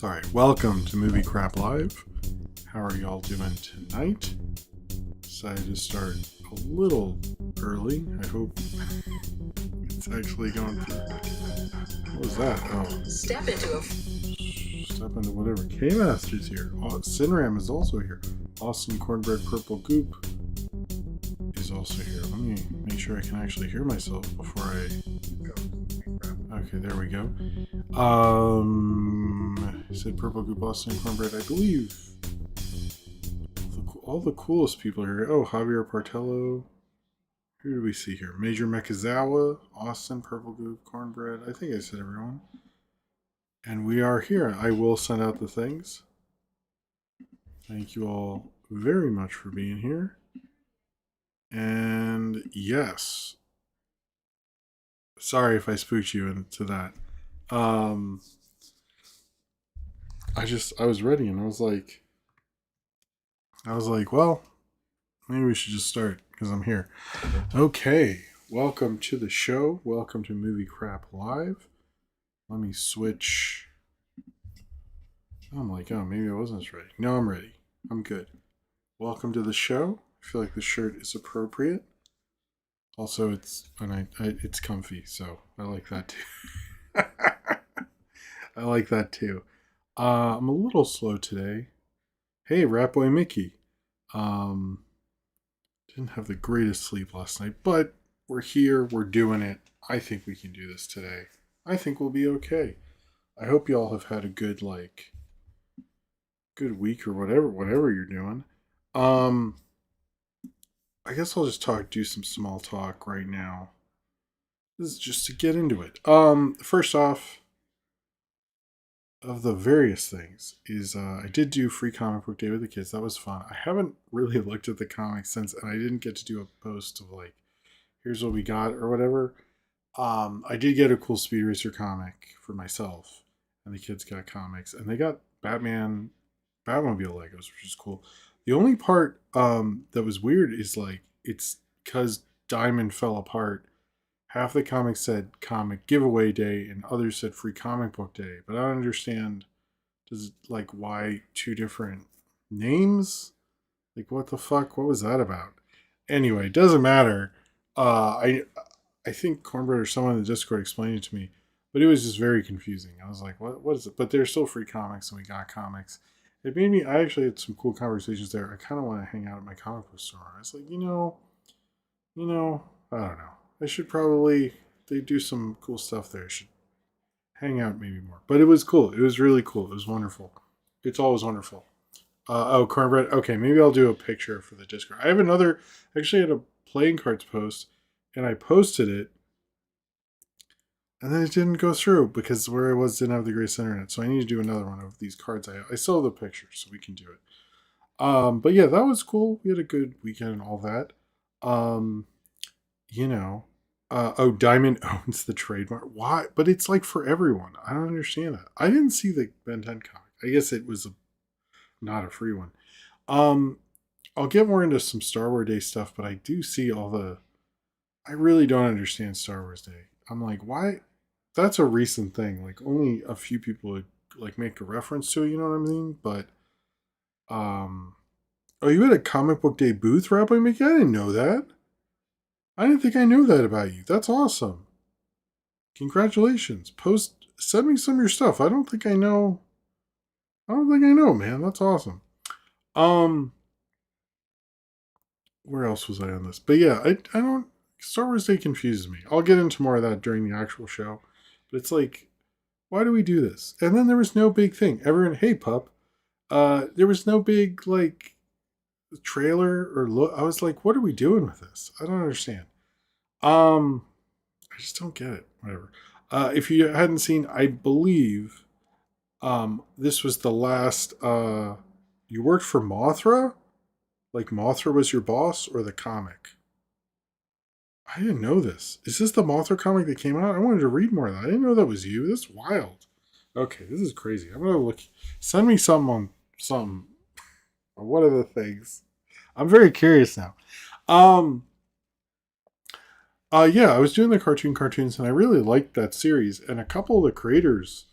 Sorry, welcome to Movie Crap Live. How are y'all doing tonight? Decided to start a little early. I hope it's actually going to... What was that? Oh. Step into whatever. K-Master's here. Oh, Sinram is also here. Austin Cornbread Purple Goop is also here. Let me make sure I can actually hear myself before I go. Okay, there we go. Said Purple Goop, Austin Cornbread, I believe. All the coolest people here. Oh, Javier Partello. Who do we see here? Major Mekazawa, Austin, Purple Goop, Cornbread. I think I said everyone. And we are here. I will send out the things. Thank you all very much for being here. And yes. Sorry if I spooked you into that. I was ready and I was like, well, maybe we should just start because I'm here. Okay. Welcome to the show. Welcome to Movie Crap Live. Let me switch. I'm like, oh, maybe I wasn't ready. No, I'm ready. I'm good. Welcome to the show. I feel like the shirt is appropriate. Also, it's comfy, so I like that too. I like that too. I'm a little slow today. Hey, Rat Boy Mickey. Didn't have the greatest sleep last night, but we're here. We're doing it. I think we can do this today. I think we'll be okay. I hope y'all have had a good week or whatever you're doing. I guess I'll just do some small talk right now. This is just to get into it. First off, of the various things is I did do free comic book day with the kids. That was fun. I haven't really looked at the comics since, and I didn't get to do a post of like, here's what we got or whatever. I did get a cool Speed Racer comic for myself, and the kids got comics, and they got Batmobile Legos, which is cool. The only part that was weird is like, it's because Diamond fell apart. Half the comics said comic giveaway day and others said free comic book day. But I don't understand, why two different names? Like, what the fuck? What was that about? Anyway, it doesn't matter. I think Cornbread or someone in the Discord explained it to me, but it was just very confusing. I was like, what is it? But they're still free comics and we got comics. It made me, I actually had some cool conversations there. I kind of want to hang out at my comic book store. I was like, I don't know. I should probably, they do some cool stuff there. I should hang out maybe more. But it was cool. It was really cool. It was wonderful. It's always wonderful. Cornbread. Okay, maybe I'll do a picture for the Discord. I have actually had a playing cards post, and I posted it, and then it didn't go through because where I was didn't have the greatest internet. So I need to do another one of these cards. I still have the pictures, so we can do it. But yeah, that was cool. We had a good weekend and all that. Diamond owns the trademark. Why? But it's like for everyone. I don't understand that. I didn't see the Ben 10 comic. I guess it was not a free one. I'll get more into some Star Wars Day stuff, but I do see I really don't understand Star Wars Day. I'm like, why? That's a recent thing. Like only a few people would make a reference to it, you know what I mean? But, you had a comic book day booth, Rabbi Mickey? I didn't know that. I didn't think I knew that about you. That's awesome. Congratulations. Send me some of your stuff. I don't think I know, man. That's awesome. Where else was I on this? But yeah, I don't, Star Wars Day confuses me. I'll get into more of that during the actual show. But it's like, why do we do this? And then there was no big thing. Everyone, hey pup. There was no big trailer or look. I was like, what are we doing with this? I don't understand. I just don't get it. Whatever. If you hadn't seen, I believe this was the last you worked for Mothra? Like Mothra was your boss or the comic? I didn't know this. Is this the Mothra comic that came out? I wanted to read more of that. I didn't know that was you. That's wild. Okay, this is crazy. I'm gonna look. Send me something. What are the things? I'm very curious now. Yeah, I was doing the cartoons, and I really liked that series. And a couple of the creators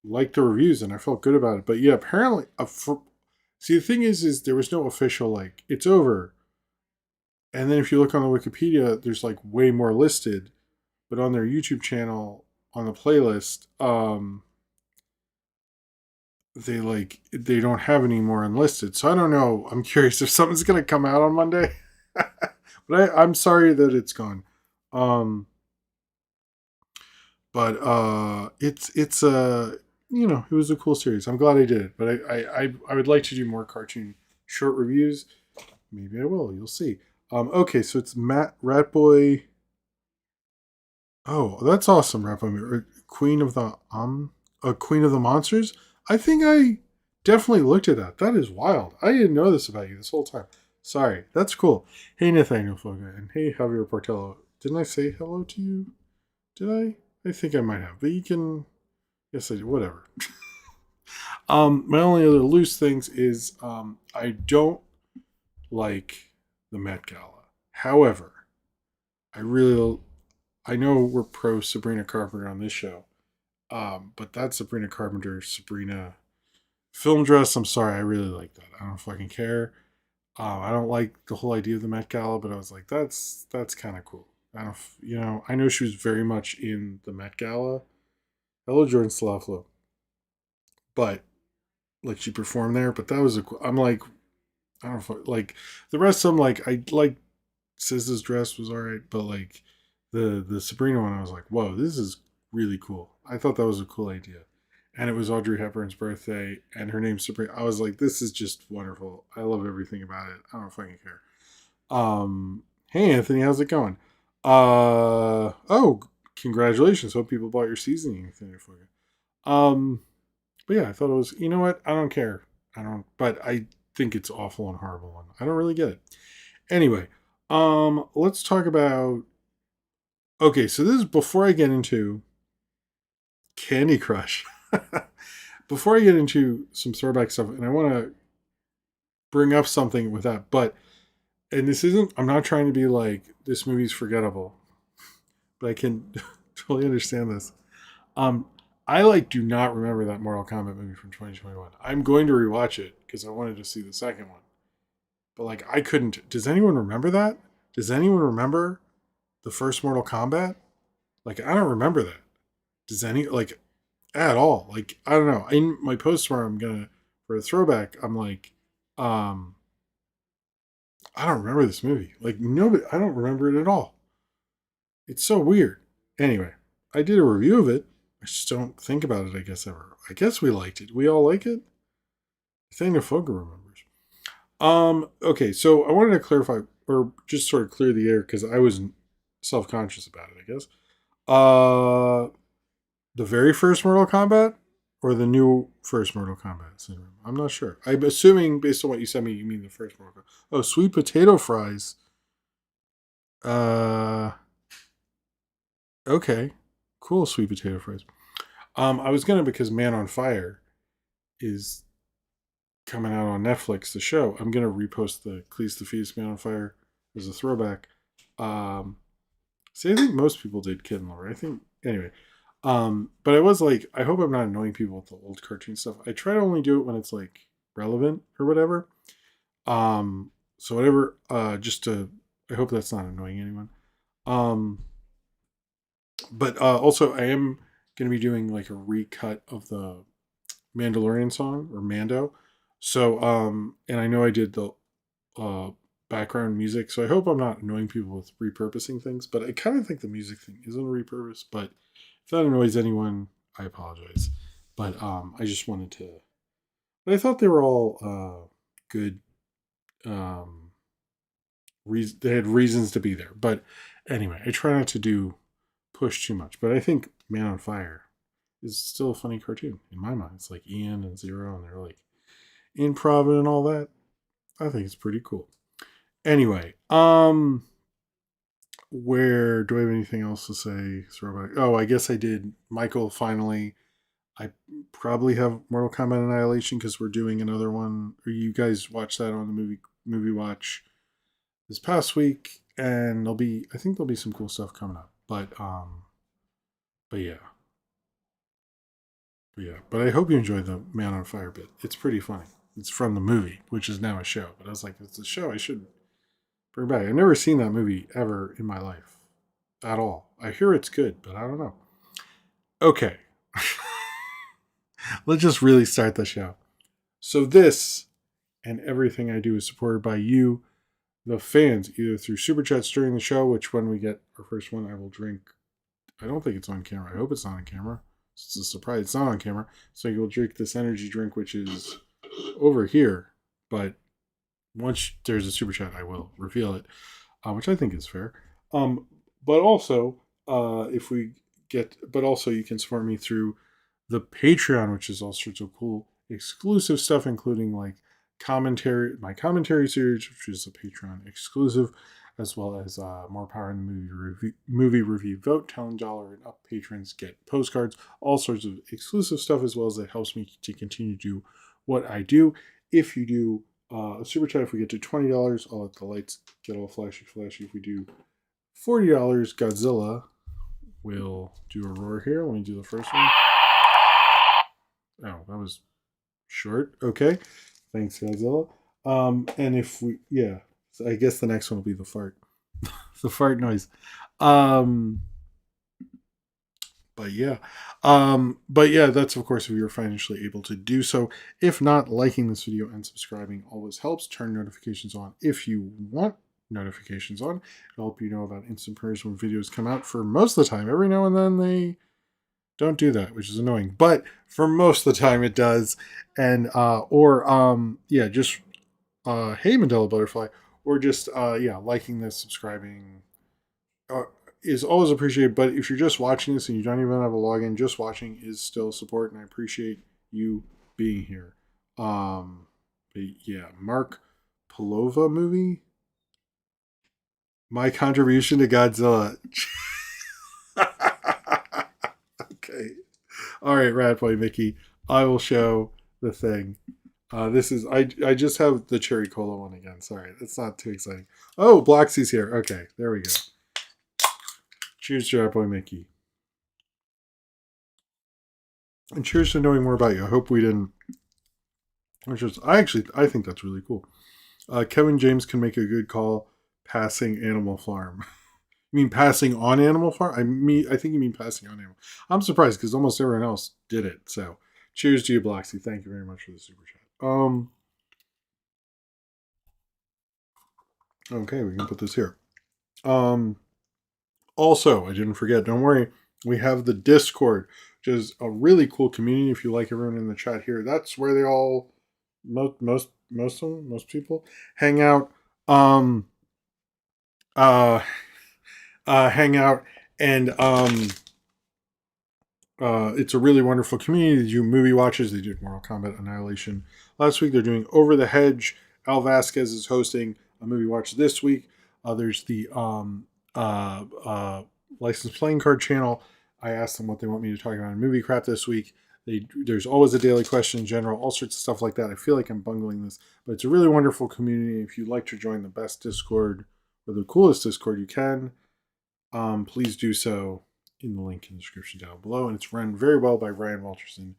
liked the reviews and I felt good about it. But yeah, apparently, see, the thing is there was no official like it's over. And then if you look on the Wikipedia, there's like way more listed, but on their YouTube channel on the playlist, they don't have any more unlisted. So I don't know. I'm curious if something's gonna come out on Monday. But I'm sorry that it's gone. Um, but it's it was a cool series. I'm glad I did it. But I would like to do more cartoon short reviews. Maybe I will. You'll see. Okay, so it's Matt Ratboy. Oh, that's awesome, Ratboy. Queen of the Monsters. I think I definitely looked at that. That is wild. I didn't know this about you this whole time. Sorry, that's cool. Hey, Nathaniel Foga, and hey, Javier Portello. Didn't I say hello to you? Did I? I think I might have, but you can. Yes, I do. Whatever. My only other loose things is I don't like the Met Gala. However, I really, I know we're pro Sabrina Carpenter on this show, but that Sabrina film dress. I'm sorry, I really like that. I don't fucking care. I don't like the whole idea of the Met Gala, but I was like, that's kind of cool. I don't, I know she was very much in the Met Gala. Hello, Jordan Slavlo, but like she performed there. But that was I'm like, I don't know, like the rest of them. Like I like SZA's dress was alright, but like the Sabrina one, I was like, whoa, this is really cool. I thought that was a cool idea. And it was Audrey Hepburn's birthday, and her name's Sabrina. I was like, this is just wonderful. I love everything about it. I don't fucking care. Hey Anthony, how's it going? Oh, congratulations. Hope people bought your seasoning, Anthony. Um, but yeah, I thought it was. You know what? I don't care. I don't. But I think it's awful and horrible, and I don't really get it. Anyway, let's talk about. Okay, so this is before I get into Candy Crush. Before I get into some throwback stuff, and I want to bring up something with that, but and this isn't. I'm not trying to be like this movie's forgettable, but I can totally understand this. Um, I like do not remember that Mortal Kombat movie from 2021. I'm going to rewatch it because I wanted to see the second one, but like I couldn't. Does anyone remember that? Does anyone remember the first Mortal Kombat? Like I don't remember that. Does any like at all? Like I don't know. In my post where I'm gonna for a throwback, I'm like, um, I don't remember this movie. Like nobody, I don't remember it at all. It's so weird. Anyway, I did a review of it. I just don't think about it. I guess ever. I guess we liked it. We all like it. Nathaniel Foger remembers. Okay, so I wanted to clarify or just sort of clear the air because I was self conscious about it. I guess. The very first Mortal Kombat or the new first Mortal Kombat syndrome? I'm not sure. I'm assuming based on what you sent me, you mean the first Mortal Kombat. Oh, sweet potato fries. Uh, okay, cool. Sweet potato fries. I was gonna because Man on Fire is coming out on Netflix. The show. I'm gonna repost the Cleese the Fetus Man on Fire as a throwback. Um, See, I think most people did Kid and Lore. I think anyway. But I was like, I hope I'm not annoying people with the old cartoon stuff. I try to only do it when it's like relevant or whatever. So whatever, just to I hope that's not annoying anyone. Um, but also I am gonna be doing like a recut of the Mandalorian song or Mando. So and I know I did the uh background music, so I hope I'm not annoying people with repurposing things, but I kind of think the music thing isn't a repurpose, but if that annoys anyone, I apologize. But I just wanted to but I thought they were all good um they had reasons to be there. But anyway, I try not to do push too much, but I think Man on Fire is still a funny cartoon in my mind. It's like Ian and Zero and they're like improv and all that. I think it's pretty cool. Anyway, where do I have anything else to say? Oh, I guess I did. Michael finally. I probably have Mortal Kombat Annihilation because we're doing another one. Or you guys watched that on the movie watch this past week, and I think there'll be some cool stuff coming up. But yeah. Yeah, but I hope you enjoy the Man on Fire bit. It's pretty funny. It's from the movie, which is now a show. But I was like, it's a show I should bring back. I've never seen that movie ever in my life at all. I hear it's good, but I don't know. Okay, let's just really start the show. So this and everything I do is supported by you, the fans, either through super chats during the show, which when we get our first one, I will drink. I don't think it's on camera. I hope it's not on camera. It's a surprise. It's not on camera. So you'll drink this energy drink, which is over here. But once there's a super chat, I will reveal it, which I think is fair. But also, if we get, but also you can support me through the Patreon, which is all sorts of cool exclusive stuff, including like my commentary series, which is a Patreon exclusive, as well as more power in the movie review vote. $10 and up patrons get postcards, all sorts of exclusive stuff, as well as it helps me to continue to do what I do. If you do a super chat, if we get to $20, I'll let the lights get all flashy. If we do $40, Godzilla will do a roar here. Let me do the first one. Oh, that was short. Okay. Thanks, Godzilla. And if we, yeah, so I guess the next one will be the fart. The fart noise. Um, but yeah. But yeah, that's of course if you're financially able to do so. If not, liking this video and subscribing always helps. Turn notifications on if you want notifications on. It'll help you know about instant premieres when videos come out. For most of the time, every now and then they don't do that, which is annoying. But for most of the time it does. And yeah, just hey Mandela Butterfly, or just yeah, liking this, subscribing is always appreciated. But if you're just watching this and you don't even have a login, just watching is still support, and I appreciate you being here. But yeah, Mark Palova movie. My contribution to Godzilla. Okay. All right, Rat Boy Mickey. I will show the thing. This is I just have the cherry cola one again. Sorry, that's not too exciting. Oh, Bloxy's here. Okay, there we go. Cheers to Rat Boy Mickey. And cheers to knowing more about you. I hope we didn't. I think that's really cool. Kevin James can make a good call passing Animal Farm. You mean passing on Animal Farm? I think you mean passing on Animal. I'm surprised because almost everyone else did it. So, cheers to you, Bloxy. Thank you very much for the super chat. Okay, we can put this here. Also, I didn't forget. Don't worry, we have the Discord, which is a really cool community. If you like everyone in the chat here, that's where they all most people hang out. Hang out and it's a really wonderful community. They do movie watches. They did Mortal Kombat Annihilation last week. They're doing Over the Hedge. Al Vasquez is hosting a movie watch this week. There's the licensed playing card channel. I asked them what they want me to talk about in movie crap this week. There's always a daily question in general, all sorts of stuff like that. I feel like I'm bungling this, but it's a really wonderful community. If you'd like to join the best Discord or the coolest Discord you can, please do so in the link in the description down below. And it's run very well by Ryan Walterson,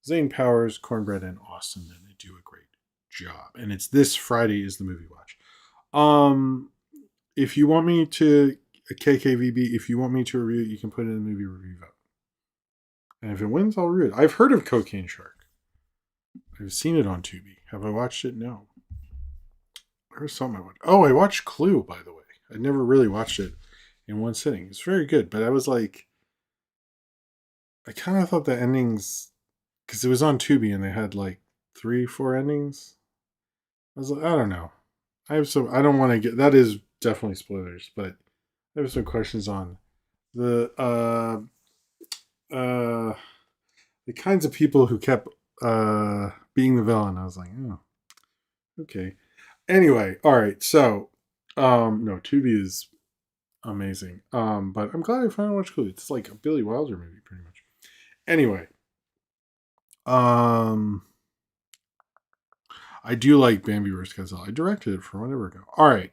Zane Powers, Cornbread, and Austin, and they do a great job. And it's this Friday is the movie watch. If you want me to KKVB, if you want me to review it, you can put it in the movie review vote. And if it wins, I'll review it. I've heard of Cocaine Shark. I've seen it on Tubi. Have I watched it? No. There's something I watched. Oh, I watched Clue, by the way. I never really watched it in one sitting. It's very good, but I was like, I kind of thought the endings, because it was on Tubi and they had like 3-4 endings. I was like, I don't know. I don't want to get, that is definitely spoilers, but I have some questions on the kinds of people who kept being the villain. I was like, oh, okay. Anyway, all right. So, no, Tubi is amazing. But I'm glad I finally watched Clue. It's like a Billy Wilder movie, pretty much. Anyway, I do like Bambi vs. Godzilla. I directed it for whatever ago. All right.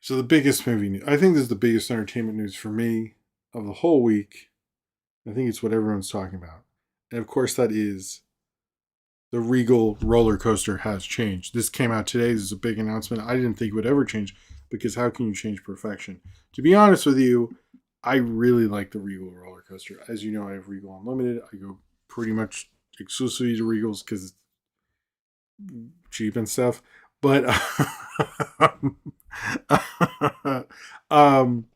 So the biggest movie news, I think this is the biggest entertainment news for me of the whole week. I think it's what everyone's talking about. And of course, that is the Regal roller coaster has changed. This came out today. This is a big announcement. I didn't think it would ever change because how can you change perfection? To be honest with you, I really like the Regal roller coaster. As you know, I have Regal Unlimited. I go pretty much exclusively to Regals because it's cheap and stuff. But um,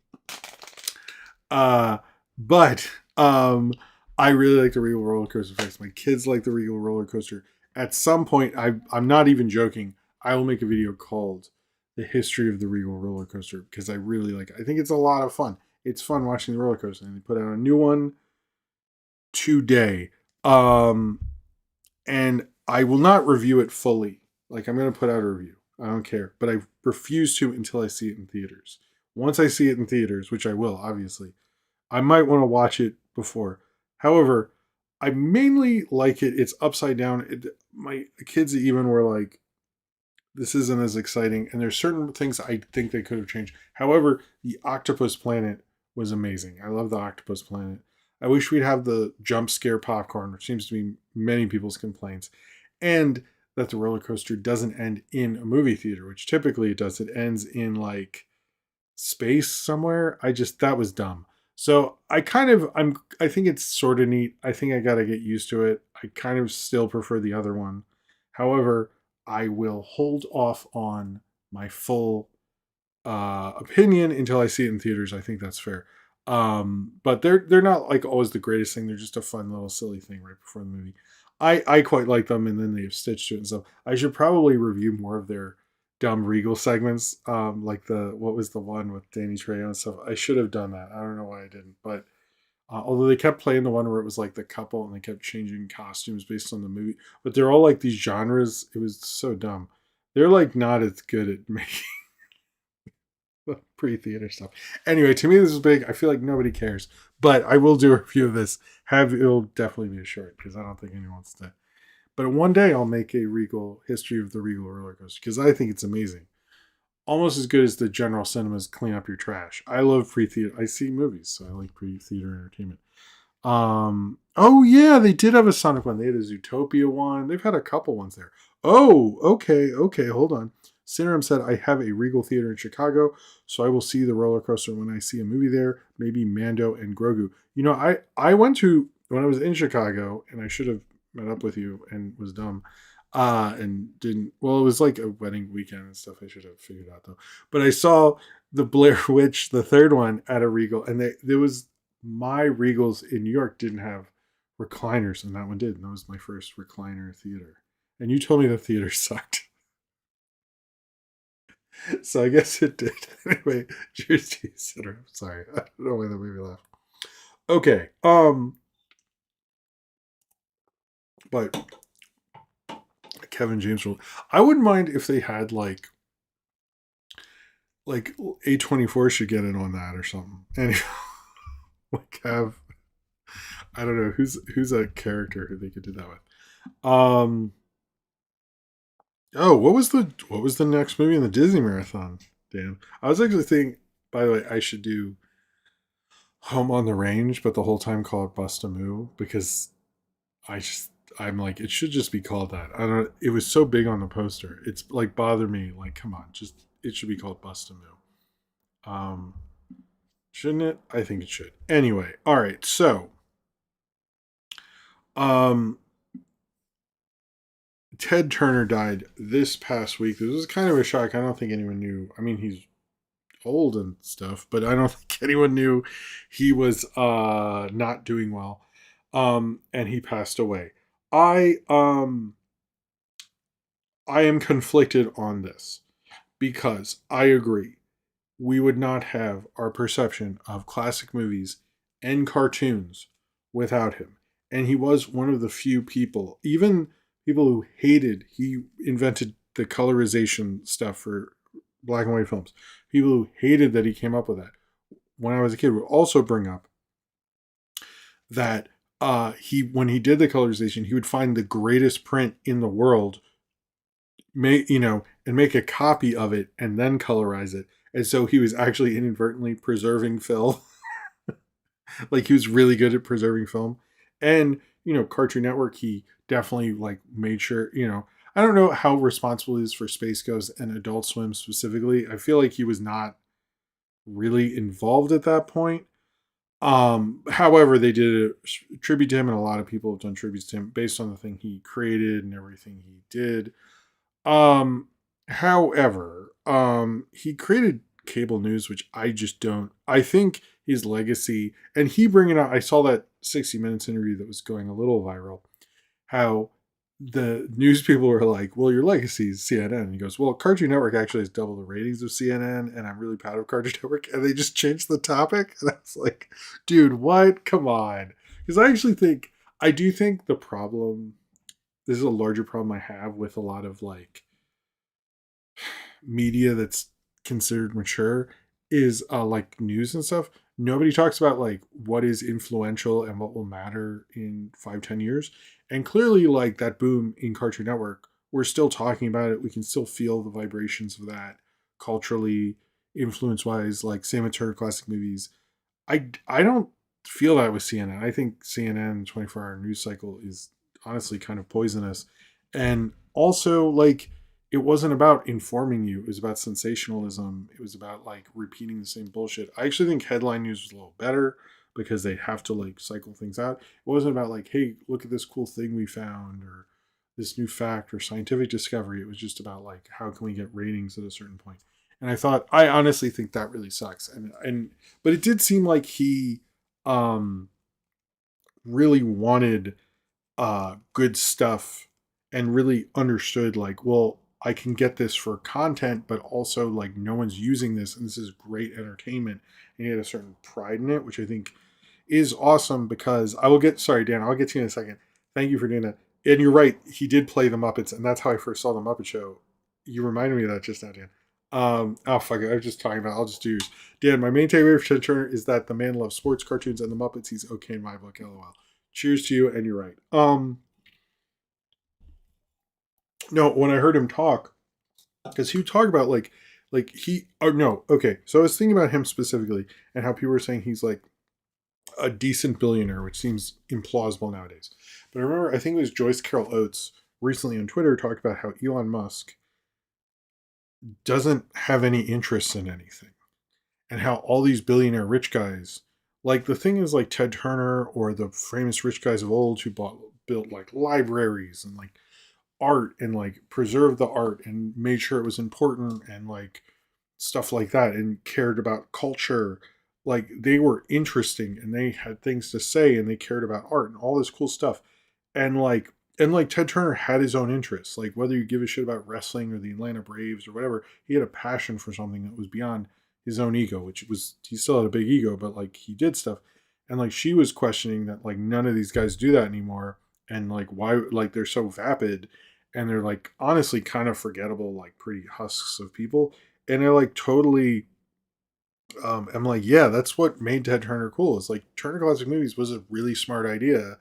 uh, but I really like the Regal roller coaster effects. My kids like the Regal roller coaster. At some point, I'm not even joking. I will make a video called "The History of the Regal Roller Coaster" because I really like it. I think it's a lot of fun. It's fun watching the roller coaster, and they put out a new one today. Um, and I will not review it fully. Like I'm going to put out a review. I don't care, but I refuse to until I see it in theaters. Once I see it in theaters, which I will, obviously, I might want to watch it before. However, I mainly like it. It's upside down. My kids even were like, this isn't as exciting. And there's certain things I think they could have changed. However, the Octopus Planet was amazing. I love the Octopus Planet. I wish we'd have the jump scare popcorn, which seems to be many people's complaints. And that the roller coaster doesn't end in a movie theater, which typically it does. It ends in like space somewhere. That was dumb. So I think it's sort of neat. I think I got to get used to it. I kind of still prefer the other one. However, I will hold off on my full opinion until I see it in theaters. I think that's fair. But they're not like always the greatest thing. They're just a fun little silly thing right before the movie. I quite like them, and then they've stitched to it and stuff. I should probably review more of their dumb Regal segments, like the what was the one with Danny Trejo and stuff. I should have done that. I don't know why I didn't, but although they kept playing the one where it was like the couple and they kept changing costumes based on the movie, but they're all like these genres. It was so dumb. They're like not as good at making pre-theater stuff. Anyway, to me this is big. I feel like nobody cares, but I will do a review of this. It'll definitely be a short because I don't think anyone wants to. But one day I'll make a Regal history of the Regal roller coaster because I think it's amazing. Almost as good as the general cinemas clean up your trash. I love pre-theater. I see movies, so I like pre-theater entertainment. Oh yeah, they did have a Sonic one. They had a Zootopia one. They've had a couple ones there. Oh, okay, hold on. Cinerum said I have a Regal Theater in Chicago, so I will see the roller coaster when I see a movie there. Maybe Mando and Grogu. You know, I went to when I was in Chicago, and I should have met up with you and was dumb. And didn't. Well, it was like a wedding weekend and stuff. I should have figured out though. But I saw the Blair Witch, the third one, at a Regal, and there was my Regals in New York didn't have recliners, and that one did. And that was my first recliner theater. And you told me the theater sucked. So I guess it did. Anyway, cheers to you, Sitter. I'm sorry. I don't know why that made me laugh. Okay. But Kevin James rule. I wouldn't mind if they had like A24 should get in on that or something. Anyway, like have I don't know who's a character who they could do that with. Oh, what was the next movie in the Disney marathon, Dan? I was actually thinking, by the way, I should do Home on the Range, but the whole time call it Bust a Moo because I'm like it should just be called that. I don't. It was so big on the poster. It's like bother me. Like come on, just it should be called Bust a Moo. Um, shouldn't it? I think it should. Anyway, all right. So, um, Ted Turner died this past week. This was kind of a shock. I don't think anyone knew. I mean, he's old and stuff, but I don't think anyone knew he was not doing well. And he passed away. I am conflicted on this because I agree we would not have our perception of classic movies and cartoons without him. And he was one of the few people, even people who hated, he invented the colorization stuff for black and white films. People who hated that he came up with that when I was a kid would also bring up that when he did the colorization, he would find the greatest print in the world, and make a copy of it and then colorize it. And so he was actually inadvertently preserving Phil. Like he was really good at preserving film. And, Cartoon Network, he definitely like made sure, I don't know how responsible he is for Space Ghost and Adult Swim specifically. I feel like he was not really involved at that point. However, they did a tribute to him, and a lot of people have done tributes to him based on the thing he created and everything he did. However, he created cable news, which I just don't. I think his legacy, and he bringing out. I saw that 60 Minutes interview that was going a little viral. How the news people were like, "Well, your legacy is CNN." And he goes, "Well, Cartoon Network actually has double the ratings of CNN, and I'm really proud of Cartoon Network." And they just changed the topic, and I was like, "Dude, what? Come on!" Because I do think the problem. This is a larger problem I have with a lot of like media that's considered mature is like news and stuff. Nobody talks about like what is influential and what will matter in 5-10 years. And clearly like that boom in Cartoon Network, we're still talking about it. We can still feel the vibrations of that culturally, influence wise, like same with Turner Classic Movies. I don't feel that with CNN. I think CNN 24-hour news cycle is honestly kind of poisonous. And also like it wasn't about informing you. It was about sensationalism. It was about like repeating the same bullshit. I actually think headline news was a little better because they have to like cycle things out. It wasn't about like, hey, look at this cool thing we found or this new fact or scientific discovery. It was just about like how can we get ratings at a certain point. And I honestly think that really sucks. But it did seem like he um really wanted good stuff and really understood like, well, I can get this for content, but also like no one's using this and this is great entertainment. And he had a certain pride in it, which I think is awesome because I will get sorry, Dan, I'll get to you in a second. Thank you for doing that. And you're right, he did play the Muppets, and that's how I first saw the Muppet Show. You reminded me of that just now, Dan. Oh fuck it, I was just talking about. I'll just do yours. Dan, my main takeaway for Ted Turner is that the man loves sports, cartoons, and the Muppets. He's okay in my book. LOL. Cheers to you, and you're right. No, when I heard him talk, because he would talk about like he or no, okay. So I was thinking about him specifically and how people were saying he's like a decent billionaire, which seems implausible nowadays. But I remember I think it was Joyce Carol Oates recently on Twitter talked about how Elon Musk doesn't have any interest in anything. And how all these billionaire rich guys, like the thing is like Ted Turner or the famous rich guys of old who built like libraries and like art and like preserved the art and made sure it was important and like stuff like that and cared about culture. Like they were interesting and they had things to say and they cared about art and all this cool stuff. And like Ted Turner had his own interests. Like whether you give a shit about wrestling or the Atlanta Braves or whatever, he had a passion for something that was beyond his own ego, which was he still had a big ego, but like he did stuff. And like she was questioning that like none of these guys do that anymore. And like why like they're so vapid and they're like honestly kind of forgettable, like pretty husks of people. And they're like totally I'm like, yeah, that's what made Ted Turner cool. Is like Turner Classic Movies was a really smart idea.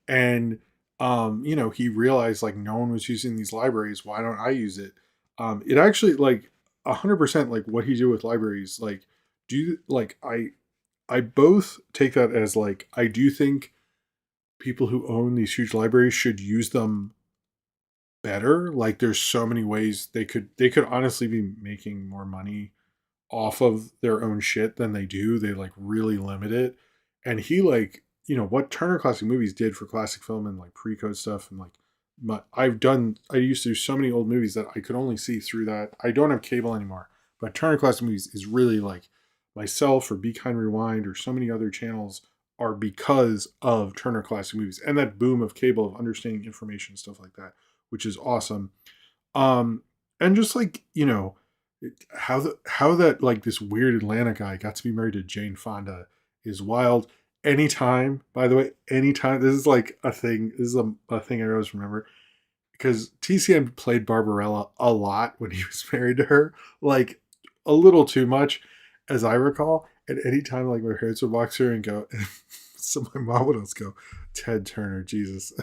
And he realized like no one was using these libraries. Why don't I use it? It actually like 100% like what he did with libraries, like do like I both take that as like I do think people who own these huge libraries should use them better. Like there's so many ways they could honestly be making more money off of their own shit than they do. They like really limit it. And he like, what Turner Classic Movies did for classic film and like pre-code stuff and like I used to do so many old movies that I could only see through that. I don't have cable anymore, but Turner Classic Movies is really like myself or Be Kind Rewind or so many other channels are because of Turner Classic Movies and that boom of cable of understanding information, stuff like that, which is awesome. Um, and just like, how that like this weird Atlanta guy got to be married to Jane Fonda is wild. Anytime, by the way, anytime this is like a thing. This is a thing I always remember because TCM played Barbarella a lot when he was married to her, like a little too much, as I recall. And anytime like my parents would walk through and go, so my mom would always go, Ted Turner, Jesus.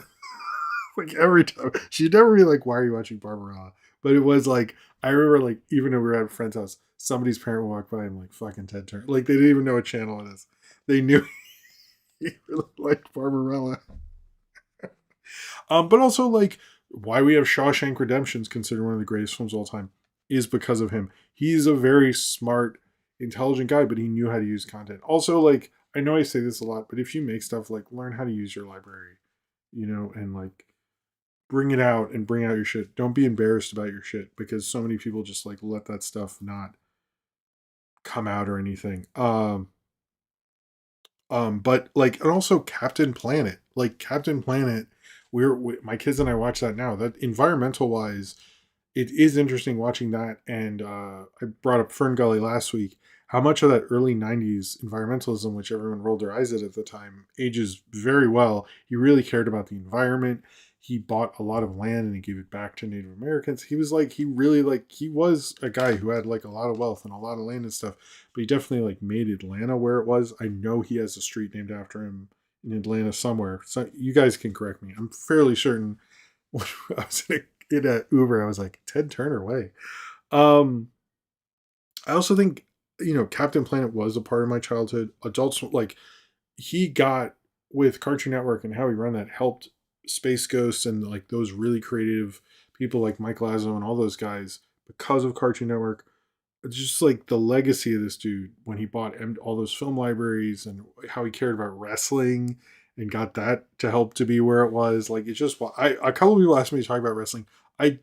Like every time she'd never be like, why are you watching Barbarella? But it was like I remember like even when we were at a friend's house, somebody's parent would walk by and like fucking Ted Turner. Like they didn't even know what channel it is. They knew he really liked Barbarella. But also, like, why we have Shawshank Redemption's considered one of the greatest films of all time is because of him. He's a very smart, intelligent guy, but he knew how to use content. Also, like, I know I say this a lot, but if you make stuff, like, learn how to use your library, and, like, bring it out and bring out your shit. Don't be embarrassed about your shit, because so many people just, like, let that stuff not come out or anything. But like, and also Captain Planet, my kids and I watch that now. That environmental wise, it is interesting watching that. And I brought up Fern Gully last week. How much of that early '90s environmentalism, which everyone rolled their eyes at the time, ages very well. He really cared about the environment. He bought a lot of land and he gave it back to Native Americans. He was like, he was a guy who had like a lot of wealth and a lot of land and stuff, but he definitely like made Atlanta where it was. I know he has a street named after him in Atlanta somewhere. So you guys can correct me. I'm fairly certain when I was in a Uber, I was like, Ted Turner way. Um, I also think, Captain Planet was a part of my childhood. Adults, like, he got with Cartoon Network and how he ran that helped Space Ghost and like those really creative people like Mike Lazo and all those guys because of Cartoon Network. It's just like the legacy of this dude when he bought all those film libraries and how he cared about wrestling and got that to help to be where it was. Like, it's just, a couple of people asked me to talk about wrestling. I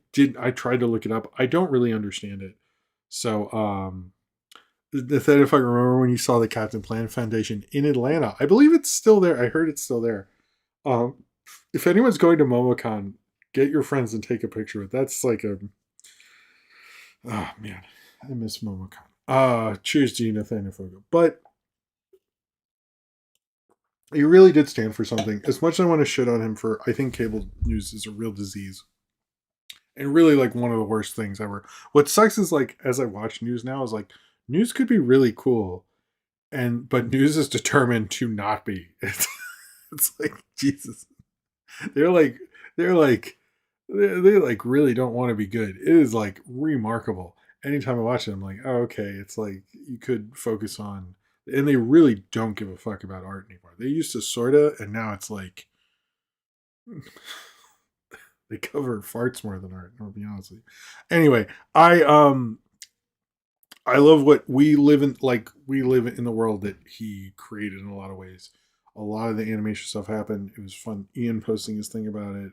tried to look it up. I don't really understand it. So, then if I remember when you saw the Captain Planet Foundation in Atlanta, I believe it's still there. I heard it's still there. If anyone's going to MomoCon, get your friends and take a picture of it. That's like oh man, I miss MomoCon. Cheers to you, Nathaniel Fogo. But he really did stand for something. As much as I want to shit on him for, I think cable news is a real disease. And really like one of the worst things ever. What sucks is like, as I watch news now, is like, news could be really cool. But news is determined to not be. It's like, Jesus. They're like they like really don't want to be good. It is like remarkable. Anytime I watch it, I'm like, oh, okay. It's like you could focus on, and they really don't give a fuck about art anymore. They used to sorta, and now it's like they cover farts more than art. I'll be honest with you. Anyway, I love what we live in. Like, we live in the world that he created in a lot of ways. A lot of the animation stuff happened. It was fun. Ian posting his thing about it.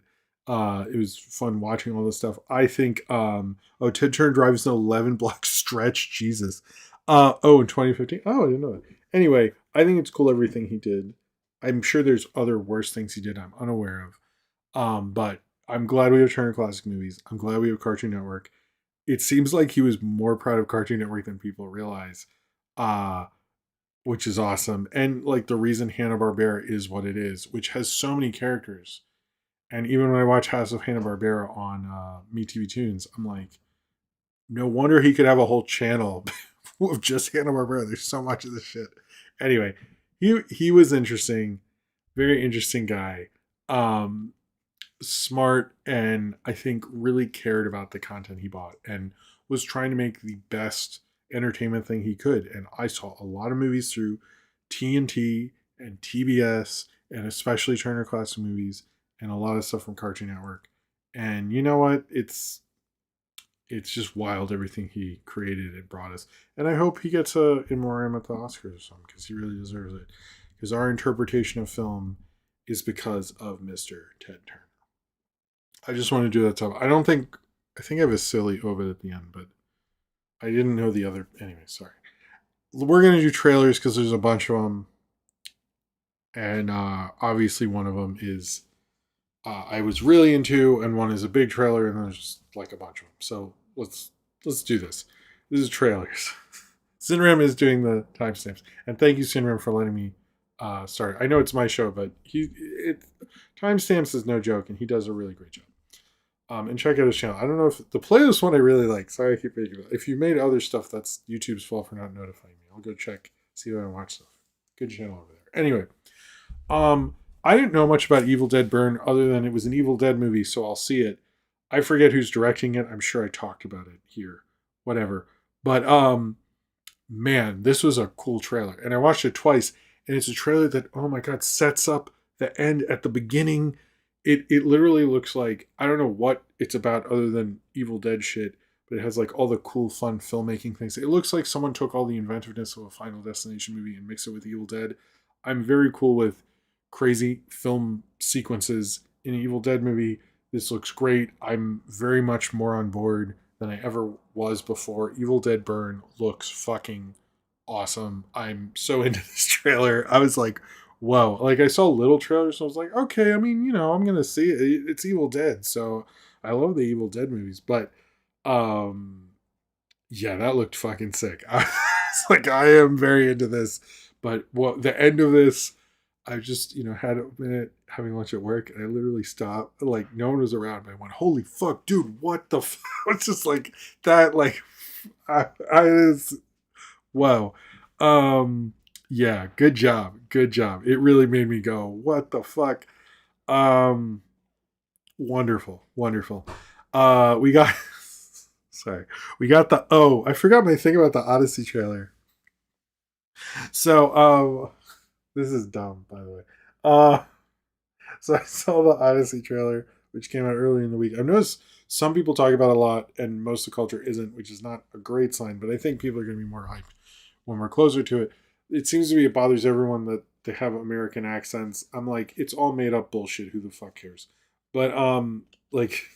It was fun watching all this stuff. I think, Ted Turner drives an 11 block stretch. Jesus. In 2015. Oh, I didn't know that. Anyway, I think it's cool everything he did. I'm sure there's other worse things he did I'm unaware of. But I'm glad we have Turner Classic Movies. I'm glad we have Cartoon Network. It seems like he was more proud of Cartoon Network than people realize. Which is awesome. And like the reason Hanna-Barbera is what it is, which has so many characters. And even when I watch House of Hanna-Barbera on MeTV Tunes, I'm like, no wonder he could have a whole channel of just Hanna-Barbera. There's so much of this shit. Anyway, he was interesting, very interesting guy. Smart, and I think really cared about the content he bought and was trying to make the best entertainment thing he could. And I saw a lot of movies through TNT and TBS and especially Turner Classic Movies and a lot of stuff from Cartoon Network. And you know what? It's just wild everything he created and brought us. And I hope he gets a in memoriam at the Oscars or something, because he really deserves it. Because our interpretation of film is because of Mr. Ted Turner. I just want to do that stuff. I think I have a silly obit at the end, but I didn't know the other. Anyway, sorry. We're going to do trailers because there's a bunch of them. And obviously one of them is I was really into, and one is a big trailer, and there's just like a bunch of them. So let's do this. This is trailers. Sinram is doing the timestamps. And thank you, Sinram, for letting me start. I know it's my show, but timestamps is no joke, and he does a really great job. And check out his channel. I don't know if the playlist one I really like. Sorry, I keep making it. If you made other stuff, that's YouTube's fault for not notifying me. I'll go check, see if I watch stuff. Good channel over there. Anyway, I didn't know much about Evil Dead Burn other than it was an Evil Dead movie, so I'll see it. I forget who's directing it. I'm sure I talked about it here. Whatever. But man, this was a cool trailer, and I watched it twice. and it's a trailer that, oh my god, sets up the end at the beginning. It literally looks like, I don't know what it's about other than Evil Dead shit, but it has like all the cool, fun filmmaking things. It looks like someone took all the inventiveness of a Final Destination movie and mixed it with Evil Dead. I'm very cool with crazy film sequences in an Evil Dead movie. This looks great. I'm very much more on board than I ever was before. Evil Dead Burn looks fucking awesome. I'm so into this trailer. I was like, whoa. Like, I saw little trailers, so I was like, okay, I mean, I'm going to see it. It's Evil Dead, so I love the Evil Dead movies. But, um, yeah, that looked fucking sick. I was like, I am very into this. But the end of this, I just, had a minute having lunch at work, and I literally stopped. Like, no one was around, but I went, holy fuck, dude, what the fuck? It's just like that, like, I was, wow. Yeah, good job. Good job. It really made me go, what the fuck? Um, Wonderful. Wonderful. We got, sorry, we got I forgot my thing about the Odyssey trailer. So, this is dumb, by the way. Uh, so I saw the Odyssey trailer, which came out early in the week. I've noticed some people talk about it a lot, and most of the culture isn't, which is not a great sign, but I think people are going to be more hyped when we're closer to it. It seems to be, it bothers everyone that they have American accents. I'm like, it's all made up bullshit. Who the fuck cares? But, like,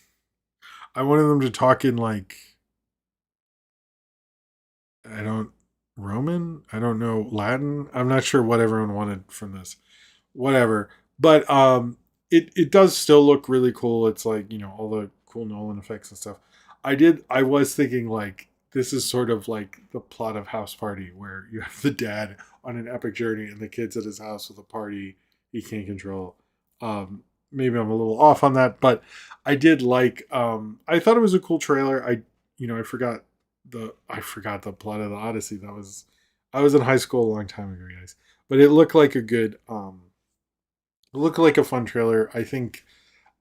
I wanted them to talk in, like, I don't, Roman? I don't know, Latin? I'm not sure what everyone wanted from this. Whatever. But it does still look really cool. It's like, all the cool Nolan effects and stuff. I was thinking, like, this is sort of like the plot of House Party, where you have the dad on an epic journey and the kids at his house with a party he can't control. Maybe I'm a little off on that, but I did like, I thought it was a cool trailer. I forgot the plot of the Odyssey. I was in high school a long time ago, guys. But it looked like it looked like a fun trailer. I think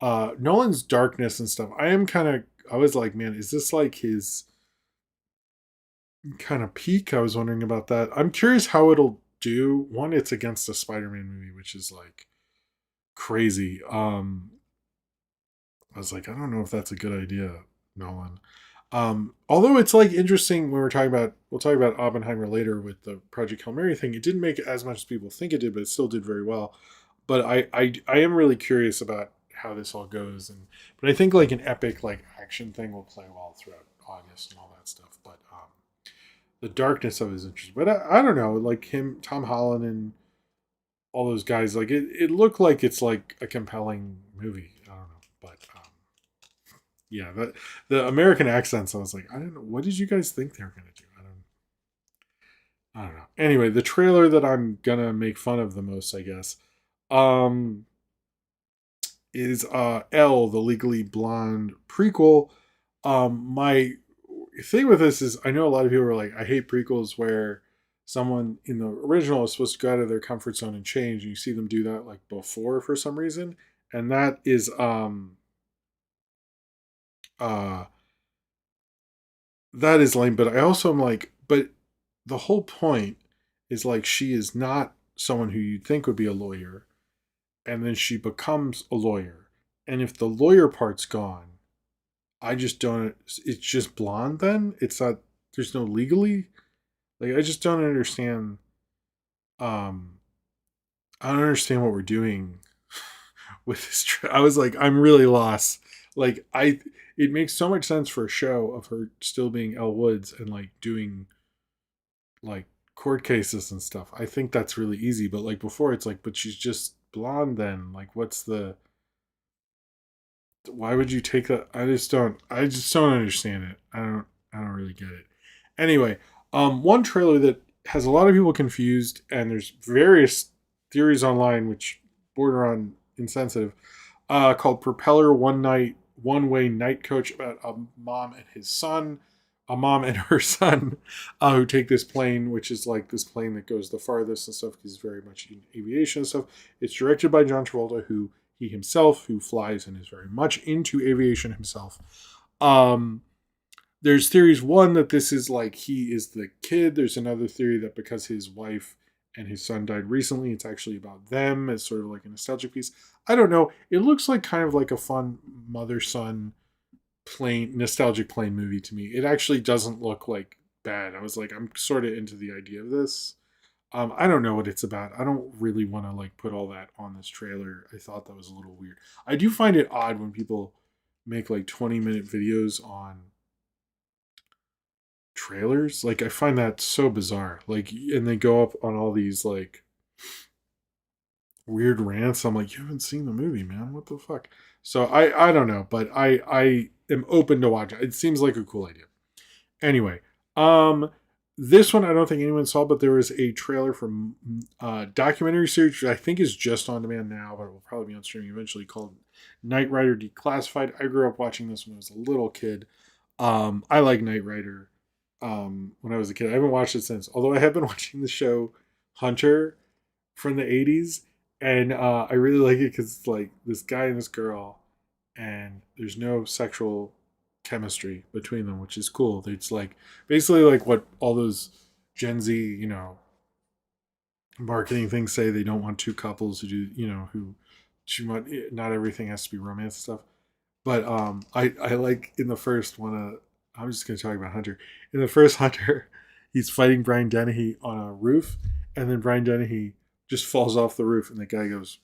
Nolan's darkness and stuff. I was like, man, is this like his kind of peak? I was wondering about that. I'm curious how it'll do. One, it's against a Spider-Man movie, which is like crazy. I was like, I don't know if that's a good idea, Nolan. Although it's like interesting when we'll talk about Oppenheimer later with the Project Hail Mary thing. It didn't make as much as people think it did, but it still did very well. But I am really curious about how this all goes, but I think like an epic like action thing will play well throughout August and all that stuff. But the darkness of it is interesting. But I don't know, like Tom Holland, and all those guys. Like it looked like it's like a compelling movie. I don't know, but yeah, the American accents. I was like, I don't know. What did you guys think they were gonna do? I don't know. Anyway, the trailer that I'm gonna make fun of the most, I guess, um, is Elle, the Legally Blonde prequel. My thing with this is, I know a lot of people are like, I hate prequels where someone in the original is supposed to go out of their comfort zone and change, and you see them do that like before for some reason, and uh that is lame. But I also am like, but the whole point is like, she is not someone who you'd think would be a lawyer, and then she becomes a lawyer, and if the lawyer part's gone, I just don't, it's just blonde then? It's not, there's no legally, like, I just don't understand. um I don't understand what we're doing with this I was like, I'm really lost. Like, it makes so much sense for a show of her still being Elle Woods and like doing like court cases and stuff. I think that's really easy, but like before it's like, but she's just blonde then. Like, why would you take that? I just don't understand it. I don't really get it. Anyway, one trailer that has a lot of people confused, and there's various theories online which border on insensitive, called Propeller, one way night coach, about a mom and her son, who take this plane, which is like this plane that goes the farthest and stuff, because he's very much in aviation and stuff. It's directed by John Travolta, who flies and is very much into aviation himself. There's theories, one, that this is like he is the kid. There's another theory that because his wife and his son died recently. It's actually about them as sort of like a nostalgic piece. I don't know. It looks like kind of like a fun mother son plain nostalgic plane movie to me. It actually doesn't look like bad. I was like, I'm sort of into the idea of this. I don't know what it's about. I don't really want to like put all that on this trailer. I thought that was a little weird. I do find it odd when people make like 20-minute videos on trailers. Like I find that so bizarre. Like and they go up on all these like weird rants. I'm like, you haven't seen the movie, man. What the fuck? So I don't know, but I am open to watching. It seems like a cool idea. Anyway, um, this one I don't think anyone saw, but there was a trailer from documentary series which I think is just on demand now, but it will probably be on streaming eventually, called Knight Rider Declassified. I grew up watching this when I was a little kid. I like Knight Rider when I was a kid. I haven't watched it since, although I have been watching the show Hunter from the 80s, and I really like it because it's like this guy and this girl, and there's no sexual chemistry between them, which is cool. It's like basically like what all those Gen Z, marketing things say. They don't want two couples who do, who not everything has to be romance stuff. But I like in the first one. I'm just going to talk about Hunter. In the first Hunter, he's fighting Brian Dennehy on a roof, and then Brian Dennehy just falls off the roof, and the guy goes,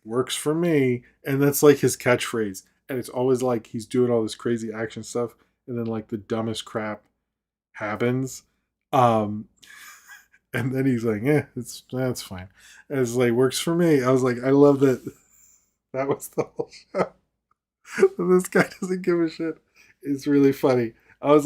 "Works for me," and that's like his catchphrase. And it's always like he's doing all this crazy action stuff, and then like the dumbest crap happens. Um, and then he's like, that's fine. And it's like works for me. I was like, I love that. That was the whole show. This guy doesn't give a shit. It's really funny. I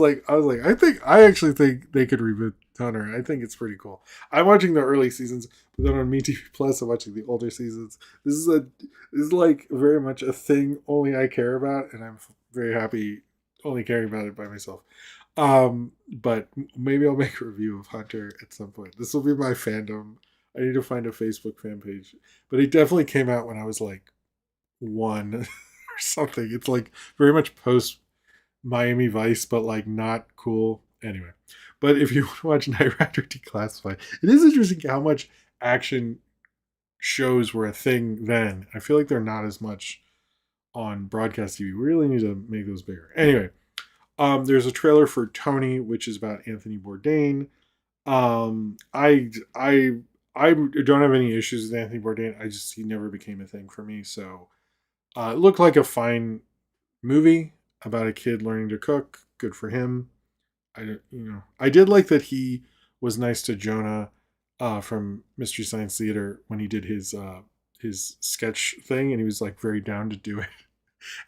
actually think they could reboot Hunter. I think it's pretty cool. I'm watching the early seasons, but then on MeTV Plus, I'm watching the older seasons. This is like very much a thing only I care about, and I'm very happy only caring about it by myself. But maybe I'll make a review of Hunter at some point. This will be my fandom. I need to find a Facebook fan page, but it definitely came out when I was like one or something. It's like very much post Miami Vice, but like not cool. Anyway, but if you want to watch Knight Rider Declassified, it is interesting how much action shows were a thing then. I feel like they're not as much on broadcast TV. We really need to make those bigger. Anyway, there's a trailer for Tony, which is about Anthony Bourdain. I don't have any issues with Anthony Bourdain. He never became a thing for me. So it looked like a fine movie about a kid learning to cook. Good for him. I did like that he was nice to Jonah from Mystery Science Theater when he did his sketch thing, and he was like very down to do it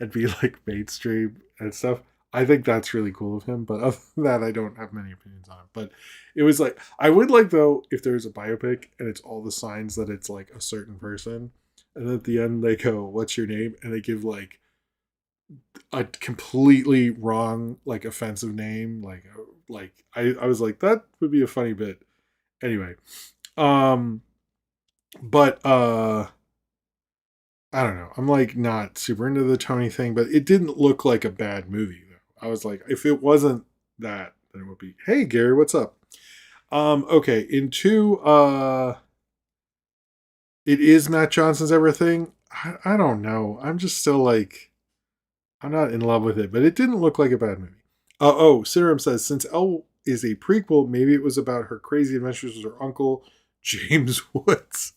and be like mainstream and stuff. I think that's really cool of him, but other than that, I don't have many opinions on it. But it was like I would like though if there's a biopic and it's all the signs that it's like a certain person, and at the end they go, "What's your name?" and they give like a completely wrong, like offensive name. I was like, that would be a funny bit. Anyway, um, but I don't know. I'm like not super into the Tony thing, but it didn't look like a bad movie though. I was like, if it wasn't that, then it would be. Hey Gary, what's up? Okay, in two, it is Matt Johnson's everything. I don't know. I'm just still like I'm not in love with it, but it didn't look like a bad movie. Cinerum says, since Elle is a prequel, maybe it was about her crazy adventures with her uncle, James Woods.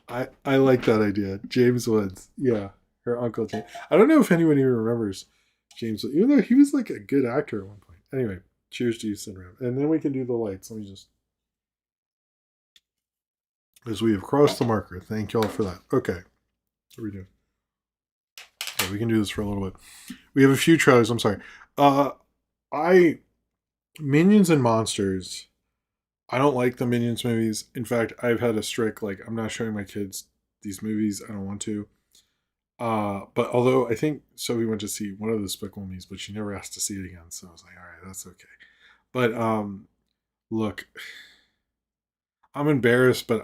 I like that idea. James Woods. Yeah, her uncle James. I don't know if anyone even remembers James Woods, even though he was like a good actor at one point. Anyway, cheers to you, Cinerum. And then we can do the lights. Let me just... As we have crossed the marker. Thank you all for that. Okay. What are we doing? We can do this for a little bit. We have a few trailers. I'm sorry. I Minions and Monsters. I don't like the Minions movies. In fact, I've had a strict like I'm not showing my kids these movies. I don't want to. But although I think Sophie went to see one of the Despicable Me's, but she never asked to see it again. So I was like, all right, that's okay. But look, I'm embarrassed, but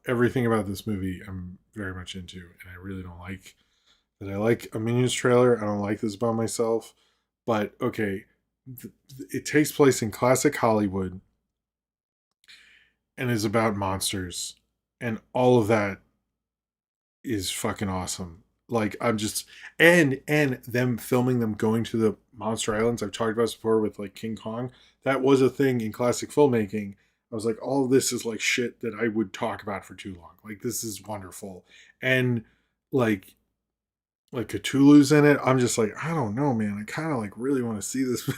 everything about this movie I'm very much into, and I really don't like that. I like a Minions trailer. I don't like this about myself, but okay. it takes place in classic Hollywood and is about monsters, and all of that is fucking awesome. Like I'm just and them filming them going to the monster islands. I've talked about this before with like King Kong. That was a thing in classic filmmaking. I was like, all of this is like shit that I would talk about for too long. Like this is wonderful, and like Cthulhu's in it. I'm just like, I don't know, man. I kind of like really want to see this.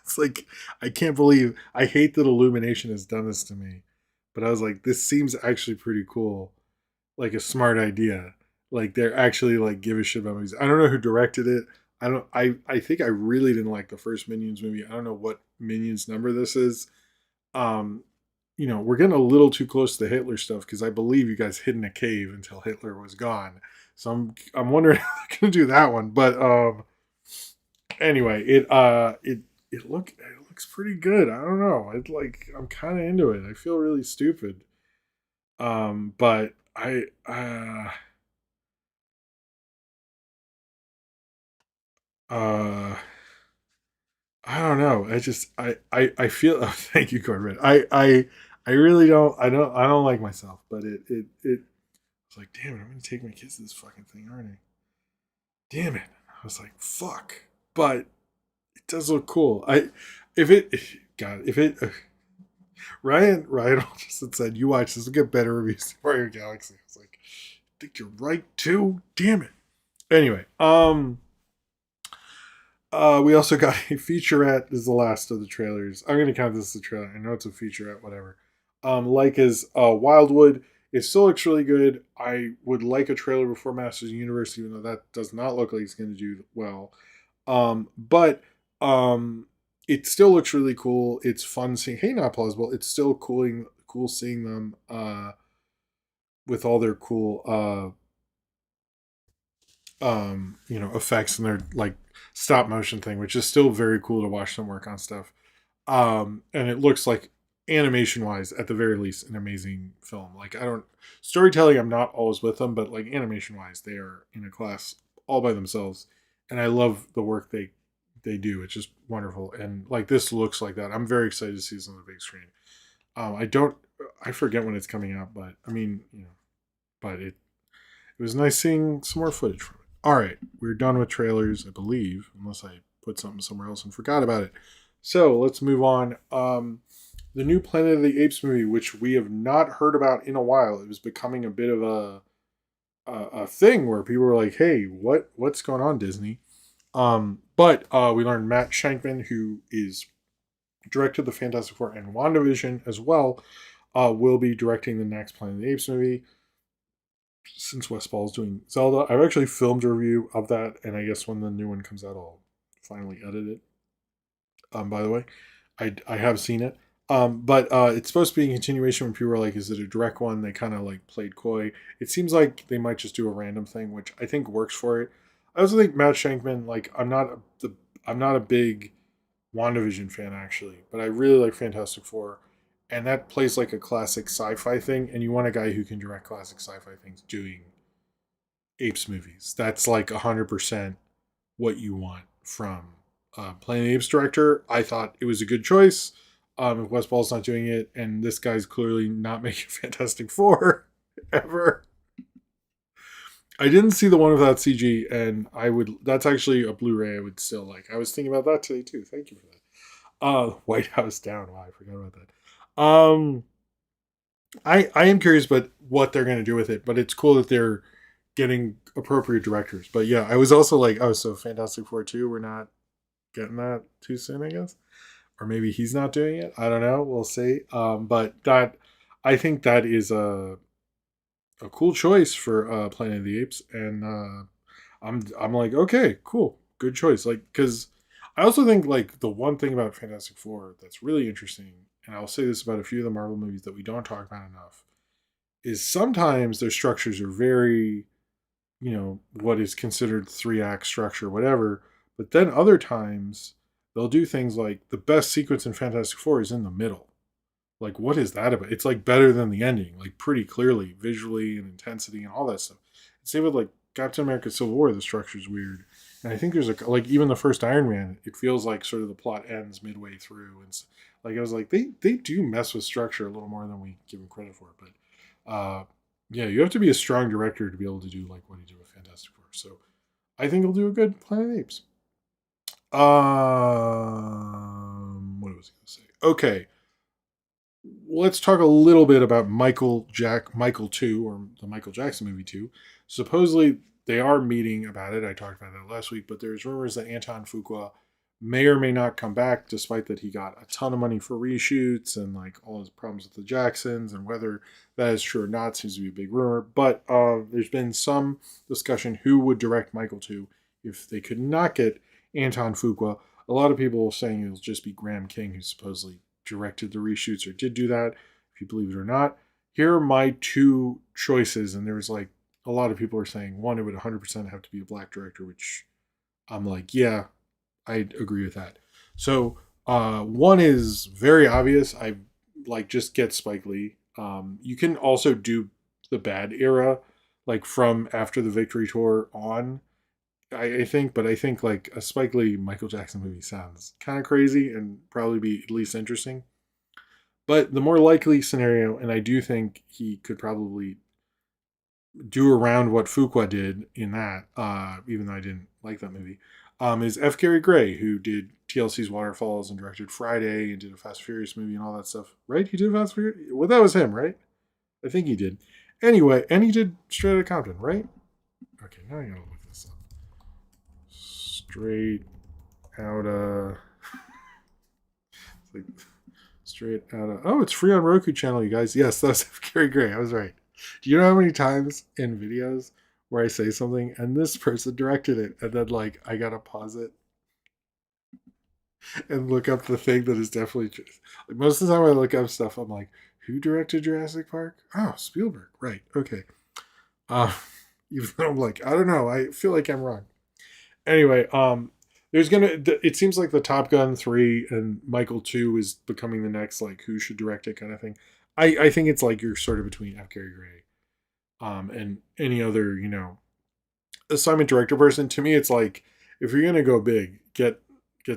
It's like I can't believe I hate that Illumination has done this to me, but I was like, this seems actually pretty cool, like a smart idea. Like they're actually like give a shit about movies. I don't know who directed it. I don't. I think I really didn't like the first Minions movie. I don't know what Minions number this is. Um, we're getting a little too close to the Hitler stuff because I believe you guys hid in a cave until Hitler was gone. So I'm wondering how they're gonna do that one. But anyway, it looks pretty good. I don't know. I'm kind of into it. I feel really stupid. But uh I don't know. I feel. Oh, thank you, Corbin. I really don't like myself. But it was like, damn it, I'm gonna take my kids to this fucking thing, aren't I? Damn it. I was like, fuck. But it does look cool. If it God if it Ryan just said you watch this will get better reviews than Mario Galaxy. I was like, I think you're right too. Damn it. Anyway, we also got a featurette. This is the last of the trailers. I'm gonna count this as a trailer. I know it's a featurette, whatever. Laika's Wildwood. It still looks really good. I would like a trailer before Masters of the Universe, even though that does not look like it's going to do well. But it still looks really cool. It's fun seeing. Hey, not plausible. It's still cool seeing them with all their cool effects and their like stop motion thing, which is still very cool to watch them work on stuff. And it looks like animation wise, at the very least, an amazing film. Like I don't storytelling, I'm not always with them, but like animation wise, they are in a class all by themselves. And I love the work they do. It's just wonderful. And like this looks like that. I'm very excited to see this on the big screen. I don't I forget when it's coming out, but I mean, but it was nice seeing some more footage from it. All right, we're done with trailers, I believe, unless I put something somewhere else and forgot about it. So let's move on. The new Planet of the Apes movie, which we have not heard about in a while, it was becoming a bit of a thing where people were like, "Hey, what's going on, Disney?" But we learned Matt Shankman, who is directed the Fantastic Four and WandaVision as well, will be directing the next Planet of the Apes movie. Since Wes Ball's doing Zelda, I've actually filmed a review of that, and I guess when the new one comes out, I'll finally edit it. By the way, I have seen it. But it's supposed to be a continuation when people are like, is it a direct one? They kind of like played coy. It seems like they might just do a random thing, which I think works for it. I also think Matt Shankman, like, I'm not a big WandaVision fan actually, but I really like Fantastic Four. And that plays like a classic sci-fi thing, and you want a guy who can direct classic sci-fi things doing Apes movies. That's like 100% what you want from Planet of the Apes director. I thought it was a good choice. If Wes Ball's not doing it, and this guy's clearly not making Fantastic Four ever. I didn't see the one without CG, and I would. That's actually a Blu-ray I would still like. I was thinking about that today too. Thank you for that. White House Down. Wow, I forgot about that. I am curious about what they're going to do with it, but it's cool that they're getting appropriate directors. But yeah, I was also like, oh, so Fantastic Four 2, we're not getting that too soon, I guess. Or maybe he's not doing it. I don't know. We'll see. But that, I think that is a cool choice for Planet of the Apes, and I'm like, okay, cool, good choice. Like, because I also think like the one thing about Fantastic Four that's really interesting, and I'll say this about a few of the Marvel movies that we don't talk about enough, is sometimes their structures are very, what is considered 3-act structure, whatever. But then other times they'll do things like the best sequence in Fantastic Four is in the middle. Like, what is that about? It's like better than the ending, like pretty clearly, visually and intensity and all that stuff. Same with like Captain America Civil War, the structure's weird. And I think there's like even the first Iron Man, it feels like sort of the plot ends midway through, and like I was like they do mess with structure a little more than we give them credit for. But yeah, you have to be a strong director to be able to do like what he did with Fantastic Four. So I think he'll do a good Planet of the Apes. What was I going to say? Okay, let's talk a little bit about Michael 2, or the Michael Jackson movie 2. Supposedly they are meeting about it. I talked about that last week, but there's rumors that Anton Fuqua may or may not come back, despite that he got a ton of money for reshoots and like all his problems with the Jacksons, and whether that is true or not seems to be a big rumor. But there's been some discussion who would direct Michael 2 if they could not get Anton Fuqua. A lot of people are saying it'll just be Graham King, who supposedly directed the reshoots or did do that, if you believe it or not. Here are my two choices, and there was like a lot of people are saying one, it would 100% have to be a black director, which I'm like, yeah, I agree with that. So one is very obvious. I like just get Spike Lee. You can also do the bad era, like from after the Victory Tour on. I think, but I think like a Spike Lee Michael Jackson movie sounds kind of crazy and probably be at least interesting. But the more likely scenario, and I do think he could probably do around what Fuqua did in that, even though I didn't like that movie, is F. Gary Gray, who did TLC's Waterfalls and directed Friday and did a Fast and Furious movie and all that stuff. Right? He did Fast and Furious? Well, that was him, right? I think he did. Anyway, and he did Straight Outta Compton, right? Okay, now I gotta look this up. Straight Outta... like Straight Outta... Oh, it's free on Roku channel, you guys. Yes, that's F. Gary Gray. I was right. Do you know how many times in videos where I say something and this person directed it, and then like I gotta pause it and look up the thing that is definitely true. Like most of the time I look up stuff, I'm like, who directed Jurassic Park? Oh, Spielberg. Right. Okay. Uh, even though I'm like, I don't know. I feel like I'm wrong. Anyway, there's gonna. It seems like the Top Gun 3 and Michael 2 is becoming the next like who should direct it kind of thing. I think it's like you're sort of between F. Gary Gray, and any other assignment director person. To me, it's like if you're gonna go big, get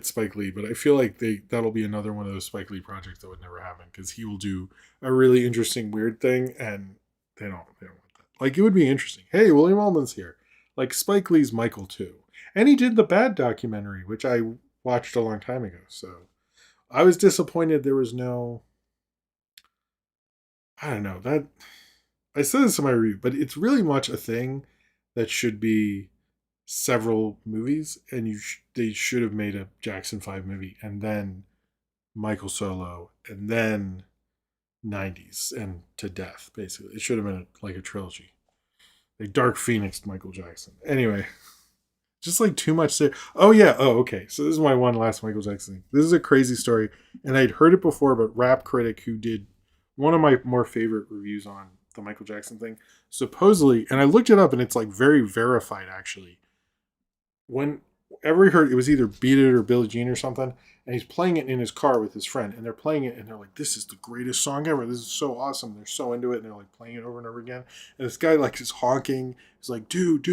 Spike Lee. But I feel like that'll be another one of those Spike Lee projects that would never happen because he will do a really interesting weird thing, and they don't want that. Like it would be interesting. Hey, William Aldman's here. Like Spike Lee's Michael 2. And he did the Bad documentary, which I watched a long time ago. So I was disappointed there was no. I don't know. That I said this in my review, but it's really much a thing that should be several movies, and they should have made a Jackson 5 movie, and then Michael Solo, and then 90s, and to death, basically. It should have been like a trilogy. Like Dark Phoenix, Michael Jackson. Anyway. Just like too much there. Oh yeah. Oh, okay. So this is my one last Michael Jackson thing. This is a crazy story, and I'd heard it before, but Rap Critic, who did one of my more favorite reviews on the Michael Jackson thing, supposedly, and I looked it up, and it's like very verified actually. Whenever he heard it was either Beat It or Billie Jean or something, and he's playing it in his car with his friend, and they're playing it, and they're like, "This is the greatest song ever. This is so awesome." They're so into it, and they're like playing it over and over again. And this guy like is honking. He's like, "Dude,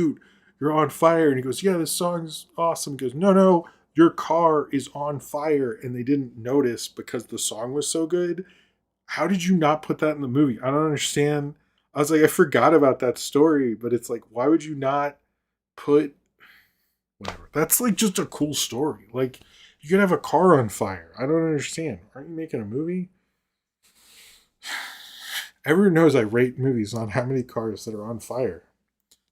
you're on fire." And he goes, "Yeah, this song's awesome." He goes, No, your car is on fire. And they didn't notice because the song was so good. How did you not put that in the movie? I don't understand. I was like, I forgot about that story, but it's like, why would you not put whatever? That's like just a cool story. Like, you could have a car on fire. I don't understand. Aren't you making a movie? Everyone knows I rate movies on how many cars that are on fire.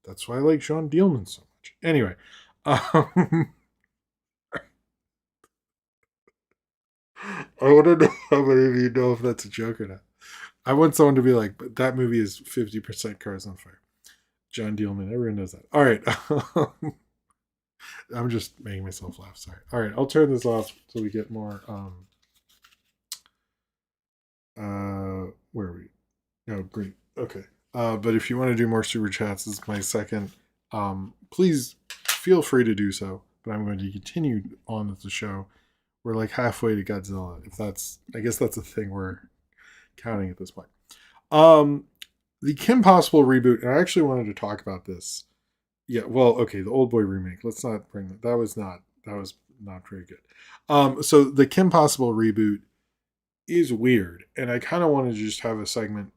That's why I like Sean Dielman so much. Anyway, I want to know how many of you know if that's a joke or not. I want someone to be like, but that movie is 50% cars on fire. John Dielman, everyone knows that. All right. I'm just making myself laugh. Sorry. All right. I'll turn this off so we get more. Where are we? No, green. Okay. But if you want to do more super chats, this is my second. Please feel free to do so. But I'm going to continue on with the show. We're like halfway to Godzilla. I guess that's a thing we're counting at this point. The Kim Possible reboot, and I actually wanted to talk about this Yeah, well, okay, the Old Boy remake. Let's not bring that. That was not very good. So the Kim Possible reboot is weird, and I kind of want to just have a segment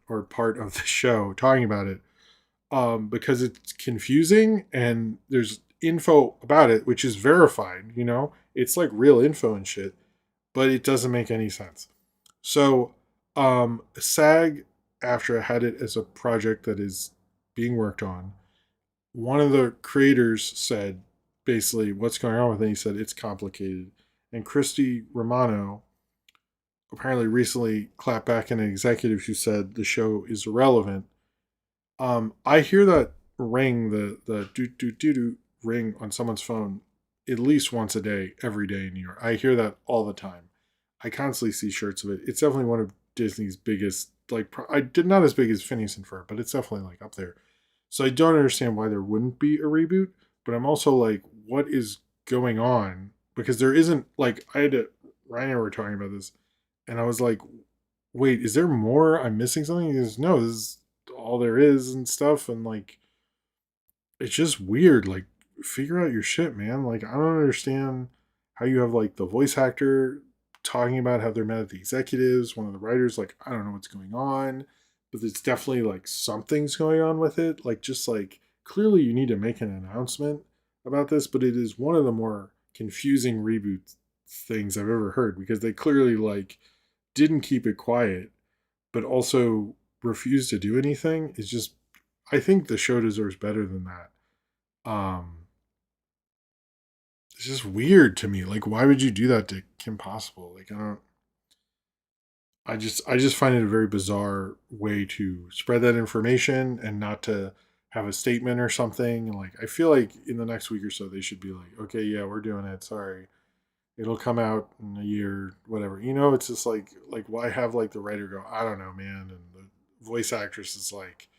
or part of the show talking about it, because it's confusing and there's info about it which is verified. It's like real info and shit, but it doesn't make any sense. So, SAG, after I had it as a project that is being worked on, one of the creators said basically what's going on with it. He said it's complicated, and Christy Romano apparently recently clapped back at an executive who said the show is irrelevant. I hear that ring, the doot doot doot doot ring on someone's phone at least once a day, every day in New York. I hear that all the time. I constantly see shirts of it. It's definitely one of Disney's biggest. Like, I did not as big as Phineas and Ferb, but it's definitely like up there. So I don't understand why there wouldn't be a reboot. But I'm also like, what is going on? Because there isn't, like, Ryan and I were talking about this, and I was like, wait, is there more? I'm missing something? He goes, no, this is all there is and stuff. And like, it's just weird. Like, figure out your shit, man. Like, I don't understand how you have like the voice actor talking about how they're mad at the executives. One of the writers, like, I don't know what's going on, but it's definitely like something's going on with it. Like, just like clearly you need to make an announcement about this, but it is one of the more confusing reboot things I've ever heard because they clearly like didn't keep it quiet, but also refused to do anything. Is just, I think the show deserves better than that. Um, it's just weird to me. Like, why would you do that to Kim Possible? Like, I don't. I just find it a very bizarre way to spread that information and not to have a statement or something. Like, I feel like in the next week or so they should be like, okay, yeah, we're doing it. Sorry, it'll come out in a year, whatever. It's just like why have like the writer go, I don't know, man, and the voice actress is like,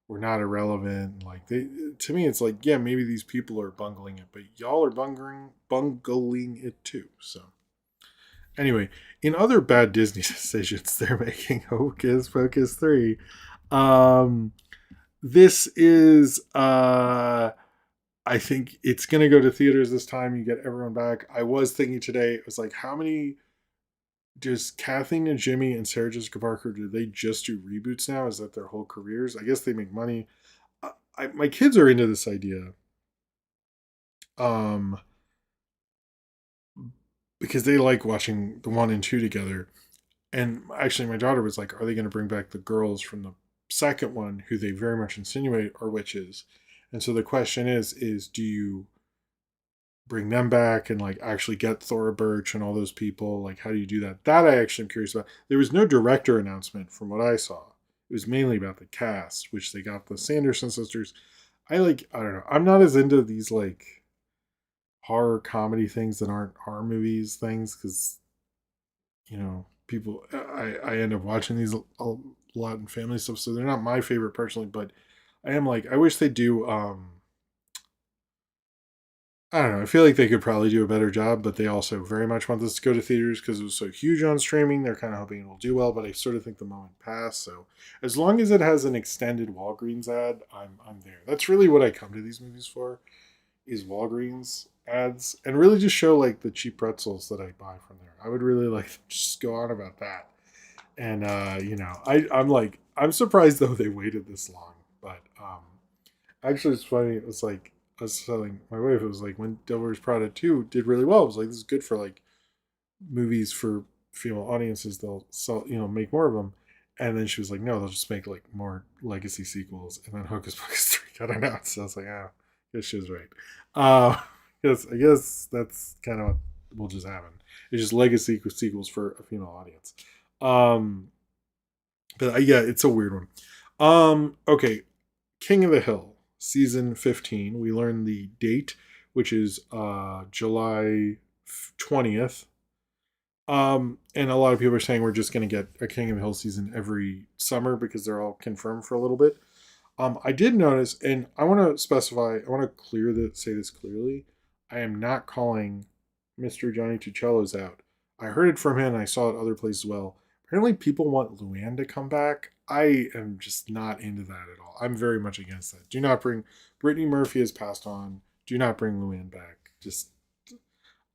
we're not irrelevant. Like, to me, it's like, yeah, maybe these people are bungling it, but y'all are bungling it too. So anyway, in other bad Disney decisions they're making, Hocus Pocus 3. Um, this is I think it's gonna go to theaters this time. You get everyone back. I was thinking today, it was like, how many does Kathleen and Jimmy and Sarah Jessica Parker, do they just do reboots now? Is that their whole careers? I guess they make money. My kids are into this idea, um, because they like watching the one and two together. And actually, my daughter was like, "Are they going to bring back the girls from the second one, who they very much insinuate are witches?" And so the question is do you bring them back and like actually get Thora Birch and all those people? Like, how do you do that? That I actually am curious about. There was no director announcement from what I saw. It was mainly about the cast, which they got the Sanderson sisters. I don't know. I'm not as into these like horror comedy things that aren't horror movies things because people, I end up watching these a lot in family stuff, so they're not my favorite personally, but I am like, I wish they do. I don't know. I feel like they could probably do a better job, but they also very much want this to go to theaters because it was so huge on streaming. They're kind of hoping it will do well, but I sort of think the moment passed. So as long as it has an extended Walgreens ad, I'm there. That's really what I come to these movies for, is Walgreens ads, and really just show like the cheap pretzels that I buy from there. I would really like to just go on about that. And I'm like, I'm surprised though they waited this long. But actually, it's funny. It was like I was telling my wife, it was like when Devil Wears Prada 2 did really well. It was like, this is good for like movies for female audiences. They'll sell, make more of them. And then she was like, no, they'll just make like more legacy sequels. And then Hocus Pocus 3 got announced. So I was like, oh, I guess she was right. I guess that's kind of what will just happen. It's just legacy sequels for a female audience. Um, but yeah, it's a weird one. Okay, King of the Hill, season 15. We learned the date, which is July 20th. And a lot of people are saying we're just going to get a King of the Hill season every summer because they're all confirmed for a little bit. I did notice, and I want to specify, I want to say this clearly. I am not calling Mr. Johnny Tuccello's out. I heard it from him, and I saw it other places as well. Apparently, people want Luann to come back. I am just not into that at all. I'm very much against that. Do not bring Brittany Murphy has passed on. Do not bring Luann back. Just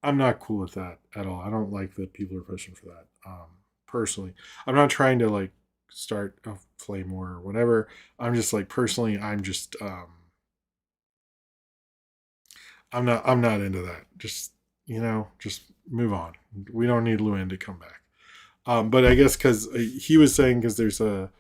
I'm not cool with that at all. I don't like that people are pushing for that. Personally, I'm not trying to like start a flame war or whatever. I'm just like personally, I'm just I'm not into that. Just just move on. We don't need Luann to come back. But I guess because he was saying because there's the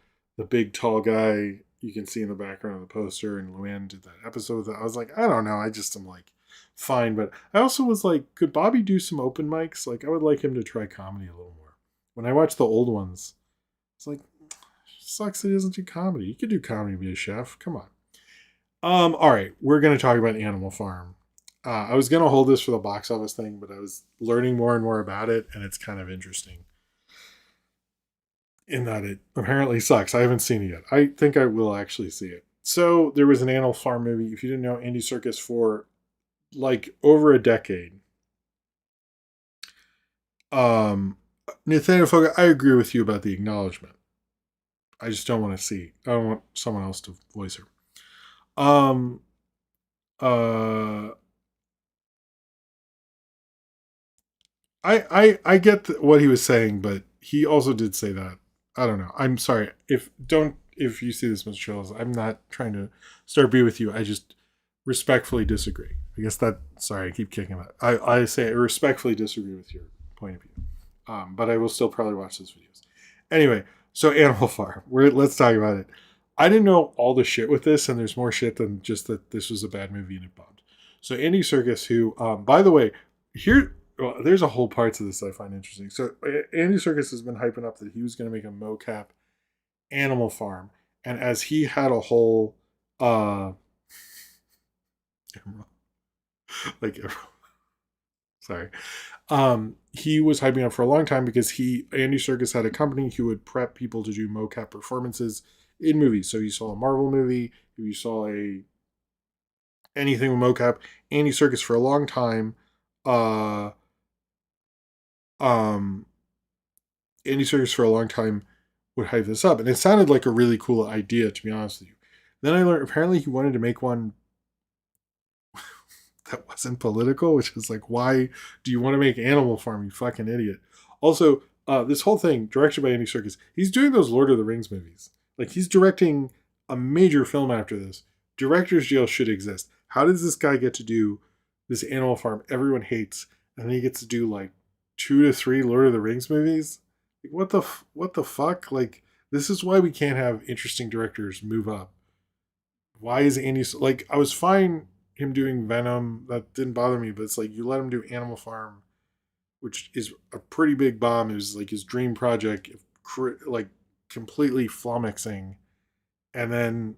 big tall guy you can see in the background of the poster, and Luann did that episode with it. I was like, I don't know. I just am like, fine. But I also was like, could Bobby do some open mics? Like, I would like him to try comedy a little more. When I watched the old ones, it's like, sucks that he doesn't do comedy. You could do comedy, be a chef. Come on. All right, we're gonna talk about Animal Farm. I was gonna hold this for the box office thing, but I was learning more and more about it, and it's kind of interesting in that it apparently sucks. I haven't seen it yet. I think I will actually see it. So there was an Animal Farm movie. If you didn't know, Andy Serkis for like over a decade. Nathaniel Foga, I agree with you about the acknowledgement. I just don't want to see. I don't want someone else to voice her. Um, uh, I get what he was saying, but he also did say that. I don't know. I'm sorry if you see this, Mr. Chills. I'm not trying to start beef with you. I just respectfully disagree. I guess that. Sorry, I keep kicking that. I say I respectfully disagree with your point of view. But I will still probably watch those videos. Anyway, so Animal Farm. Let's talk about it. I didn't know all the shit with this, and there's more shit than just that this was a bad movie and it bombed. So Andy Serkis, who, by the way, there's a whole part to this I find interesting. So Andy Serkis has been hyping up that he was going to make a mocap Animal Farm, and as he had a whole, like, sorry, he was hyping up for a long time because Andy Serkis had a company who would prep people to do mocap performances in movies. So you saw a Marvel movie, you saw anything with mocap. Andy Serkis for a long time, um, Andy Serkis for a long time would hype this up, and it sounded like a really cool idea, to be honest with you. Then I learned apparently he wanted to make one that wasn't political, which is like, why do you want to make Animal Farm, you fucking idiot? Also, this whole thing, directed by Andy Serkis, he's doing those Lord of the Rings movies. Like, he's directing a major film after this. Director's jail should exist. How does this guy get to do this Animal Farm everyone hates, and then he gets to do like 2 to 3 Lord of the Rings movies? Like, what the fuck? Like, this is why we can't have interesting directors move up. Why is Andy like? I was fine him doing Venom, that didn't bother me, but it's like you let him do Animal Farm, which is a pretty big bomb. It was like his dream project, like completely flummoxing, and then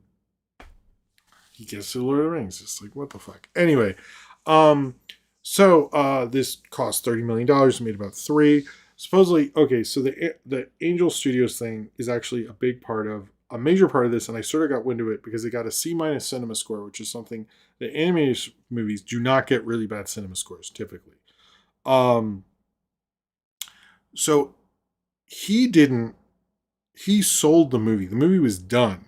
he gets to Lord of the Rings. It's like, what the fuck? Anyway, so this cost $30 million, made about 3. Supposedly, okay, so the Angel Studios thing is actually a major part of this, and I sort of got wind of it because it got a C- cinema score, which is something that animated movies do not get really bad cinema scores typically. So he sold the movie. The movie was done,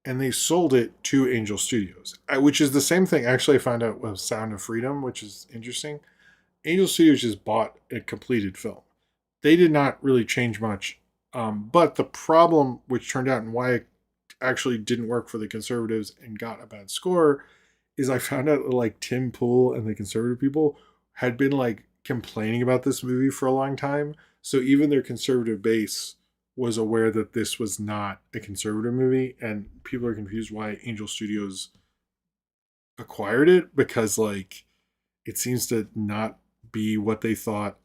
and they sold it to Angel Studios, which is the same thing. Actually, I found out with Sound of Freedom, which is interesting. Angel Studios just bought a completed film. They did not really change much. But the problem, which turned out and why it actually didn't work for the conservatives and got a bad score, is I found out that, like, Tim Pool and the conservative people had been like complaining about this movie for a long time. So even their conservative base was aware that this was not a conservative movie, and people are confused why Angel Studios acquired it, because like it seems to not be what they thought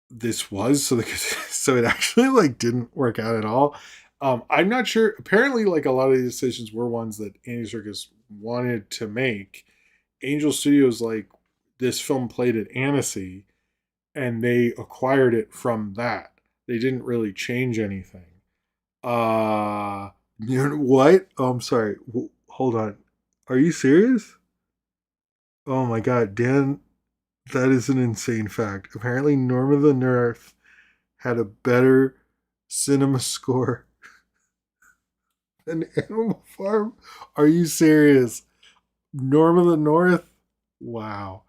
this was. So so it actually like didn't work out at all. I'm not sure. Apparently, like a lot of these decisions were ones that Andy Serkis wanted to make. Angel Studios, like, this film played at Annecy, and they acquired it from that. They didn't really change anything. You know what? Oh, I'm sorry. Hold on. Are you serious? Oh my god, Dan, that is an insane fact. Apparently, Norm of the North had a better cinema score than Animal Farm? Are you serious? Norm of the North? Wow.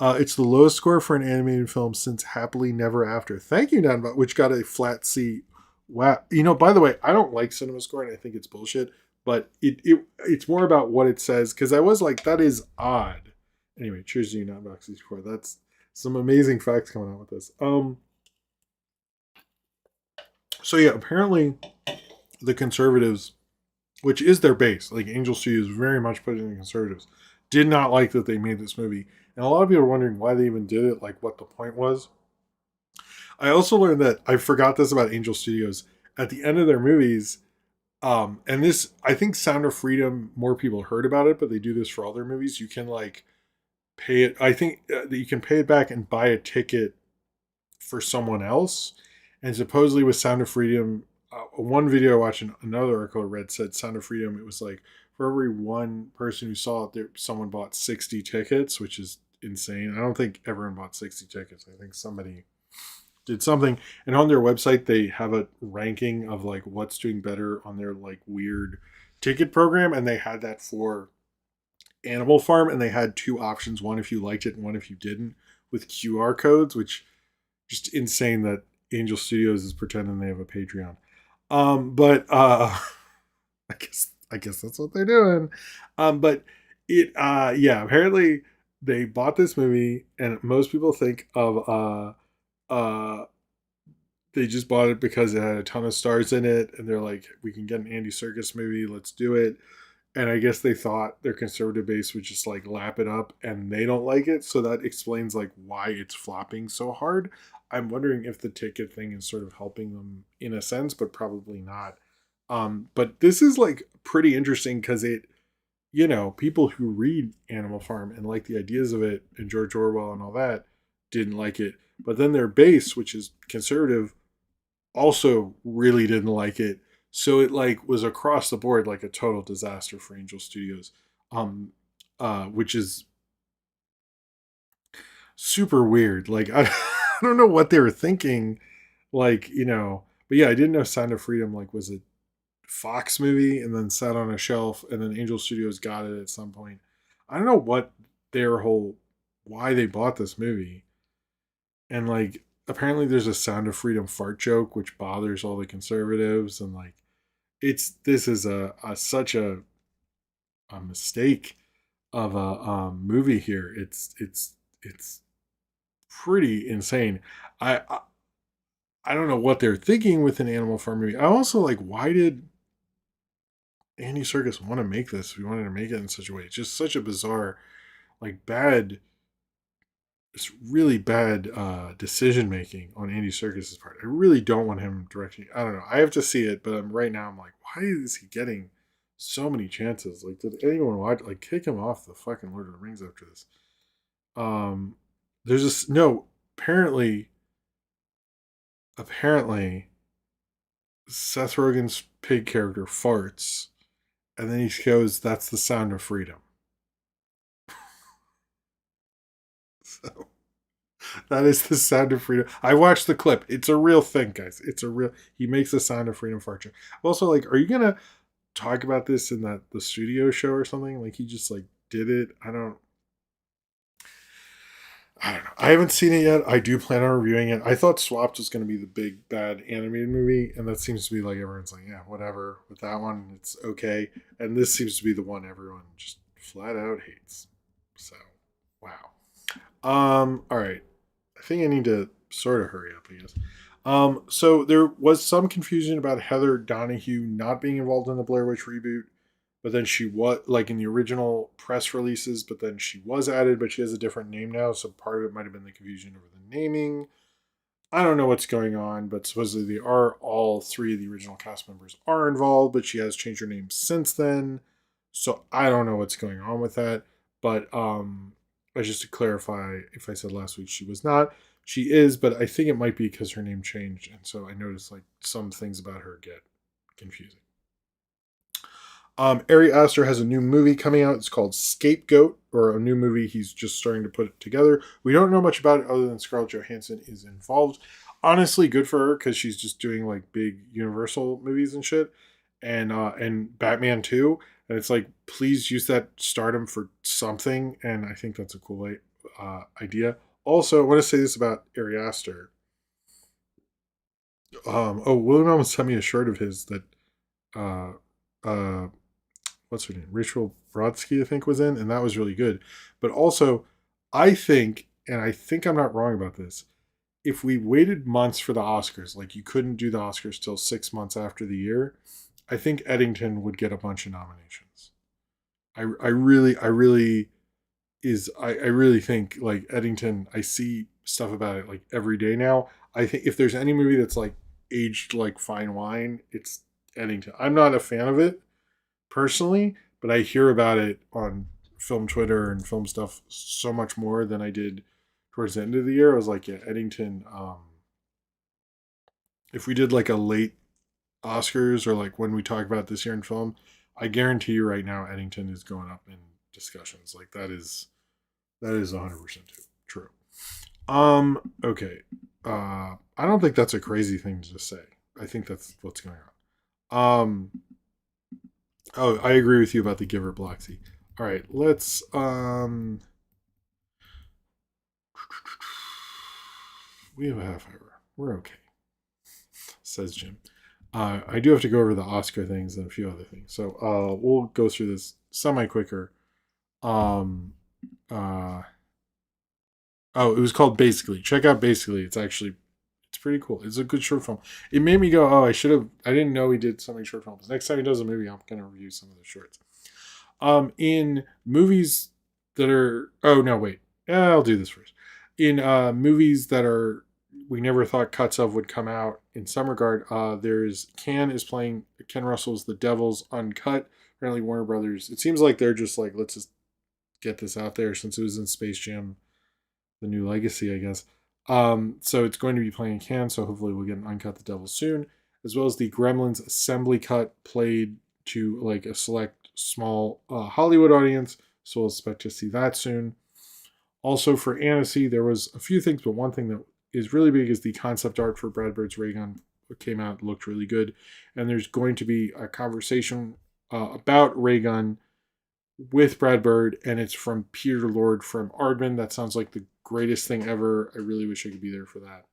It's the lowest score for an animated film since Happily Never After. Thank you, Nanbot, which got a flat C. Wow. By the way, I don't like cinema score and I think it's bullshit, but it's more about what it says, because I was like, that is odd. Anyway, cheers to you, Nanbot 64. That's some amazing facts coming out with this. So yeah, apparently the conservatives, which is their base, like Angel Studios very much put in the conservatives, did not like that they made this movie. And a lot of people are wondering why they even did it, like what the point was. I also learned that, I forgot this about Angel Studios, at the end of their movies, and this, I think Sound of Freedom, more people heard about it, but they do this for all their movies. You can like pay it. I think that you can pay it back and buy a ticket for someone else. And supposedly with Sound of Freedom, one video I watched, another article I read said Sound of Freedom, it was like for every one person who saw it, someone bought 60 tickets, which is insane. I don't think everyone bought 60 tickets. I think somebody did something. And on their website, they have a ranking of like what's doing better on their like weird ticket program. And they had that for Animal Farm, and they had two options, one if you liked it and one if you didn't, with QR codes, which just insane that Angel Studios is pretending they have a Patreon. But I guess that's what they're doing. But yeah, apparently they bought this movie, and most people think of they just bought it because it had a ton of stars in it, and they're like, we can get an Andy Serkis movie, let's do it. And I guess they thought their conservative base would just like lap it up, and they don't like it. So that explains like why it's flopping so hard. I'm wondering if the ticket thing is sort of helping them in a sense, but probably not. But this is like pretty interesting because it, people who read Animal Farm and like the ideas of it and George Orwell and all that didn't like it. But then their base, which is conservative, also really didn't like it. So it like was across the board like a total disaster for Angel Studios, which is super weird. Like I don't know what they were thinking, like But yeah, I didn't know Sound of Freedom like was a Fox movie and then sat on a shelf, and then Angel Studios got it at some point. I don't know what why they bought this movie, and like apparently there's a Sound of Freedom fart joke which bothers all the conservatives, and like this is such a mistake of a movie here. It's pretty insane. I don't know what they're thinking with an Animal Farm movie. I also like, why did Andy Serkis want to make this? We wanted to make it in such a way. It's just such a bizarre, like bad. It's really bad decision making on Andy Serkis's part. I really don't want him directing. I don't know. I have to see it, but right now I'm like, why is he getting so many chances? Like, did anyone watch? Like, kick him off the fucking Lord of the Rings after this? There's this no. Apparently, Seth Rogen's pig character farts, and then he goes, "That's the sound of freedom." So that is the sound of freedom. I watched the clip. It's a real thing, guys. It's a real. He makes the sound of freedom fart. Also, like, are you gonna talk about this in the studio show or something? Like, he just like did it. I don't know. I haven't seen it yet. I do plan on reviewing it. I thought Swapped was going to be the big bad animated movie, and that seems to be like everyone's like, yeah, whatever. With that one, it's okay. And this seems to be the one everyone just flat out hates. So, wow. All right. I think I need to sort of hurry up, I guess. So there was some confusion about Heather Donahue not being involved in the Blair Witch reboot, but then she was like in the original press releases, but then she was added, but she has a different name now. So part of it might have been the confusion over the naming. I don't know what's going on, but supposedly all three of the original cast members are involved, but she has changed her name since then. So I don't know what's going on with that. But just to clarify, if I said last week she was not, she is, but I think it might be because her name changed. And so I noticed like some things about her get confusing. Ari Aster has a new movie coming out. It's called Scapegoat, or a new movie he's just starting to put it together. We don't know much about it other than Scarlett Johansson is involved. honestly, good for her because she's just doing like big Universal movies and shit, and Batman too. And it's like, please use that stardom for something. And I think that's a cool idea. Also, I want to say this about Ari Aster. William almost sent me a shirt of his that uh, uh, what's her name? Rachel Brodsky, I think, was in, and that was really good. But also, I think, and I think I'm not wrong about this, if we waited months for the Oscars, like you couldn't do the Oscars till 6 months after the year, I think Eddington would get a bunch of nominations. I really think like Eddington, I see stuff about it like every day now. I think if there's any movie that's like aged like fine wine, it's Eddington. I'm not a fan of it personally, but I hear about it on film Twitter and film stuff so much more than I did towards the end of the year. I was like, yeah, Eddington. If we did like a late Oscars or like when we talk about this year in film, I guarantee you right now, Eddington is going up in discussions. Like that is 100% true. Okay. I don't think that's a crazy thing to say. I think that's what's going on. Oh, I agree with you about the Giver Bloxy. All right, let's we have a half hour. We're okay, says Jim. I do have to go over the Oscar things and a few other things. So we'll go through this semi quicker. Um uh it was called Basically. Check out Basically. It's pretty cool. It's a good short film. It made me go, oh, I didn't know he did so many short films. Next time he does a movie, I'm gonna review some of the shorts. In movies that are oh no, wait. I'll do this first. In movies that are we never thought cuts of would come out in some regard, there's Ken is playing Ken Russell's The Devil's Uncut. Apparently Warner Brothers. It seems like they're just like, let's just get this out there since it was in Space Jam, the new legacy, I guess. So it's going to be playing in Cannes, so hopefully we'll get an Uncut The Devil soon, as well as the Gremlins assembly cut played to like a select small Hollywood audience, so we'll expect to see that soon. Also for Annecy, there was a few things, but one thing that is really big is the concept art for Brad Bird's Ray Gun. It came out, looked really good, and there's going to be a conversation about Ray Gun with Brad Bird, and it's from Peter Lord from Aardman. That sounds like the greatest thing ever. I really wish I could be there for that,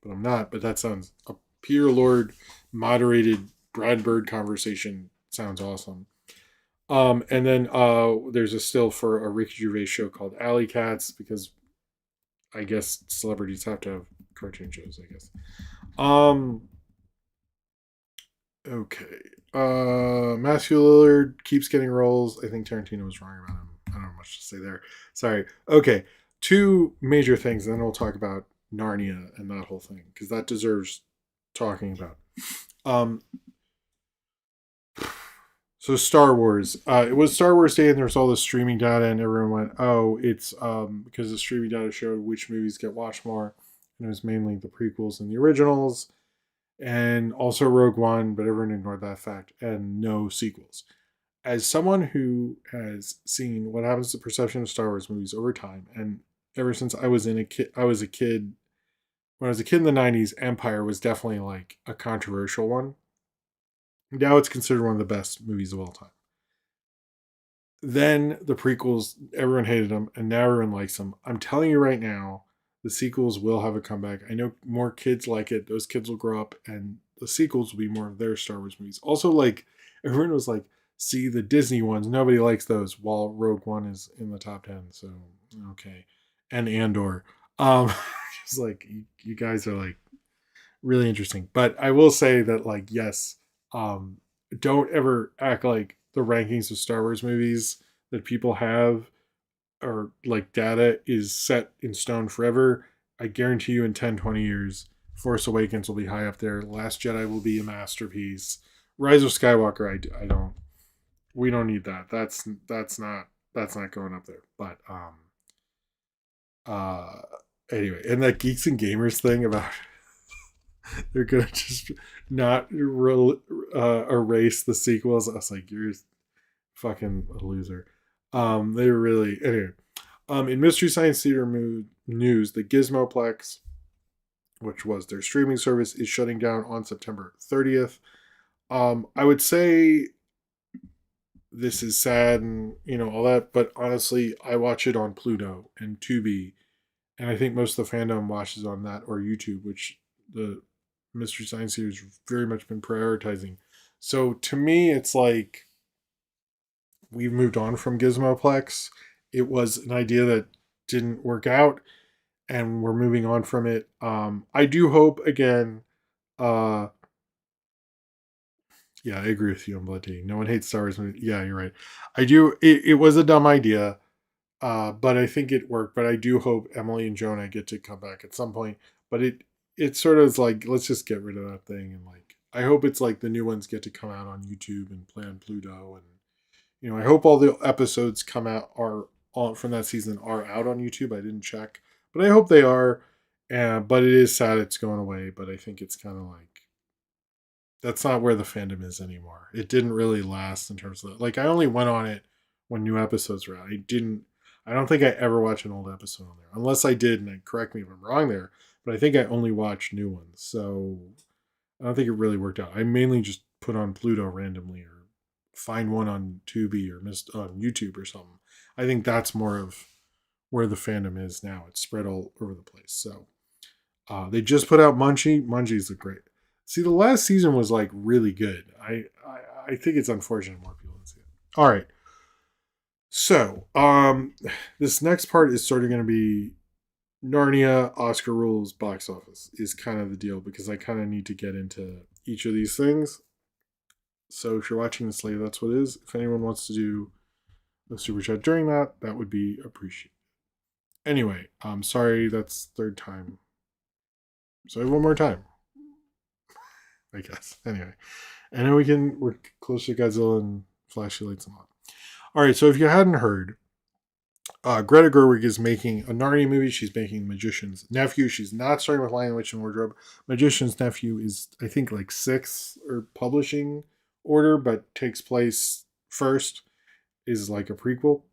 but I'm not. But that sounds a Peter Lord moderated Brad Bird conversation sounds awesome. And then there's a still for a Ricky Gervais show called Alley Cats because I guess celebrities have to have cartoon shows. I guess. Okay. Matthew Lillard keeps getting roles. I think Tarantino was wrong about him. I don't have much to say there. Sorry. Okay. Two major things, and then we'll talk about Narnia and that whole thing because that deserves talking about. So Star Wars. It was Star Wars Day, and there was all this streaming data, and everyone went, "Oh, it's because the streaming data showed which movies get watched more." And it was mainly the prequels and the originals, and also Rogue One, but everyone ignored that fact, and no sequels. As someone who has seen what happens to the perception of Star Wars movies over time, and ever since I was a kid. When I was a kid in the '90s, Empire was definitely like a controversial one. Now it's considered one of the best movies of all time. Then the prequels, everyone hated them, and now everyone likes them. I'm telling you right now, the sequels will have a comeback. I know more kids like it. Those kids will grow up, and the sequels will be more of their Star Wars movies. Also, like, everyone was like, see, the Disney ones, nobody likes those, while Rogue One is in the top 10. So, okay. And Andor. Just like, you guys are like really interesting. But I will say that, like, yes, don't ever act like the rankings of Star Wars movies that people have or like data is set in stone forever. I guarantee you in 10, 20 years, Force Awakens will be high up there. Last Jedi will be a masterpiece. Rise of Skywalker, I don't, we don't need that. That's not going up there. But, uh, anyway, and that Geeks and Gamers thing about they're gonna just not erase the sequels. I was like, you're fucking a loser. They really anyway. In Mystery Science Theater news, the Gizmoplex which was their streaming service, is shutting down on September 30th. I would say this is sad and all that, but honestly, I watch it on Pluto and Tubi, and I think most of the fandom watches on that or YouTube, which the Mystery Science Theater has very much been prioritizing. So to me, it's like we've moved on from Gizmoplex. It was an idea that didn't work out, and we're moving on from it. I do hope again. Uh, yeah, I agree with you on Blood Tea. No one hates Star Wars. Yeah, you're right. I do. It was a dumb idea, but I think it worked. But I do hope Emily and Jonah get to come back at some point. But it sort of is like, let's just get rid of that thing, and like I hope it's like the new ones get to come out on YouTube and play on Pluto, and I hope all the episodes come out are on from that season are out on YouTube. I didn't check, but I hope they are. But it is sad it's going away. But I think it's kind of like that's not where the fandom is anymore. It didn't really last in terms of like I only went on it when new episodes were out. I don't think I ever watched an old episode on there. Unless I did, and correct me if I'm wrong there, but I think I only watched new ones. So I don't think it really worked out. I mainly just put on Pluto randomly or find one on Tubi or missed on YouTube or something. I think that's more of where the fandom is now. It's spread all over the place. So they just put out Munchie. Munchie's a great. See, the last season was like really good. I think it's unfortunate more people didn't see it. All right. So this next part is sort of going to be Narnia, Oscar rules, box office is kind of the deal because I kind of need to get into each of these things. So if you're watching this later, that's what it is. If anyone wants to do a super chat during that, that would be appreciated. Anyway, I'm sorry that's third time. So I have one more time. I guess. Anyway. And then we're close to Godzilla and flashy lights and all. Alright, so if you hadn't heard, Greta Gerwig is making a Narnia movie. She's making Magician's Nephew. She's not starting with Lion, the Witch, and Wardrobe. Magician's Nephew is, I think, like 6th or publishing order, but takes place first, is like a prequel.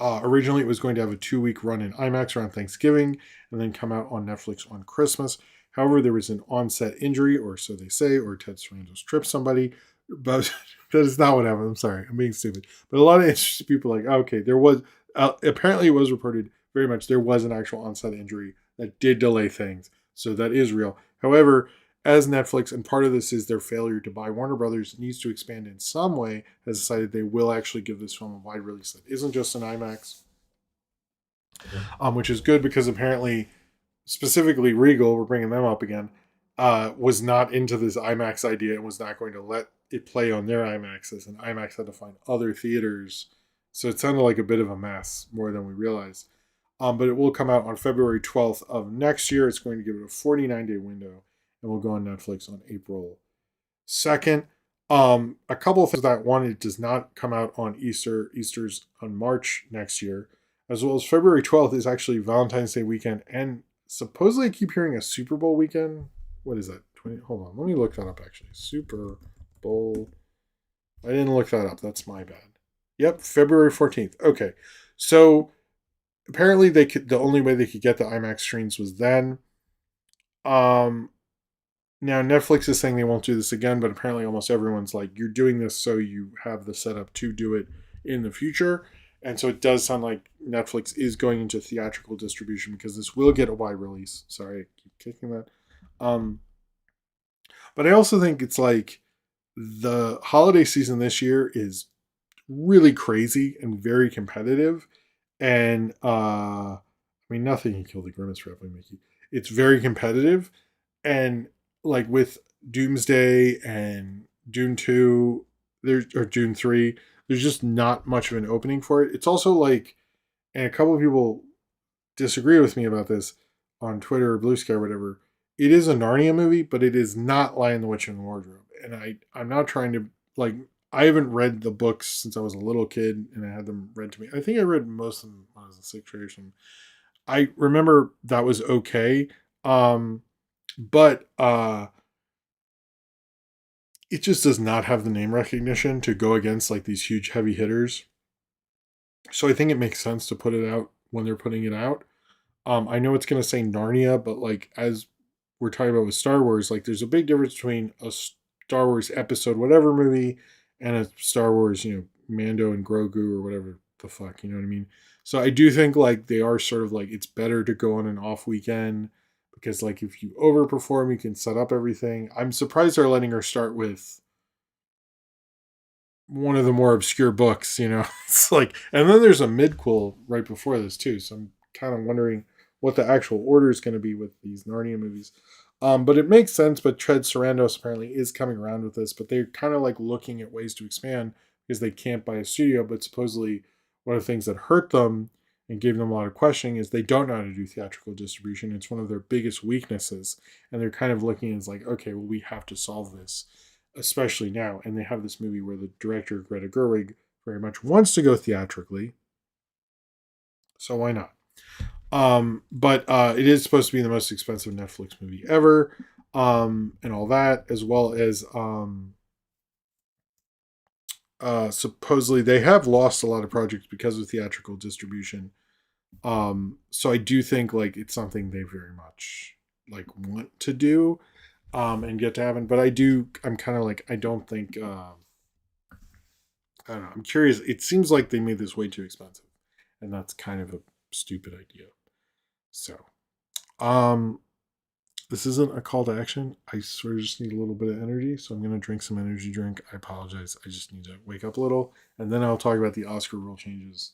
Originally, it was going to have a 2-week run in IMAX around Thanksgiving and then come out on Netflix on Christmas. However, there was an onset injury, or so they say, or Ted Sarandos tripped somebody. But that is not what happened. I'm sorry. I'm being stupid. But a lot of interested people are like, oh, okay, there was, apparently it was reported very much, there was an actual onset injury that did delay things. So that is real. However, as Netflix, and part of this is their failure to buy Warner Brothers, needs to expand in some way, has decided they will actually give this film a wide release that isn't just an IMAX, which is good because apparently, specifically Regal, we're bringing them up again, was not into this IMAX idea and was not going to let it play on their IMAXs, and IMAX had to find other theaters. So it sounded like a bit of a mess, more than we realized. But it will come out on February 12th of next year. It's going to give it a 49-day window, and will go on Netflix on April 2nd. A couple of things that one, it does not come out on Easter. Easter's on March next year, as well as February 12th is actually Valentine's Day weekend, and supposedly I keep hearing a Super Bowl weekend. What is that? Hold on, let me look that up actually. Super Bowl. I didn't look that up. That's my bad. Yep, February 14th. Okay. So apparently the only way they could get the IMAX screens was then. Now Netflix is saying they won't do this again, but apparently almost everyone's like, you're doing this so you have the setup to do it in the future. And so it does sound like Netflix is going into theatrical distribution because this will get a wide release. Sorry, I keep kicking that. But I also think it's like the holiday season this year is really crazy and very competitive. And I mean, nothing can kill the Grimace Rep, Mickey. It's very competitive. And like with Doomsday and Dune 2, or Dune 3, there's just not much of an opening for it. It's also like, and a couple of people disagree with me about this on Twitter or Blue Sky or whatever. It is a Narnia movie, but it is not Lion, the Witch, and the Wardrobe. And I'm not trying to, like, I haven't read the books since I was a little kid, and I had them read to me. I think I read most of them when I was in 6th grade or something. I remember that was okay. But it just does not have the name recognition to go against like these huge heavy hitters. So I think it makes sense to put it out when they're putting it out. I know it's gonna say Narnia, but like as we're talking about with Star Wars, like there's a big difference between a Star Wars episode whatever movie and a Star Wars, Mando and Grogu or whatever the fuck, you know what I mean? So I do think like they are sort of like it's better to go on an off weekend because like if you overperform, you can set up everything. I'm surprised they're letting her start with one of the more obscure books. It's like, and then there's a midquel right before this too. So I'm kind of wondering what the actual order is going to be with these Narnia movies. But it makes sense. But Tread Sarandos apparently is coming around with this, but they're kind of like looking at ways to expand because they can't buy a studio. But supposedly, one of the things that hurt them and gave them a lot of questioning is they don't know how to do theatrical distribution. It's one of their biggest weaknesses, and they're kind of looking as like, okay, well, we have to solve this, especially now. And they have this movie where the director, Greta Gerwig, very much wants to go theatrically. So why not? But it is supposed to be the most expensive Netflix movie ever, and all that, as well as supposedly they have lost a lot of projects because of theatrical distribution. So I do think like it's something they very much like want to do, and get to happen. But I'm kind of like I don't think I don't know. I'm curious. It seems like they made this way too expensive, and that's kind of a stupid idea. So, um, this isn't a call to action. I sort of just need a little bit of energy, so I'm gonna drink some energy drink. I apologize. I just need to wake up a little, and then I'll talk about the Oscar rule changes.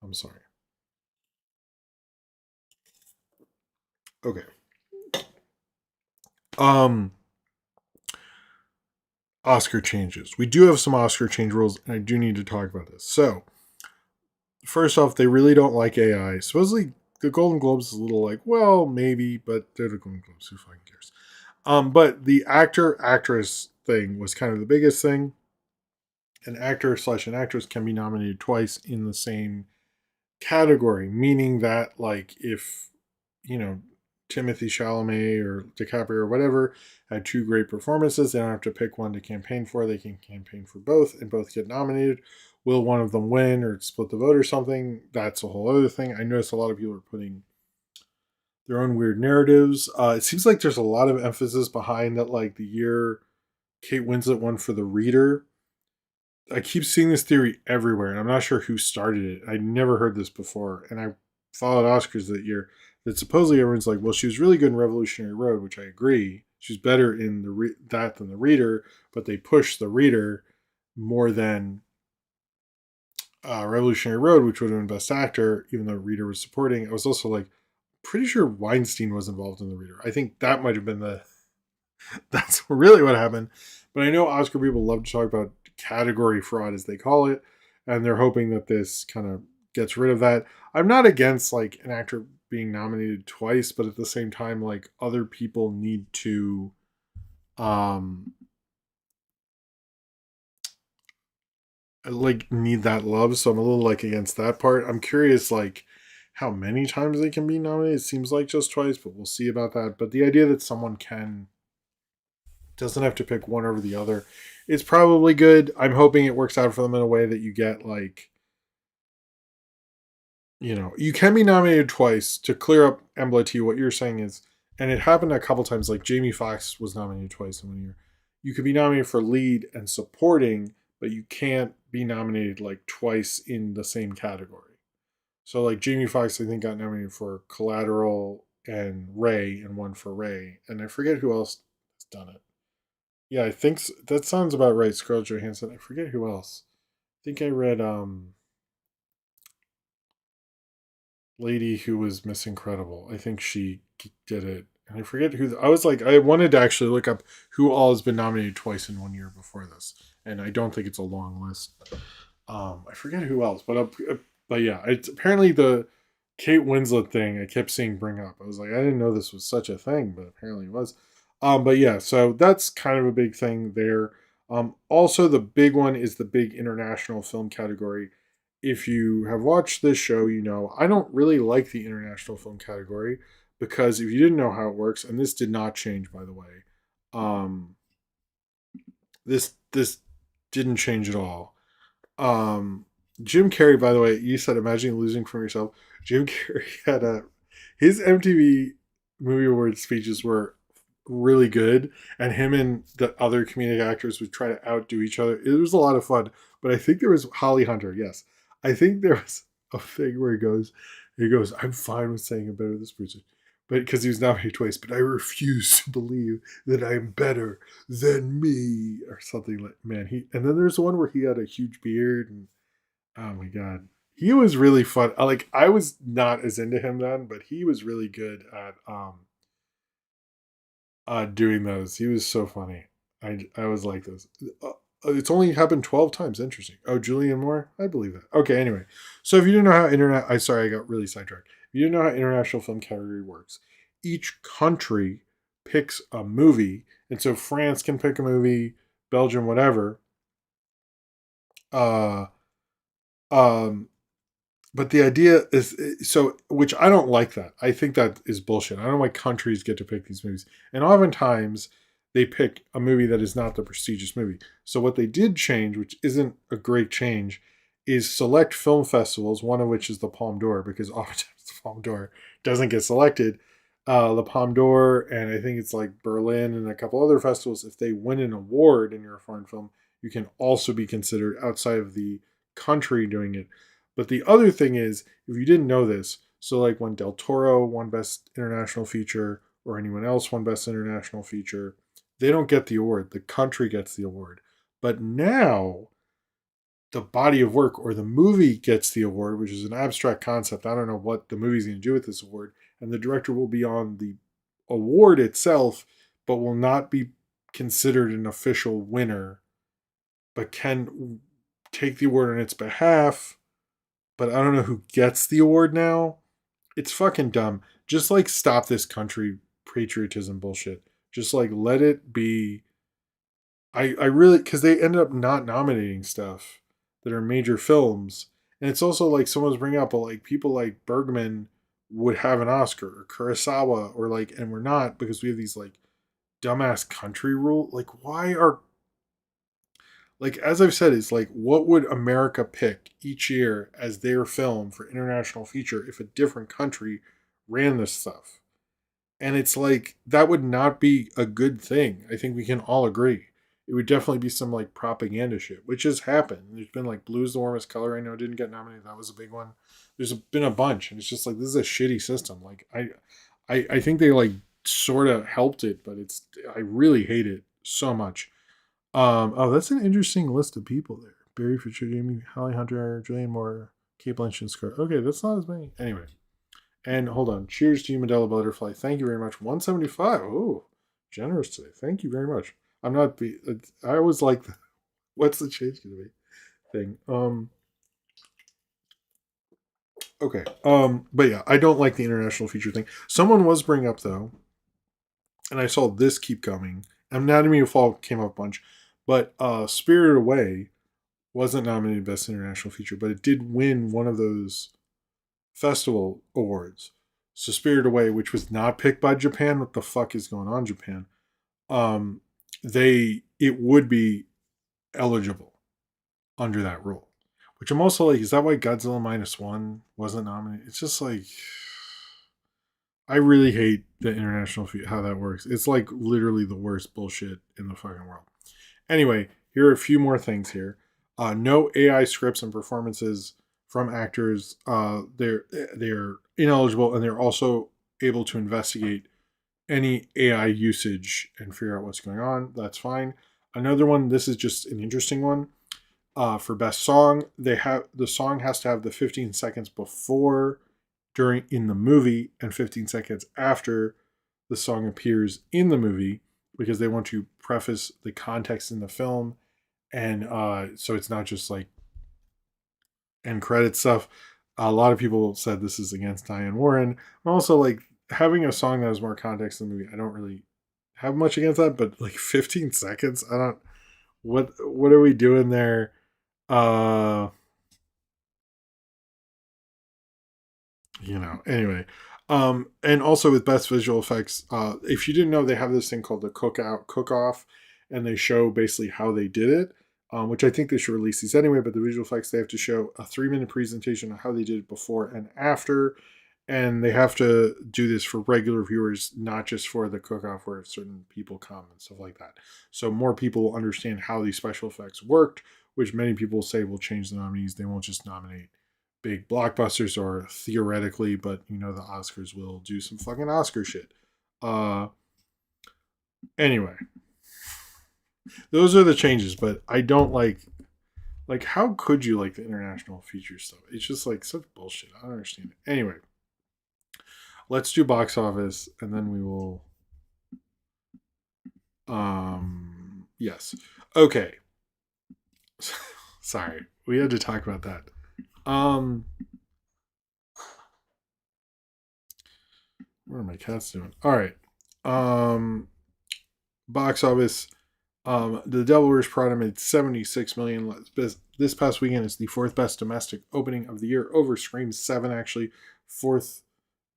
I'm sorry. Okay. Um, Oscar changes. We do have some Oscar change rules, and I do need to talk about this. So, first off, they really don't like AI. Supposedly, the Golden Globes is a little like, well, maybe, but they're the Golden Globes. Who fucking cares? But the actor actress thing was kind of the biggest thing. An actor slash an actress can be nominated twice in the same category, meaning that like if you know Timothy Chalamet or DiCaprio or whatever had two great performances, they don't have to pick one to campaign for. They can campaign for both, and both get nominated. Will one of them win or split the vote or something? That's a whole other thing. I noticed a lot of people are putting their own weird narratives. It seems like there's a lot of emphasis behind that, like the year Kate Winslet won for The Reader. I keep seeing this theory everywhere, and I'm not sure who started it. I never heard this before, and I followed Oscars that year. That supposedly everyone's like, well, she was really good in Revolutionary Road, which I agree. She's better in that than The Reader, but they pushed The Reader more than Revolutionary Road, which would have been Best Actor, even though Reader was supporting. I was also like, pretty sure Weinstein was involved in The Reader. I think that might have been that's really what happened. But I know Oscar people love to talk about category fraud, as they call it, and they're hoping that this kind of gets rid of that. I'm not against like an actor being nominated twice, but at the same time, like other people need to um like need that love. So I'm a little like against that part. I'm curious like how many times they can be nominated. It seems like just twice, but we'll see about that. But the idea that someone doesn't have to pick one over the other is probably good. I'm hoping it works out for them in a way that you get like, you can be nominated twice to clear up Embla T. What you're saying is, and it happened a couple times, like Jamie Foxx was nominated twice in one year. You could be nominated for lead and supporting, but you can't be nominated like twice in the same category. So like Jamie Foxx, I think, got nominated for Collateral and Ray, and one for Ray, and I forget who else has done it. Yeah, I think that sounds about right. Scarlett Johansson. I forget who else. I think I read lady who was Miss Incredible. I think she did it, and I forget who. I was like, I wanted to actually look up who all has been nominated twice in one year before this, and I don't think it's a long list. I forget who else, but yeah, it's apparently the Kate Winslet thing. I kept seeing bring up. I was like, I didn't know this was such a thing, but apparently it was. But yeah, so that's kind of a big thing there. Also, the big one is the big international film category. If you have watched this show, you know I don't really like the international film category because if you didn't know how it works, and this did not change, by the way, um, this didn't change at all. Um, Jim Carrey, by the way, you said imagine losing from yourself. Jim Carrey had a his MTV Movie Awards speeches were really good, and him and the other comedic actors would try to outdo each other. It was a lot of fun. But I think there was Holly Hunter. Yes, I think there was a thing where he goes, "I'm fine with saying I'm better than this person." But because he was nominated twice, but I refuse to believe that I'm better than me, or something like, man. And then there's one where he had a huge beard, and oh my god, he was really fun. I was not as into him then, but he was really good at doing those. He was so funny. I was like this. It's only happened 12 times. Interesting. Oh, Julian Moore? I believe that. Okay, anyway. So if you didn't know how I got really sidetracked. If you didn't know how international film category works, each country picks a movie. And so France can pick a movie, Belgium, whatever. Uh um but the idea is so, which I don't like that. I think that is bullshit. I don't know why countries get to pick these movies. And oftentimes they pick a movie that is not the prestigious movie. So what they did change, which isn't a great change, is select film festivals, one of which is the Palme d'Or, because oftentimes the Palme d'Or doesn't get selected. The Palme d'Or, and I think it's like Berlin and a couple other festivals, if they win an award and you're a foreign film, you can also be considered outside of the country doing it. But the other thing is, if you didn't know this, so like when Del Toro won Best International Feature or anyone else won Best International Feature, they don't get the award. The country gets the award. But now the body of work or the movie gets the award, which is an abstract concept. I don't know what the movie's going to do with this award. And the director will be on the award itself, but will not be considered an official winner, but can take the award on its behalf. But I don't know who gets the award now. It's fucking dumb. Just like stop this country patriotism bullshit. Just like let it be. I really, because they ended up not nominating stuff that are major films. And it's also like someone's bringing up, like people like Bergman would have an Oscar, or Kurosawa, or like, and we're not, because we have these like dumbass country rule. Like, why are, like, as I've said, it's like, what would America pick each year as their film for international feature if a different country ran this stuff? And it's like, that would not be a good thing. I think we can all agree. It would definitely be some like propaganda shit, which has happened. There's been like Blue's the Warmest Color. I know didn't get nominated. That was a big one. There's been a bunch, and it's just like, this is a shitty system. Like I think they like sort of helped it, but I really hate it so much. Oh, that's an interesting list of people there. Barry Fisher, Jamie, Holly Hunter, Julian Moore, Kate Blanchett, Scarlett. Okay, that's not as many. Anyway, and hold on. Cheers to you, Medela Butterfly. Thank you very much. 175. Oh, generous today. Thank you very much. I'm not be. I always like the, what's the change gonna be thing. Okay. But yeah, I don't like the international feature thing. Someone was bringing up though, and I saw this keep coming. Anatomy of Fall came up a bunch, but Spirited Away wasn't nominated Best International Feature, but it did win one of those festival awards. So Spirited Away, which was not picked by Japan, what the fuck is going on, Japan? Um, it would be eligible under that rule. Which I'm also like, is that why Godzilla -1 wasn't nominated? It's just like, I really hate the international how that works. It's like literally the worst bullshit in the fucking world. Anyway, here are a few more things here. No AI scripts and performances from actors. They're ineligible, and they're also able to investigate any AI usage and figure out what's going on. That's fine. Another one. This is just an interesting one. For best song, the song has to have the 15 seconds before, during, in the movie, and 15 seconds after the song appears in the movie, because they want to preface the context in the film, and so it's not just like end credit stuff. A lot of people said this is against Diane Warren. And also, like, having a song that has more context in the movie, I don't really have much against that, but like 15 seconds, I don't. What are we doing there? Uh, Anyway. And also with best visual effects, if you didn't know, they have this thing called the cook off, and they show basically how they did it, which I think they should release these anyway. But the visual effects, they have to show a 3-minute presentation of how they did it before and after, And they have to do this for regular viewers, not just for the cook-off where certain people come and stuff like that. So more people understand how these special effects worked, which many people say will change the nominees. They won't just nominate big blockbusters or theoretically, but the Oscars will do some fucking Oscar shit. Anyway, those are the changes, but I don't like how could you like the international feature stuff? It's just like such bullshit. I don't understand it. Anyway, let's do box office and then we will yes. Okay. Sorry. We had to talk about that. What are my cats doing? All right. Box office. The Devil Wears Prada made 76 million this past weekend. Is the fourth best domestic opening of the year, over Scream 7 actually. Fourth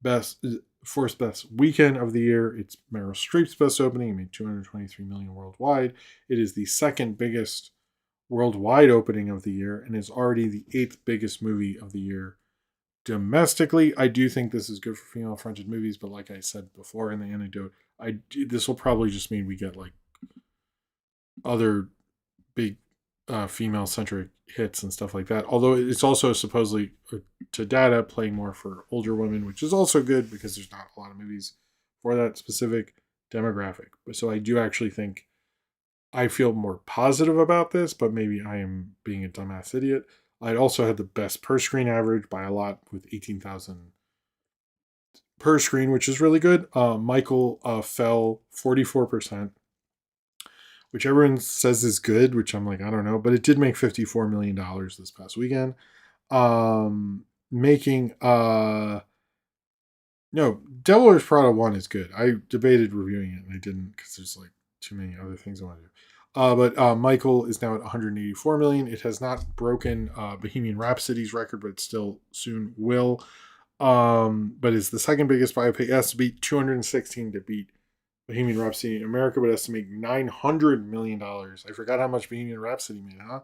best weekend of the year. It's Meryl Streep's best opening. It made 223 million worldwide. It is the second biggest worldwide opening of the year and is already the eighth biggest movie of the year domestically. I do think this is good for female-fronted movies, but like I said before in the anecdote, this will probably just mean we get like other big female-centric hits and stuff like that. Although it's also supposedly to data playing more for older women, which is also good because there's not a lot of movies for that specific demographic. So I do actually think I feel more positive about this, but maybe I am being a dumbass idiot. I also had the best per screen average by a lot with 18,000 per screen, which is really good. Michael fell 44%, which everyone says is good, which I'm like, I don't know, but it did make $54 million this past weekend. Making no, Devil Wears Prada 1 is good. I debated reviewing it and I didn't because there's like too many other things I want to do. But Michael is now at 184 million. It has not broken Bohemian Rhapsody's record, but it still soon will. But it's the second biggest biopic. It has to beat 216 to beat Bohemian Rhapsody in America, but it has to make $900 million. I forgot how much Bohemian Rhapsody made, huh?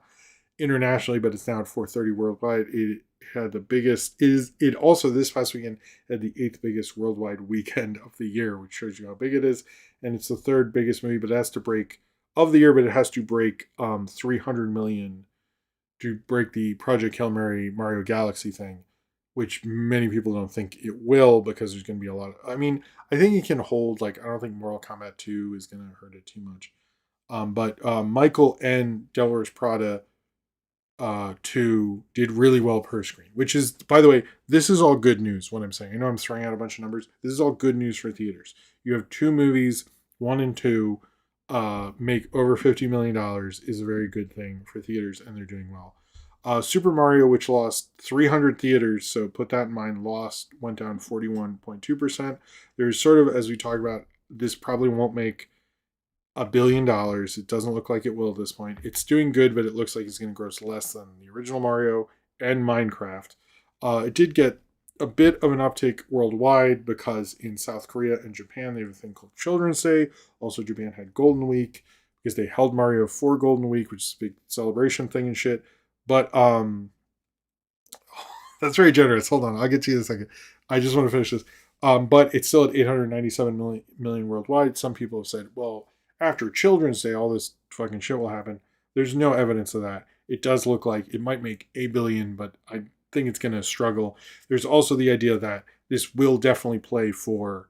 Internationally, but it's now at 430 worldwide. It had the biggest. It also this past weekend had the eighth biggest worldwide weekend of the year, which shows you how big it is. And it's the third biggest movie, but it has to break of the year, but it has to break 300 million to break the Project Hail Mary Mario Galaxy thing, which many people don't think it will because there's going to be a lot of. I mean, I think it can hold. Like, I don't think Mortal Kombat 2 is going to hurt it too much. But Michael and Devil Wears Prada 2 did really well per screen, which is, by the way, this is all good news. What I'm saying, I know I'm throwing out a bunch of numbers. This is all good news for theaters. You have two movies, 1 and 2, make over $50 million is a very good thing for theaters, and they're doing well. Super Mario, which lost 300 theaters, so put that in mind, went down 41.2%. There's sort of, as we talk about, this probably won't make $1 billion. It doesn't look like it will at this point. It's doing good, but it looks like it's going to gross less than the original Mario and Minecraft. It did get a bit of an uptick worldwide because in South Korea and Japan they have a thing called Children's Day. Also, Japan had Golden Week because they held Mario for Golden Week, which is a big celebration thing and shit. But that's very generous. Hold on, I'll get to you in a second. I just want to finish this. But it's still at 897 million worldwide. Some people have said, well, after Children's Day, all this fucking shit will happen. There's no evidence of that. It does look like it might make $1 billion, but I think it's going to struggle. There's also the idea that this will definitely play for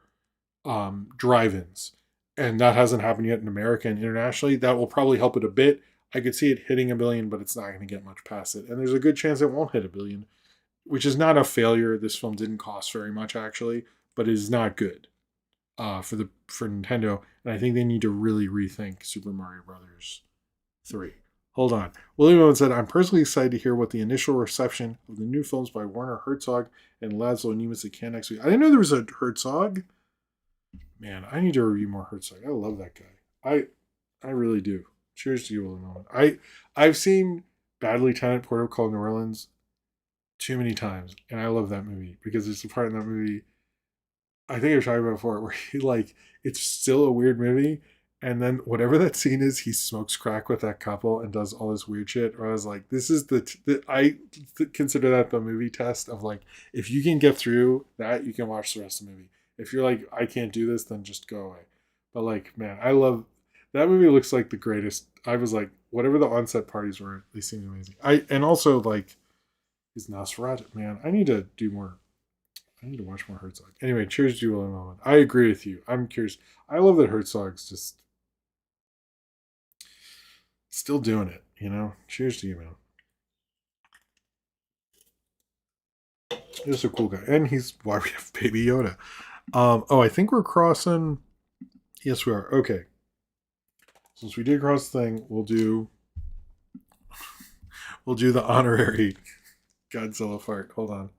drive-ins, and that hasn't happened yet in America and internationally. That will probably help it a bit. I could see it hitting $1 billion, but it's not going to get much past it. And there's a good chance it won't hit $1 billion, which is not a failure. This film didn't cost very much, actually, but it is not good for Nintendo. And I think they need to really rethink Super Mario Brothers 3. Hold on. William Owen said, I'm personally excited to hear what the initial reception of the new films by Werner Herzog and Laszlo Nemes can next week. I didn't know there was a Herzog. Man, I need to review more Herzog. I love that guy. I really do. Cheers to you, William Owen. I've seen Bad Lieutenant, Port of Call, New Orleans too many times, and I love that movie because there's a part in that movie I think I've talked about before where he, like, it's still a weird movie, And then whatever that scene is, he smokes crack with that couple and does all this weird shit. Or I was like, this is consider that the movie test of like, if you can get through that, you can watch the rest of the movie. If you're like, I can't do this, then just go away. But like, man, I love that movie. Looks like the greatest. I was like, whatever the onset parties were, they seemed amazing. And also like, he's Nosferatu, man. I need to do more. I need to watch more Herzog. Anyway, cheers to you, William Owen. I agree with you. I'm curious. I love that Herzog's just still doing it, you know? Cheers to you, man. He's a cool guy. And he's why we have Baby Yoda. I think we're crossing. Yes, we are. Okay. Since we did cross the thing, we'll do the honorary Godzilla fart. Hold on.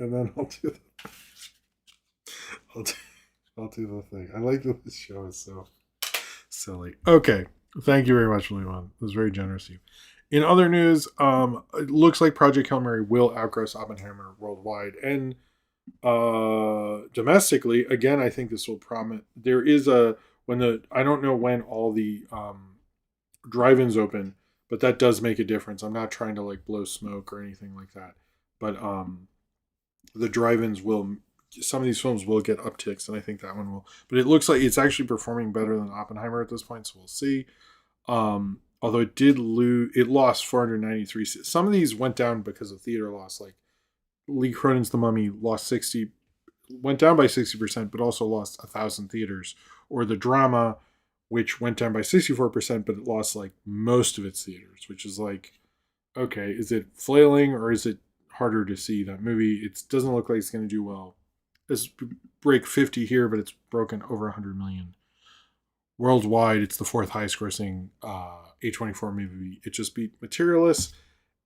And then I'll do the thing. I like that this show is so silly. Okay. Thank you very much, Leon. It was very generous of you. In other news, it looks like Project Hail Mary will outgross Oppenheimer worldwide. And domestically, again, I think this will promise. There is I don't know when all the drive-ins open, but that does make a difference. I'm not trying to like blow smoke or anything like that. But the drive-ins will, some of these films will get upticks, and I think that one will. But it looks like it's actually performing better than Oppenheimer at this point, so we'll see. Although it lost 493. Some of these went down because of theater loss. Like Lee Cronin's The Mummy went down by 60%, but also lost 1,000 theaters. Or The Drama, which went down by 64%, but it lost like most of its theaters, which is like, okay, is it flailing or is it harder to see that movie? It doesn't look like it's going to do well. It's break 50 here, but it's broken over 100 million. Worldwide, it's the fourth highest grossing A24 movie. It just beat Materialist.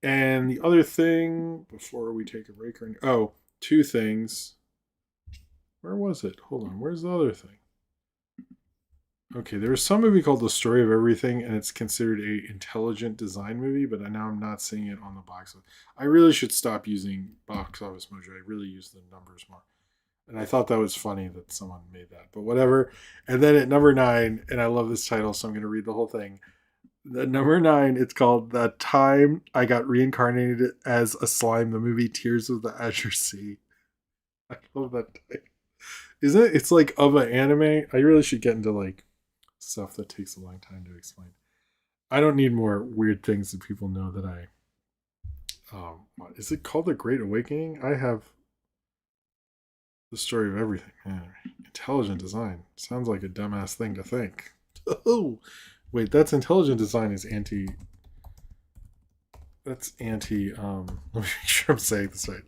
And the other thing, before we take a break, two things. Where was it? Hold on. Where's the other thing? Okay, there was some movie called The Story of Everything, and it's considered a intelligent design movie, but now I'm not seeing it on the box office. I really should stop using Box Office Mojo. I really use the numbers more. And I thought that was funny that someone made that, but whatever. And then at number 9, and I love this title, so I'm going to read the whole thing. At number 9, it's called The Time I Got Reincarnated as a Slime, the movie Tears of the Azure Sea. I love that title. Isn't it? It's like of an anime. I really should get into like stuff that takes a long time to explain. I don't need more weird things that people know that I. What is it called? The Great Awakening? I have The Story of Everything. Man, intelligent design sounds like a dumbass thing to think. Oh, wait, that's intelligent design is anti. That's anti. Let me make sure I'm saying this right.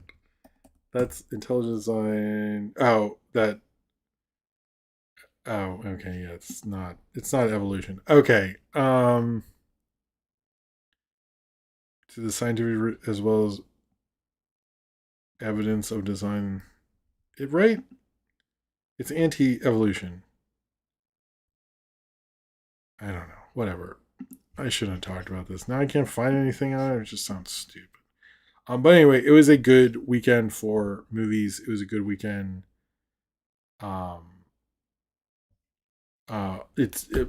That's intelligent design. Oh, that. Oh, okay, yeah, it's not evolution. Okay. To the scientific as well as evidence of design. Right? It's anti-evolution. I don't know. Whatever. I shouldn't have talked about this. Now I can't find anything on it. It just sounds stupid. But anyway, it was a good weekend for movies. It was a good weekend.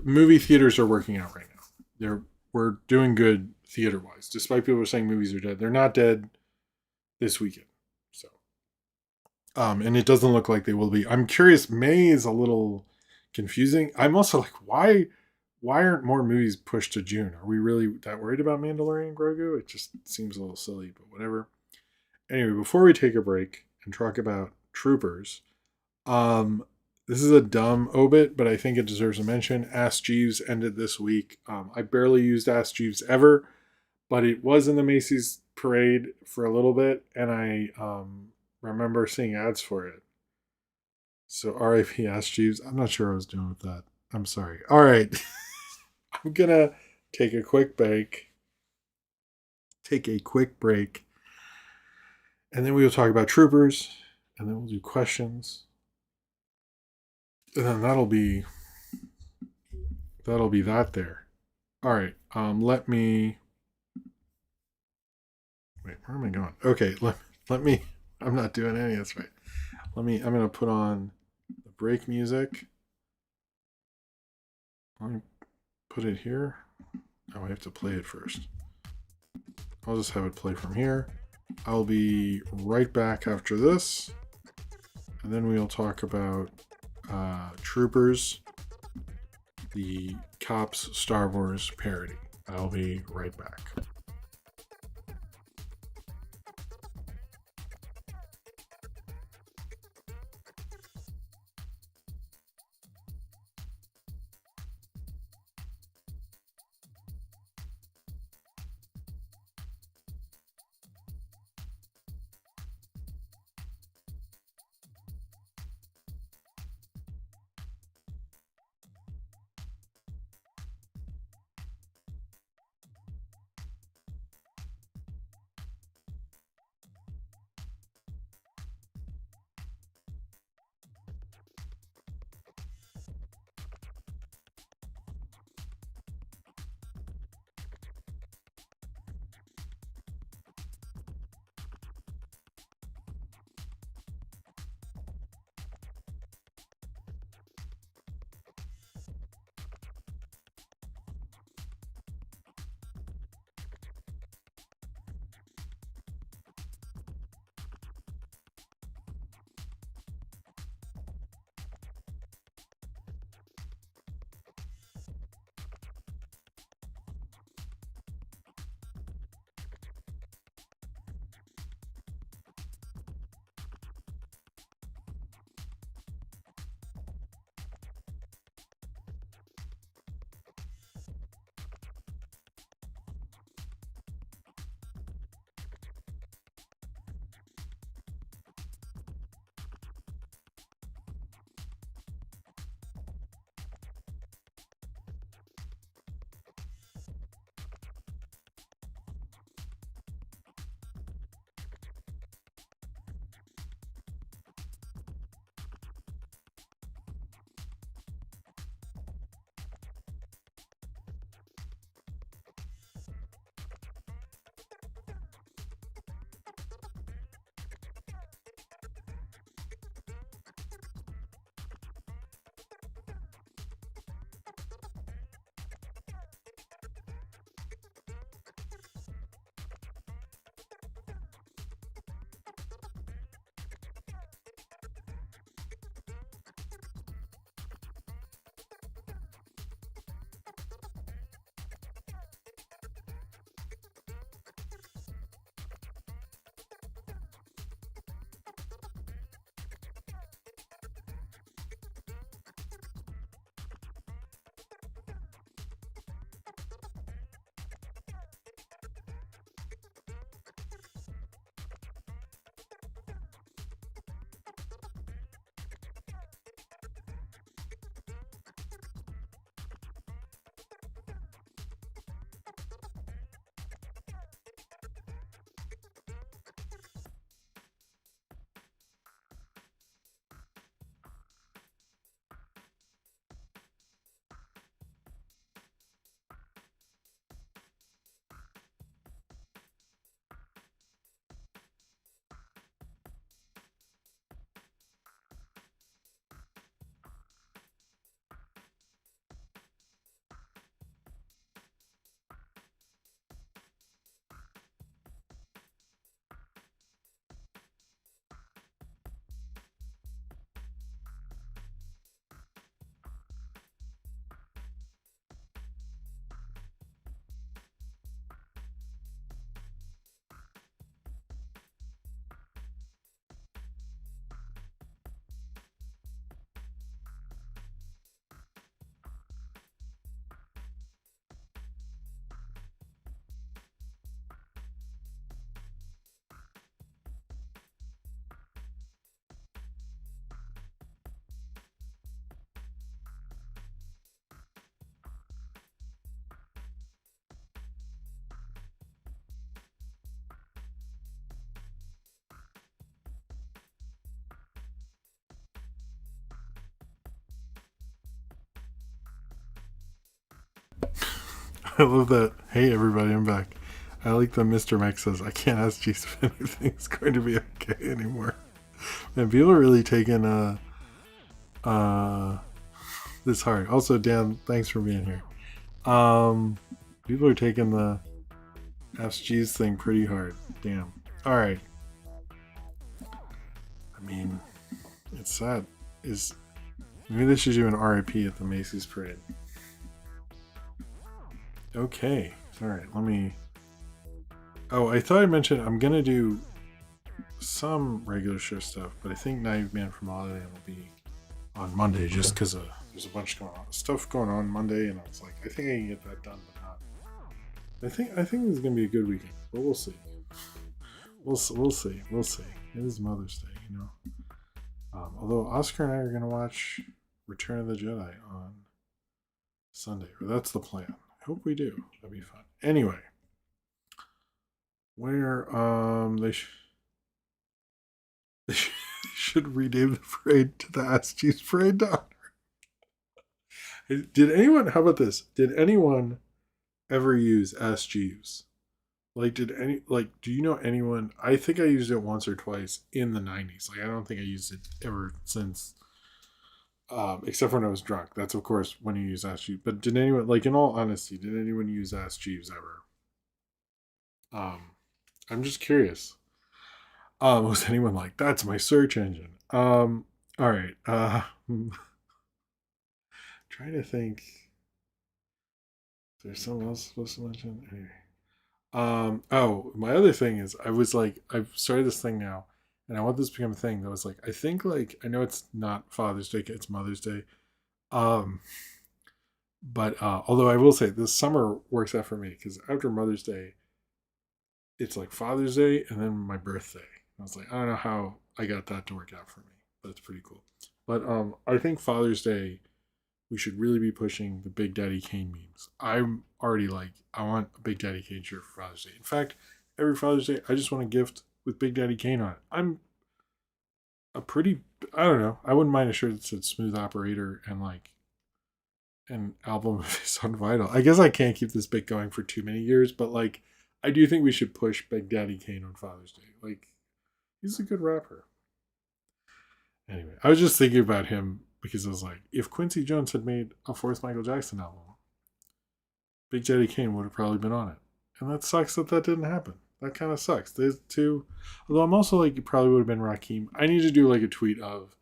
Movie theaters are working out right now. We're doing good theater wise, despite people saying movies are dead. They're not dead this weekend. So, and it doesn't look like they will be. I'm curious. May is a little confusing. I'm also like, why aren't more movies pushed to June? Are we really that worried about Mandalorian and Grogu? It just seems a little silly, but whatever. Anyway, before we take a break and talk about Troopers, this is a dumb obit, but I think it deserves a mention. Ask Jeeves ended this week. I barely used Ask Jeeves ever, but it was in the Macy's parade for a little bit, and I remember seeing ads for it. So R.I.P. Ask Jeeves. I'm not sure what I was doing with that. I'm sorry. All right. I'm going to take a quick break. And then we will talk about Troopers, and then we'll do questions. And then that'll be that there. All right. Let me Wait, where am I going? Okay, let me. I'm not doing any of this right. I'm gonna put on the break music. Let me put it here. Oh, I have to play it first. I'll just have it play from here. I'll be right back after this. And then we'll talk about Troopers, the Cops Star Wars parody. I'll be right back. I love that. Hey, everybody, I'm back. I like that Mr. Mike says, I can't ask Jeeves if anything's going to be okay anymore. And people are really taking this hard. Also, Dan, thanks for being here. People are taking the Ask Jeeves thing pretty hard. Damn. Alright. I mean, it's sad. Maybe they should do an R.I.P. at the Macy's parade. Okay. Alright, let me... Oh, I thought I mentioned I'm going to do some regular show stuff, but I think Naive Man from Holiday will be on Monday just because there's a bunch stuff going on Monday, and I was like, I think I can get that done, but not. I think this is going to be a good weekend, but we'll see. We'll see. It is Mother's Day, you know. Although Oscar and I are going to watch Return of the Jedi on Sunday, or that's the plan. I hope we do. That'd be fun. Anyway, where they should rename the parade to the Ask Jeeves Parade to honor. Did anyone? How about this? Did anyone ever use Ask Jeeves? Do you know anyone? I think I used it once or twice in the 90s. Like, I don't think I used it ever since, except when I was drunk. That's, of course, when you use Ask Jeeves. But did anyone, like, in all honesty, did anyone use Ask Jeeves ever? I'm just curious. Was anyone like, that's my search engine? All right. Trying to think. Is there something else supposed to mention? Anyway. My other thing is I've started this thing now, and I want this to become a thing that was like, I think, like, I know it's not Father's Day, it's Mother's Day. But although I will say this summer works out for me because after Mother's Day, it's like Father's Day and then my birthday. I was like, I don't know how I got that to work out for me, but it's pretty cool. But I think Father's Day, we should really be pushing the Big Daddy Kane memes. I'm already like, I want a Big Daddy Kane shirt for Father's Day. In fact, every Father's Day, I just want a gift with Big Daddy Kane on it. I'm I don't know, I wouldn't mind a shirt that said Smooth Operator and like an album of his on vinyl. I guess I can't keep this bit going for too many years, but like, I do think we should push Big Daddy Kane on Father's Day. Like, he's a good rapper. Anyway, I was just thinking about him because I was like, if Quincy Jones had made a fourth Michael Jackson album, Big Daddy Kane would have probably been on it. And that sucks that didn't happen. That kind of sucks. There's two. Although I'm also like, it probably would have been Rakim. I need to do like a tweet of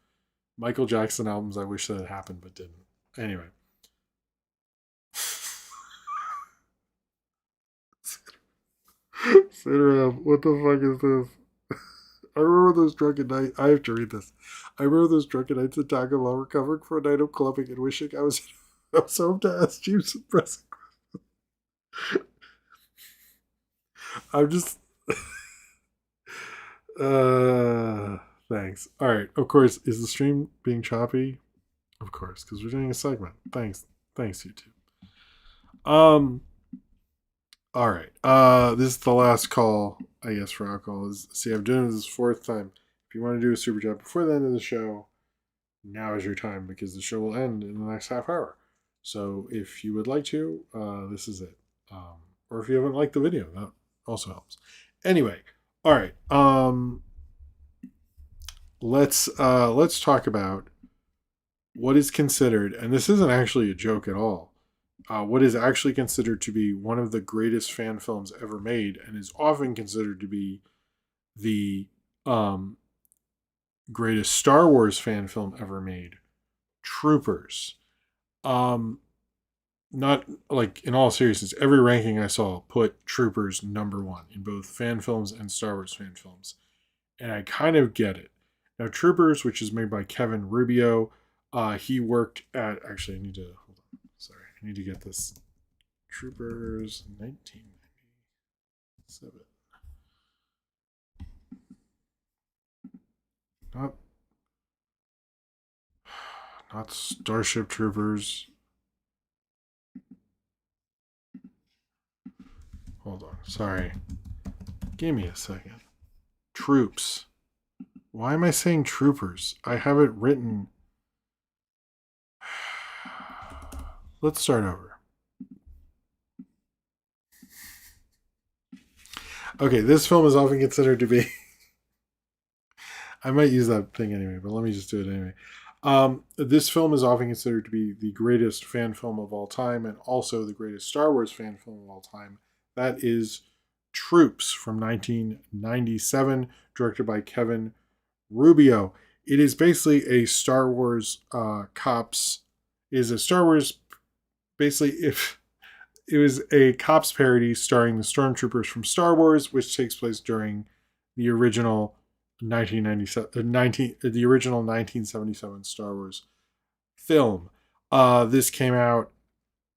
Michael Jackson albums I wish that had happened but didn't. Anyway. Sit around. What the fuck is this? I remember those drunken nights. I have to read this. I remember those drunken nights in Taco Bell recovering from a night of clubbing and wishing I was home to ask Jeeves some pressing questions. I'm just. Thanks. All right. Of course, is the stream being choppy? Of course, because we're doing a segment. Thanks, YouTube. All right. This is the last call, I guess, for alcohol. See, I'm doing this fourth time. If you want to do a super chat before the end of the show, now is your time because the show will end in the next half hour. So if you would like to, this is it. Or if you haven't liked the video, that also helps. Anyway, all right. Let's talk about what is considered, and this isn't actually a joke at all. What is actually considered to be one of the greatest fan films ever made, and is often considered to be the greatest Star Wars fan film ever made, Troopers. Not like, in all seriousness, every ranking I saw put Troopers number one in both fan films and Star Wars fan films, and I kind of get it. Now, Troopers, which is made by Kevin Rubio, he worked at, actually, I need to get this. Troopers 1997. Not Starship Troopers. Hold on. Sorry. Give me a second. Troops. Why am I saying Troopers? I have it written. Let's start over. Okay, this film is often considered to be. I might use that thing anyway, but let me just do it anyway. This film is often considered to be the greatest fan film of all time and also the greatest Star Wars fan film of all time. That is Troops from 1997, directed by Kevin Rubio. It is basically a Star Wars cops. It is a Star Wars basically if it was a cops parody starring the stormtroopers from Star Wars, which takes place during the original 1977 Star Wars film. This came out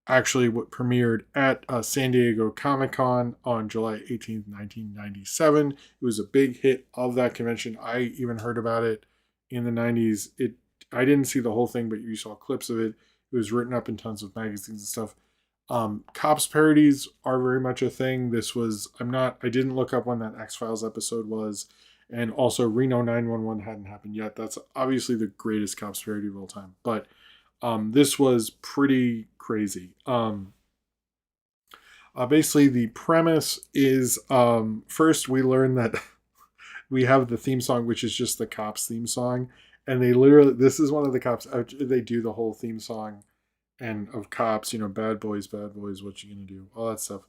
actually what premiered at San Diego Comic-Con on July 18th, 1997. It was a big hit of that convention. I even heard about it in the 90s. I didn't see the whole thing, but you saw clips of it. It was written up in tons of magazines and stuff. Cops parodies are very much a thing. I didn't look up when that X-Files episode was. And also Reno 911 hadn't happened yet. That's obviously the greatest cops parody of all time. But this was pretty crazy. Basically, the premise is first we learn that we have the theme song, which is just the cops theme song. And this is one of the cops, they do the whole theme song and of cops, bad boys, what you gonna do? All that stuff.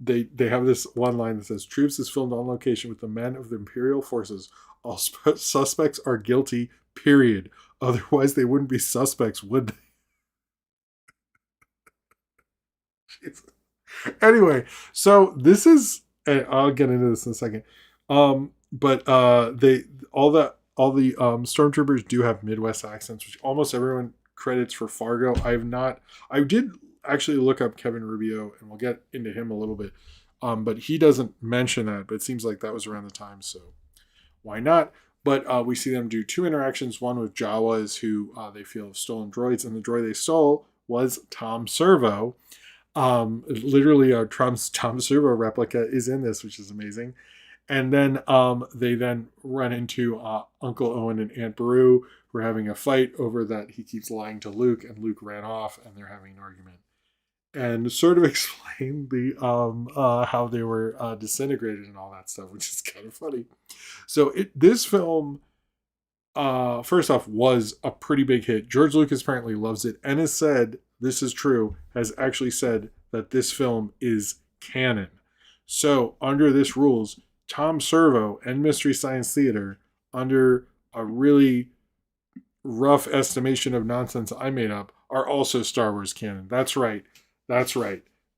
They have this one line that says, Troops is filmed on location with the men of the Imperial Forces. All suspects are guilty, period. Otherwise, they wouldn't be suspects, would they? Anyway, so this is, and I'll get into this in a second. But all the stormtroopers do have Midwest accents, which almost everyone credits for Fargo. I did actually look up Kevin Rubio, and we'll get into him a little bit. But he doesn't mention that, but it seems like that was around the time, so why not? But we see them do two interactions, one with Jawas who they feel have stolen droids, and the droid they stole was Tom Servo. Literally a Tom Servo replica is in this, which is amazing. And then they then run into Uncle Owen and Aunt Beru, who are having a fight over that he keeps lying to Luke, and Luke ran off, and they're having an argument. And sort of explain the how they were disintegrated and all that stuff, which is kind of funny. So this film, first off, was a pretty big hit. George Lucas apparently loves it and has said, this is true, has actually said that this film is canon. So under this rules, Tom Servo and Mystery Science Theater, under a really rough estimation of nonsense I made up, are also Star Wars canon. That's right.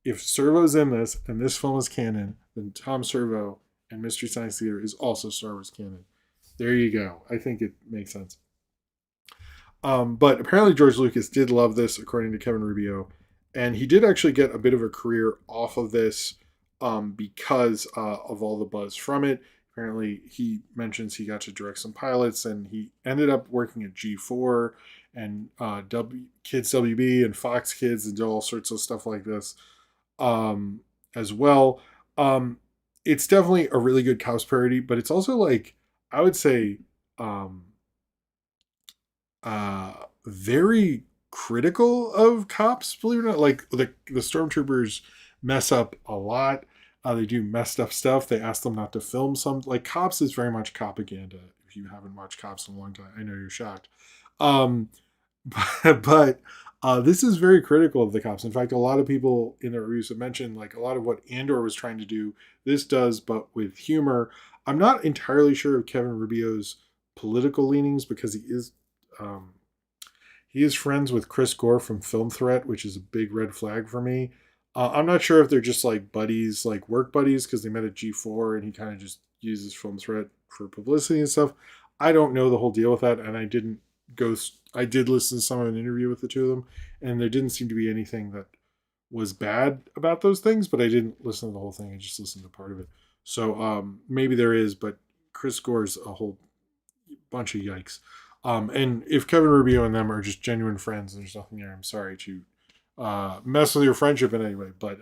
If Servo's in this and this film is canon, then Tom Servo and Mystery Science Theater is also Star Wars canon. There you go. I think it makes sense. But apparently George Lucas did love this, according to Kevin Rubio. And he did actually get a bit of a career off of this because of all the buzz from it. Apparently he mentions he got to direct some pilots, and he ended up working at G4 and Kids WB and Fox Kids and all sorts of stuff like this as well. It's definitely a really good cops parody, but it's also like, I would say, very critical of cops, believe it or not. Like the stormtroopers mess up a lot. They do messed up stuff. They ask them not to film some. Like, Cops is very much propaganda. If you haven't watched Cops in a long time, I know you're shocked. But this is very critical of the cops. In fact, a lot of people in their reviews have mentioned, like, a lot of what Andor was trying to do, this does, but with humor. I'm not entirely sure of Kevin Rubio's political leanings, because he is friends with Chris Gore from Film Threat, which is a big red flag for me. I'm not sure if they're just like buddies, like work buddies, because they met at G4 and he kind of just uses Film Threat for publicity and stuff. I don't know the whole deal with that, and I did listen to some of an interview with the two of them, and there didn't seem to be anything that was bad about those things, but I didn't listen to the whole thing. I just listened to part of it. So maybe there is, but Chris Gore's a whole bunch of yikes. And if Kevin Rubio and them are just genuine friends, there's nothing there. I'm sorry to mess with your friendship in any way, but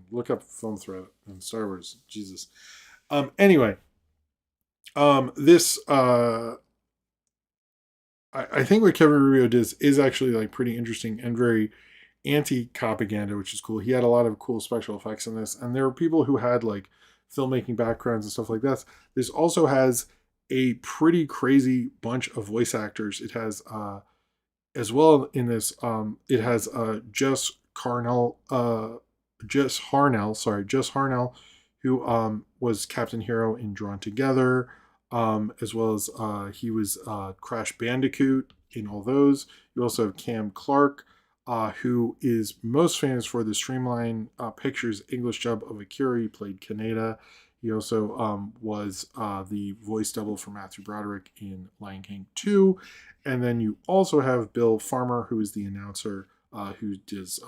look up Film Threat and Star Wars. Jesus. Anyway, this I think what Kevin Rubio does is actually like pretty interesting and very anti-propaganda, which is cool. He had a lot of cool special effects in this, and there were people who had like filmmaking backgrounds and stuff like that. This also has a pretty crazy bunch of voice actors. It has as well in this. It has Jess Harnell, who was Captain Hero in Drawn Together, as well as he was Crash Bandicoot in all those. You also have Cam Clark, who is most famous for the Streamline Pictures English dub of Akira. He played Kaneda. He also was the voice double for Matthew Broderick in Lion King 2. And then you also have Bill Farmer, who is the announcer who does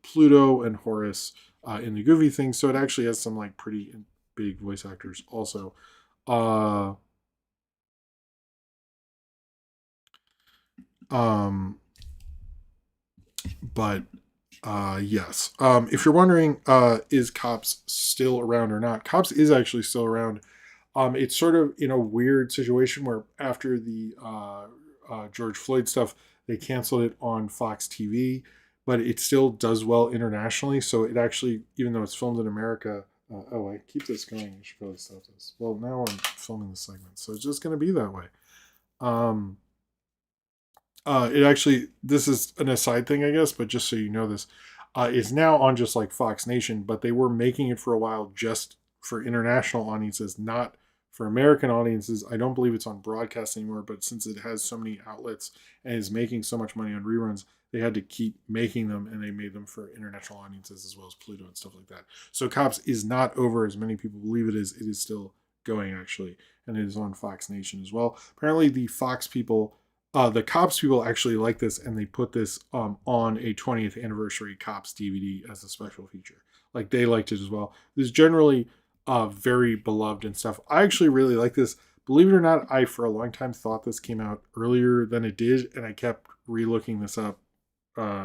Pluto and Horace in the Goofy thing. So it actually has some like pretty big voice actors also. Uh, um, but yes. If you're wondering, is Cops still around or not? Cops is actually still around. It's sort of in a weird situation where after the George Floyd stuff, they canceled it on Fox TV, but it still does well internationally. So it actually, even though it's filmed in America, oh, I keep this going. I should probably stop this. Well, now I'm filming the segment, so it's just going to be that way. Um, it actually, this is an aside thing, I guess, but just so you know this, is now on just like Fox Nation, but they were making it for a while just for international audiences, not for American audiences. I don't believe it's on broadcast anymore, but since it has so many outlets and is making so much money on reruns, they had to keep making them, and they made them for international audiences as well as Pluto and stuff like that. So Cops is not over as many people believe it is. It is still going, actually, and it is on Fox Nation as well. Apparently, the Cops people actually like this, and they put this on a 20th anniversary Cops DVD as a special feature. Like, they liked it as well. This is generally very beloved and stuff. I actually really like this. Believe it or not, I for a long time thought this came out earlier than it did, and I kept re-looking this up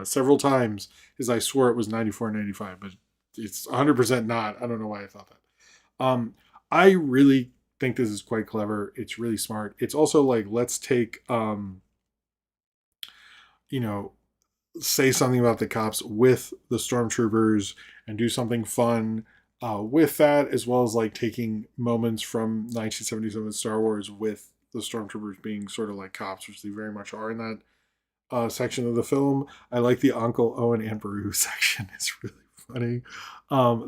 several times because I swore it was 94, 95, but it's 100% not. I don't know why I thought that. I really think this is quite clever. It's really smart. It's also like, let's take you know, say something about the cops with the stormtroopers and do something fun with that, as well as like taking moments from 1977 Star Wars with the stormtroopers being sort of like cops, which they very much are in that section of the film. I like the Uncle Owen and Beru section. It's really funny.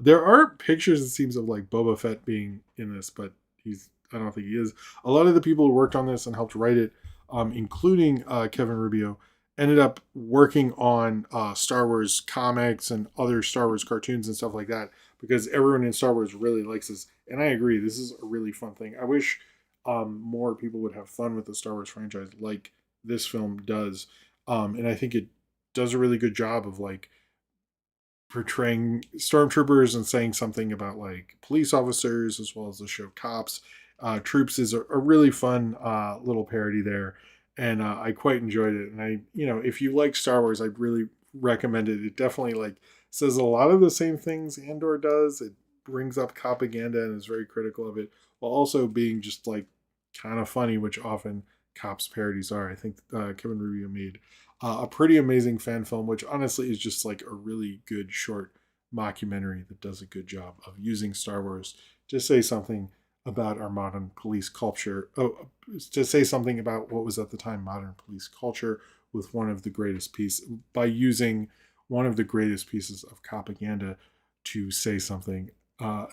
There are pictures, it seems, of like Boba Fett being in this, but I don't think he is. A lot of the people who worked on this and helped write it, including Kevin Rubio, ended up working on Star Wars comics and other Star Wars cartoons and stuff like that, because everyone in Star Wars really likes this. And I agree, this is a really fun thing. I wish more people would have fun with the Star Wars franchise like this film does. And I think it does a really good job of like portraying stormtroopers and saying something about like police officers, as well as the show Cops. Troops is a really fun little parody there, and I quite enjoyed it. And if you like Star Wars, I'd really recommend it. It definitely like says a lot of the same things Andor does. It brings up propaganda and is very critical of it, while also being just like kind of funny, which often Cops parodies are. I think Kevin Rubio made a pretty amazing fan film, which honestly is just like a really good short mockumentary that does a good job of using Star Wars to say something about our modern police culture. Oh, to say something about what was at the time modern police culture with one of the greatest pieces, by using one of the greatest pieces of propaganda to say something,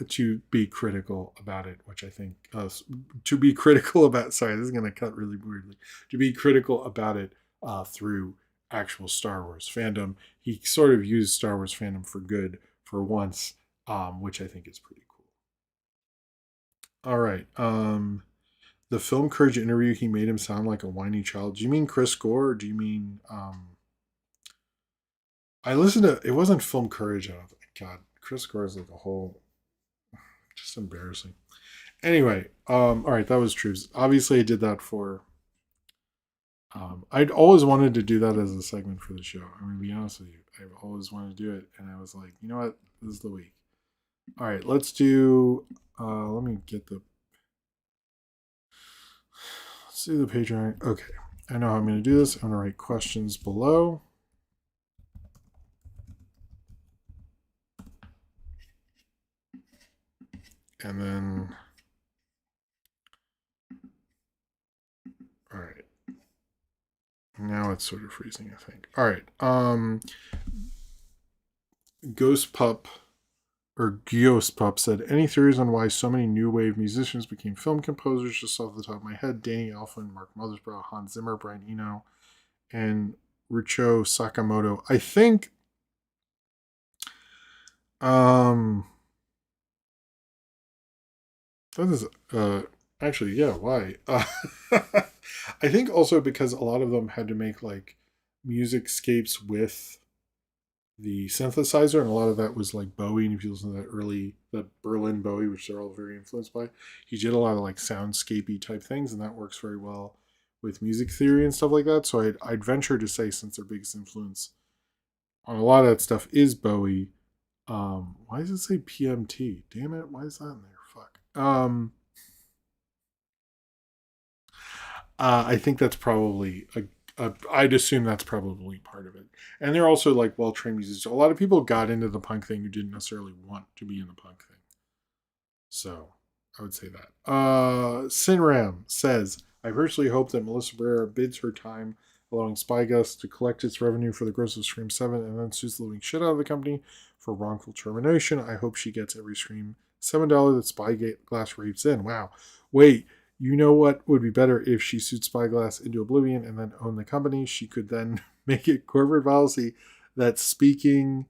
to be critical about it, which I think, to be critical about, sorry, this is going to cut really weirdly, to be critical about it through actual Star Wars fandom. He sort of used Star Wars fandom for good for once, which I think is pretty cool. All right. The film Courage interview, he made him sound like a whiny child. Do you mean Chris Gore, or do you mean I listened to, it wasn't Film Courage, I don't think. God, Chris Gore is like a whole, just embarrassing. Anyway, all right, that was true. Obviously I did that for I'd always wanted to do that as a segment for the show. I'm gonna be honest with you. I've always wanted to do it, and I was like, you know what? This is the week. All right, let's do let me get the let's do the Patreon. Okay. I know how I'm gonna do this. I'm gonna write questions below. And then, all right. Now it's sort of freezing, I think. All right. Ghost Pup or Gios Pup said, any theories on why so many new wave musicians became film composers? Just off the top of my head, Danny Elfman, Mark Mothersbaugh, Hans Zimmer, Brian Eno, and Richo Sakamoto. I think that is actually, yeah, why? I think also because a lot of them had to make like music scapes with the synthesizer, and a lot of that was like Bowie. And if you listen to that Berlin Bowie, which they're all very influenced by, he did a lot of like soundscapey type things, and that works very well with music theory and stuff like that. So I'd venture to say, since their biggest influence on a lot of that stuff is Bowie. Why does it say PMT? Damn it! Why is that in there? Fuck. I think that's probably I'd assume that's probably part of it. And they're also like well trained musicians. A lot of people got into the punk thing who didn't necessarily want to be in the punk thing. So I would say that. Sinram says, I personally hope that Melissa Barrera bids her time, allowing Spyglass to collect its revenue for the gross of Scream 7 and then sues the living shit out of the company for wrongful termination. I hope she gets every Scream $7 that Spyglass rapes in. Wow. Wait, you know what would be better if she sued Spyglass into oblivion and then own the company? She could then make it corporate policy that speaking.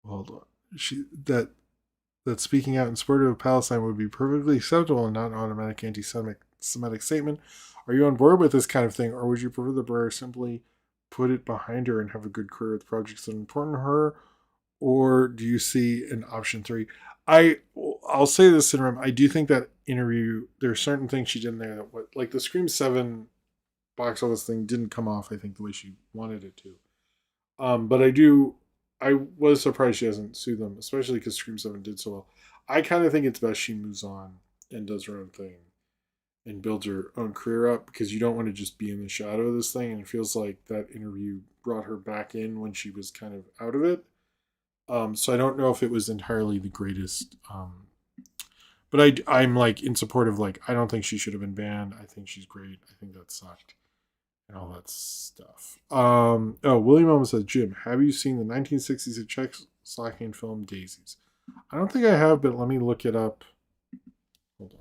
Hold on. That speaking out in support of Palestine would be perfectly acceptable and not an automatic anti-Semitic statement. Are you on board with this kind of thing, or would you prefer the Blair simply put it behind her and have a good career with projects that are important to her, or do you see an option 3? I'll say this, Syndrome. I do think that interview, there are certain things she did in there that, like the Scream 7 box office thing, didn't come off, I think, the way she wanted it to. But I was surprised she hasn't sued them, especially because Scream 7 did so well. I kind of think it's best she moves on and does her own thing and builds her own career up, because you don't want to just be in the shadow of this thing. And it feels like that interview brought her back in when she was kind of out of it. So I don't know if it was entirely the greatest. But I'm like in support of, like, I don't think she should have been banned. I think she's great. I think that sucked and all that stuff. William almost said, Jim, have you seen the 1960s Czechoslovakian film Daisies? I don't think I have, but let me look it up. Hold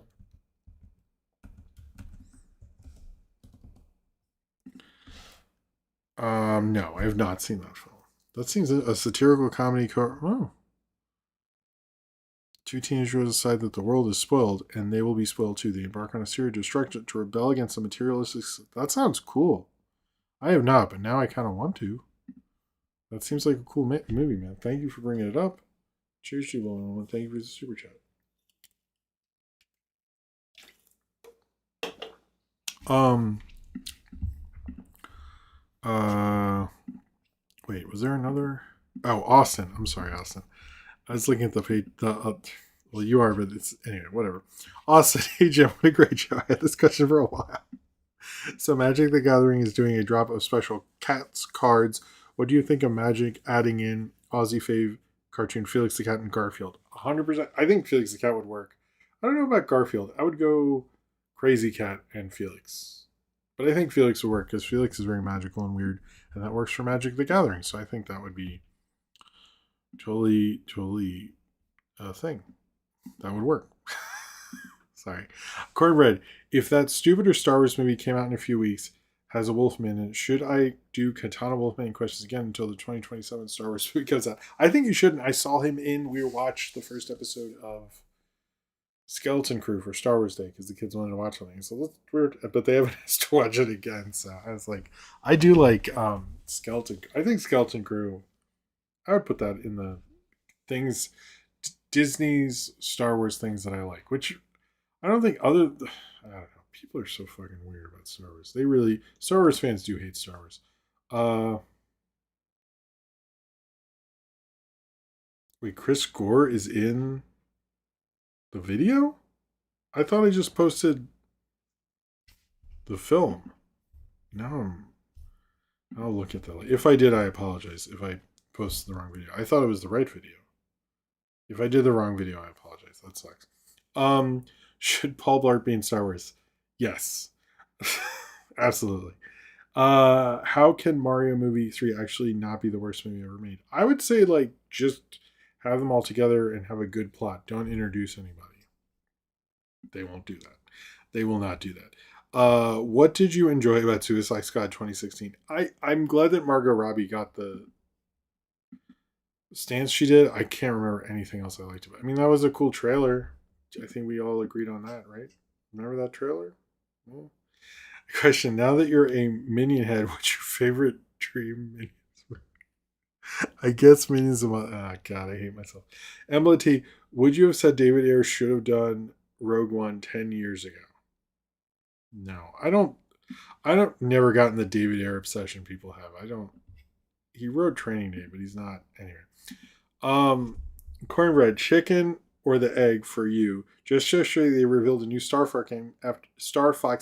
on. No, I have not seen that film. That seems a satirical comedy. Oh. Two teenagers decide that the world is spoiled, and they will be spoiled too. They embark on a series of destruction to rebel against the materialistic. That sounds cool. I have not, but now I kind of want to. That seems like a cool movie, man. Thank you for bringing it up. Cheers to you, and thank you for the super chat. Wait, was there another? Oh, Austin. I'm sorry, Austin. I was looking at the page. Well, you are, but it's anyway. Whatever. Austin, hey Jim, what a great show. I had this question for a while. So, Magic the Gathering is doing a drop of special cats cards. What do you think of Magic adding in Aussie fave cartoon Felix the Cat and Garfield? 100%. I think Felix the Cat would work. I don't know about Garfield. I would go Crazy Cat and Felix. But I think Felix would work because Felix is very magical and weird, and that works for Magic the Gathering. So I think that would be totally a thing. That would work. Sorry. Cornbread, if that stupider Star Wars movie came out in a few weeks, has a Wolfman in it, should I do Katana Wolfman questions again until the 2027 Star Wars movie comes out? I think you shouldn't. I saw him we watched the first episode of Skeleton Crew for Star Wars Day because the kids wanted to watch something. So that's weird, but they haven't asked to watch it again. So I was like, I do like Skeleton. I think Skeleton Crew, I would put that in the things, Disney's Star Wars things that I like, which I don't think I don't know. People are so fucking weird about Star Wars. Star Wars fans do hate Star Wars. Wait, Chris Gore is in the video? I thought I just posted the film. Now I'll look at that. If I did, I apologize if I posted the wrong video. I thought it was the right video. If I did the wrong video, I apologize. That sucks. Should Paul Blart be in Star Wars? Yes. Absolutely. How can Mario movie 3 actually not be the worst movie ever made? I would say like just have them all together and have a good plot. Don't introduce anybody. They won't do that. They will not do that. What did you enjoy about Suicide Squad 2016? I'm glad that Margot Robbie got the stance she did. I can't remember anything else I liked about it. I mean, that was a cool trailer. I think we all agreed on that, right? Remember that trailer? Yeah. Question: now that you're a minion head, what's your favorite dream minions? I guess minions. God, I hate myself. Emily T, would you have said David Ayer should have done Rogue One 10 years ago? No, I don't. I don't. Never gotten the David Ayer obsession people have. I don't. He wrote Training Day, but he's not anyway. Um, Cornbread, chicken or the egg for you? Just yesterday, they revealed a new Star Fox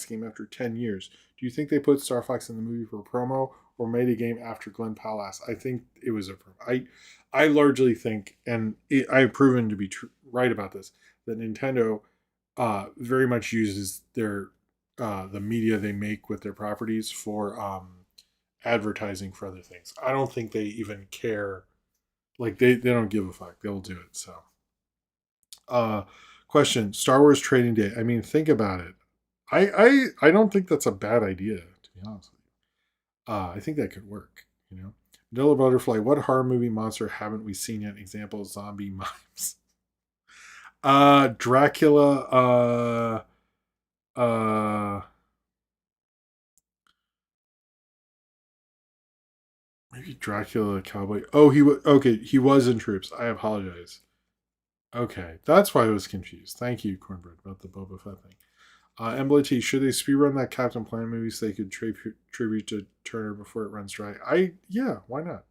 game after 10 years. Do you think they put Star Fox in the movie for a promo or made a game after Glenn Powell asked? I think it was a promo. I largely think, and I've proven to be right about this, that Nintendo very much uses their the media they make with their properties for advertising for other things. I don't think they even care. Like they don't give a fuck. They'll do it. So uh question: Star Wars Trading Day. I mean, think about it. I don't think that's a bad idea, to be honest with you. I think that could work, you know. Vanilla Butterfly, what horror movie monster haven't we seen yet? Example: zombie mimes. Dracula, uh maybe Dracula Cowboy. Oh, he was okay. He was in Troops. I apologize. Okay, that's why I was confused. Thank you, Cornbread, about the Boba Fett thing. MLT, should they speedrun that Captain Planet movie so they could tribute to Turner before it runs dry? Yeah, why not?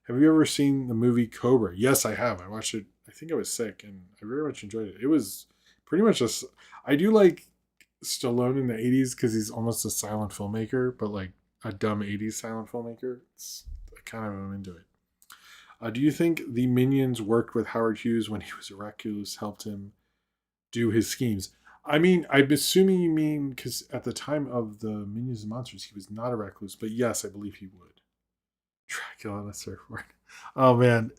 Have you ever seen the movie Cobra? Yes, I have. I watched it. I think I was sick, and I very much enjoyed it. It was pretty much just. I do like Stallone in the '80s because he's almost a silent filmmaker, but like a dumb '80s silent filmmaker. It's I kind of am into it. Do you think the minions worked with Howard Hughes when he was a recluse, helped him do his schemes? I mean, I'm assuming you mean because at the time of the Minions and Monsters, he was not a recluse, but yes, I believe he would. Dracula on a surfboard. Oh man,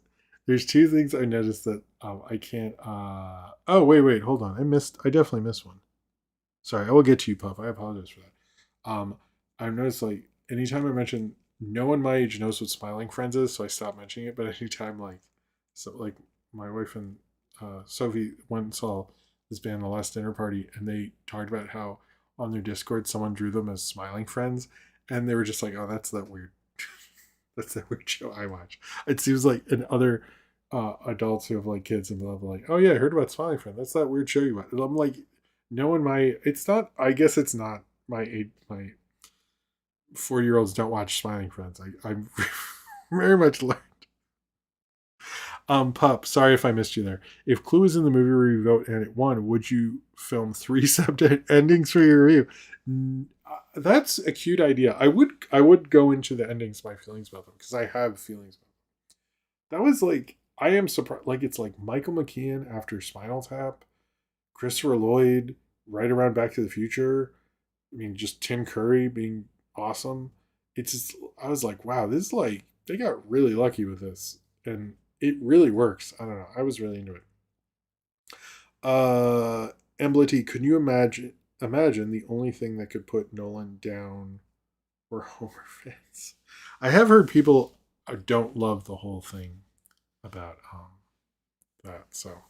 there's two things I noticed that I can't. Oh wait, hold on. I definitely missed one. Sorry, I will get to you, Puff. I apologize for that. I've noticed like anytime I mention no one my age knows what Smiling Friends is, so I stopped mentioning it. But anytime like my wife and Sophie went and saw this band the last dinner party, and they talked about how on their Discord someone drew them as Smiling Friends, and they were just like, "Oh, that's that weird." That's that weird show I watch. It seems like in other adults who have like kids and blah blah like, oh yeah, I heard about Smiling Friend. That's that weird show you watch. And I'm like, no one my it's not. I guess it's not my 4-year-olds don't watch Smiling Friends. I'm very much learned. Pup, sorry if I missed you there. If Clue was in the movie where you vote and it won, would you film 3 subject endings for your review? That's a cute idea. I would go into the endings, my feelings about them, because I have feelings about them. That was like I am surprised. Like it's like Michael McKean after Spinal Tap, Christopher Lloyd right around Back to the Future. I mean, just Tim Curry being awesome. It's just I was like, wow, this is like they got really lucky with this, and it really works. I don't know. I was really into it. Emblity, can you imagine the only thing that could put Nolan down were Homer fans? I have heard people don't love the whole thing about that, so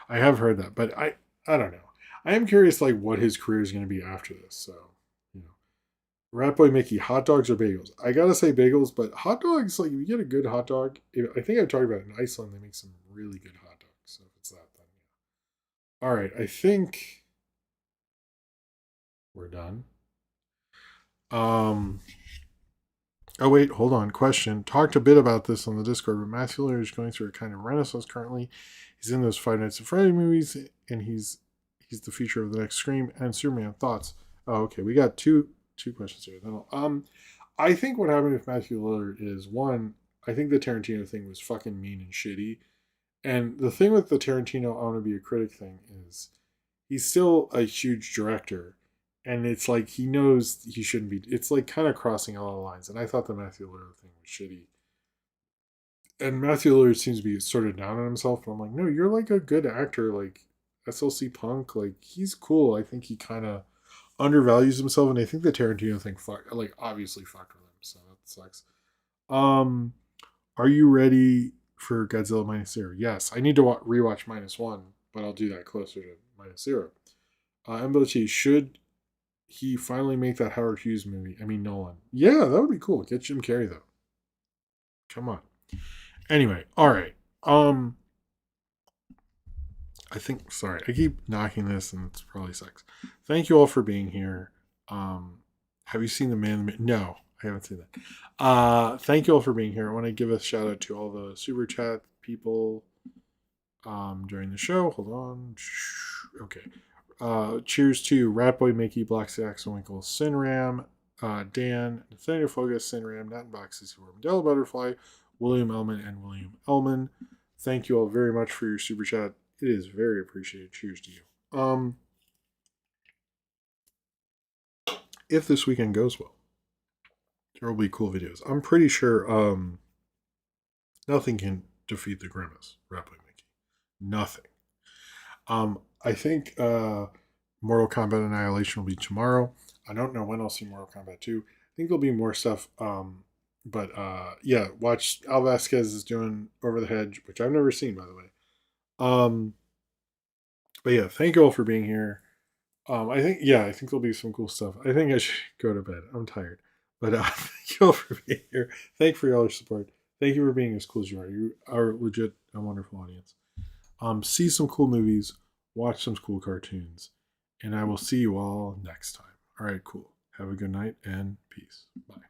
I have heard that, but I don't know. I am curious like what his career is going to be after this. So you know, Rat Boy Mickey, hot dogs or bagels? I gotta say bagels, but hot dogs like if you get a good hot dog. I think I've talked about it in Iceland. They make some really good hot dogs. So if it's that, then yeah. All right, I think we're done. Um. Oh wait, hold on. Question. Talked a bit about this on the Discord, but Matthew Lillard is going through a kind of renaissance currently. He's in those Five Nights at Freddy movies, and he's the feature of the next Scream and Superman. Thoughts? Oh, okay. We got two questions here. I think what happened with Matthew Lillard is one. I think the Tarantino thing was fucking mean and shitty, And the thing with the Tarantino I want to be a critic thing is he's still a huge director. And it's like he knows he shouldn't be. It's like kind of crossing all the lines. And I thought the Matthew Lillard thing was shitty. And Matthew Lillard seems to be sort of down on himself. But I'm like, no, you're like a good actor. Like SLC Punk, like he's cool. I think he kind of undervalues himself, and I think the Tarantino thing, like obviously fucked with him. So that sucks. Um, are you ready for Godzilla minus zero? Yes, I need to rewatch minus one, but I'll do that closer to minus zero. MBT, should he finally make that Howard Hughes movie? I mean Nolan. Yeah, that would be cool. Get Jim Carrey though. Come on. Anyway, all right. I think, sorry, I keep knocking this and it's probably sucks. Thank you all for being here. Have you seen The Man? No, I haven't seen that. Thank you all for being here. I want to give a shout out to all the super chat people during the show. Hold on. Okay. Cheers to Ratboy, Mickey, Black Saxon Winkle, Sinram, Dan, Nathaniel Fogus, Sinram, Nat Boxes, Della Butterfly, William Elman, and William Elman. Thank you all very much for your super chat. It is very appreciated. Cheers to you. If this weekend goes well, there will be cool videos. I'm pretty sure nothing can defeat the Grimace, Rapid Mickey. Nothing. I think Mortal Kombat Annihilation will be tomorrow. I don't know when I'll see Mortal Kombat 2. I think there'll be more stuff. But yeah, watch Al Vasquez is doing Over the Hedge, which I've never seen, by the way. But yeah, thank you all for being here. I think there'll be some cool stuff. I think I should go to bed. I'm tired. But thank you all for being here. Thank you for all your support. Thank you for being as cool as you are. You are legit a wonderful audience. See some cool movies, watch some cool cartoons, and I will see you all next time. All right, cool. Have a good night and peace. Bye.